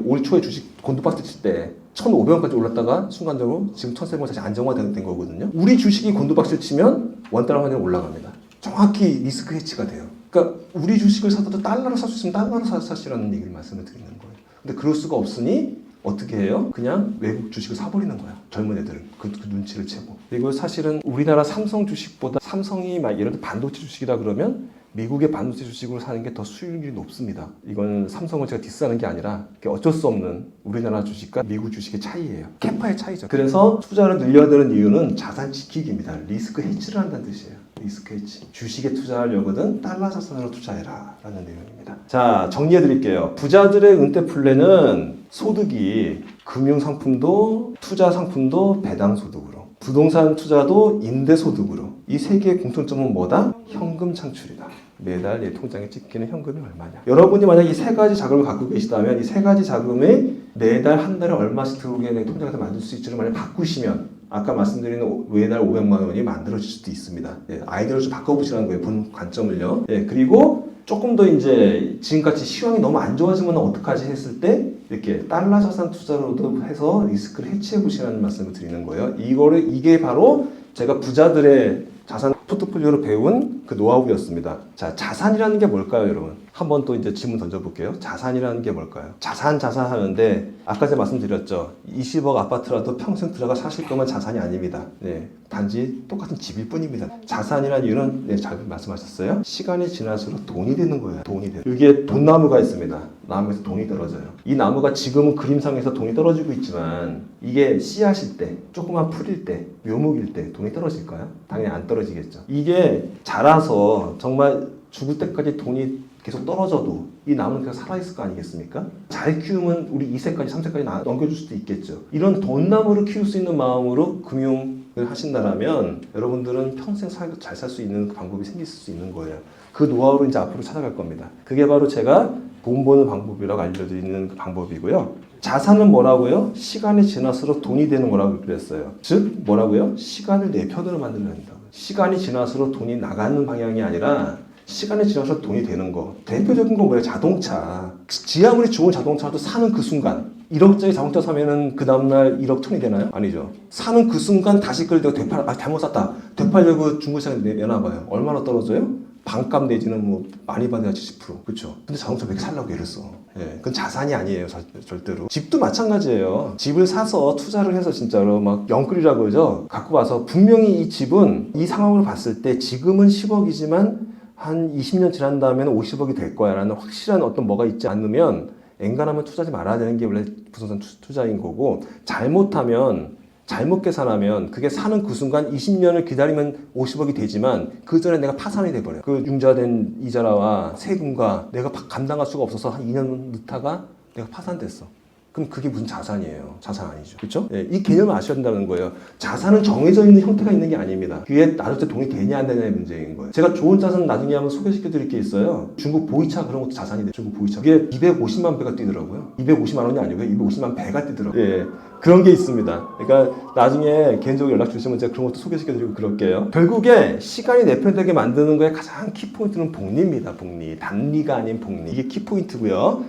올 초에 주식 곤두박질 칠 때 1,500원까지 올랐다가 순간적으로 지금 1,300원 다시 안정화된 거거든요. 우리 주식이 곤두박질 치면 원달러 환율 올라갑니다. 정확히 리스크 해치가 돼요. 그러니까 우리 주식을 사도 달러로 살 수 있으면 달러로 사시라는 얘기를 말씀을 드리는 거예요. 근데 그럴 수가 없으니 어떻게 해요? 그냥 외국 주식을 사버리는 거야. 젊은 애들은 그 눈치를 채고. 그리고 사실은 우리나라 삼성 주식보다 삼성이 막 예를 들어 반도체 주식이다 그러면 미국의 반도체 주식으로 사는 게 더 수익률이 높습니다. 이건 삼성을 제가 디스하는 게 아니라 어쩔 수 없는 우리나라 주식과 미국 주식의 차이예요. 캐파의 차이죠. 그래서 투자를 늘려야 되는 이유는 자산 지키기입니다. 리스크 해치를 한다는 뜻이에요. 리스크 해치. 주식에 투자하려거든 달러 자산으로 투자해라 라는 내용입니다. 자, 정리해 드릴게요. 부자들의 은퇴 플랜은 소득이 금융상품도 투자상품도 배당소득으로, 부동산 투자도 임대소득으로. 이 세 개의 공통점은 뭐다? 현금 창출이다. 매달 내 통장에 찍히는 현금이 얼마냐. 여러분이 만약 이 세 가지 자금을 갖고 계시다면 이 세 가지 자금에 매달 한 달에 얼마씩 들어오게 내 통장에서 만들 수 있지를 만약 바꾸시면 아까 말씀드린 매달 500만 원이 만들어질 수도 있습니다. 예, 아이디어를 좀 바꿔보시라는 거예요. 본 관점을요. 예, 그리고 조금 더 이제 지금같이 시황이 너무 안 좋아지면 어떡하지 했을 때 이렇게 달러 자산 투자로도 해서 리스크를 해치해 보시라는 말씀을 드리는 거예요. 이게 바로 제가 부자들의 자산 포트폴리오로 배운 그 노하우였습니다. 자, 자산이라는 게 뭘까요, 여러분? 한번 또 이제 질문 던져볼게요. 자산이라는 게 뭘까요? 자산 하는데 아까 제가 말씀드렸죠. 20억 아파트라도 평생 들어가 사실 거면 자산이 아닙니다. 네, 단지 똑같은 집일 뿐입니다. 자산이라는 이유는 네, 잘 말씀하셨어요. 시간이 지날수록 돈이 되는 거예요. 돈이 돼요. 여기에 돈나무가 있습니다. 나무에서 돈이 떨어져요. 이 나무가 지금은 그림상에서 돈이 떨어지고 있지만 이게 씨앗일 때, 조그만 풀일 때, 묘목일 때 돈이 떨어질까요? 당연히 안 떨어지겠죠. 이게 자라서 정말 죽을 때까지 돈이 계속 떨어져도 이 나무는 계속 살아있을 거 아니겠습니까? 잘 키우면 우리 2세까지 3세까지 넘겨줄 수도 있겠죠. 이런 돈나무를 키울 수 있는 마음으로 금융을 하신다면 여러분들은 평생 잘 살 수 있는 방법이 생길 수 있는 거예요. 그 노하우를 이제 앞으로 찾아갈 겁니다. 그게 바로 제가 돈 버는 방법이라고 알려드리는 그 방법이고요. 자산은 뭐라고요? 시간이 지날수록 돈이 되는 거라고 그랬어요. 즉 뭐라고요? 시간을 내 편으로 만들어낸다. 시간이 지날수록 돈이 나가는 방향이 아니라 시간이 지나서 돈이 되는 거. 대표적인 건 뭐예요? 자동차. 지 아무리 좋은 자동차도 사는 그 순간 1억짜리 자동차 사면은 그 다음날 1억 톤이 되나요? 아니죠. 사는 그 순간 다시 그걸 내가 잘못 샀다. 되팔려고 중고차에 내놔봐요. 얼마나 떨어져요? 반값 내지는 뭐 많이 받아야 70%. 그렇죠. 근데 자동차 왜 이렇게 살라고 애를 써? 예, 그건 자산이 아니에요, 절대로. 집도 마찬가지예요. 집을 사서 투자를 해서 진짜로 막 영끌이라고 그러죠. 갖고 와서 분명히 이 집은 이 상황을 봤을 때 지금은 10억이지만 한 20년 지난 다음에는 50억이 될 거야 라는 확실한 어떤 뭐가 있지 않으면 엔간하면 투자하지 말아야 되는 게 원래 부동산 투자인 거고, 잘못 계산하면 그게 사는 그 순간 20년을 기다리면 50억이 되지만 그 전에 내가 파산이 돼버려요. 그 융자된 이자라와 세금과 내가 감당할 수가 없어서 한 2년 늦다가 내가 파산됐어. 그럼 그게 무슨 자산이에요? 자산 아니죠. 그렇죠? 예, 이 개념을 아셔야 된다는 거예요. 자산은 정해져 있는 형태가 있는 게 아닙니다. 그게 나중에 돈이 되냐 안 되냐의 문제인 거예요. 제가 좋은 자산 나중에 한번 소개시켜 드릴 게 있어요. 중국 보이차 그런 것도 자산이 돼요. 중국 보이차. 그게 250만 배가 뛰더라고요. 250만 원이 아니고요. 250만 배가 뛰더라고요. 예, 그런 게 있습니다. 그러니까 나중에 개인적으로 연락 주시면 제가 그런 것도 소개시켜 드리고 그럴게요. 결국에 시간이 내 편 되게 만드는 거에 가장 키포인트는 복리입니다. 복리. 단리가 아닌 복리. 이게 키포인트고요.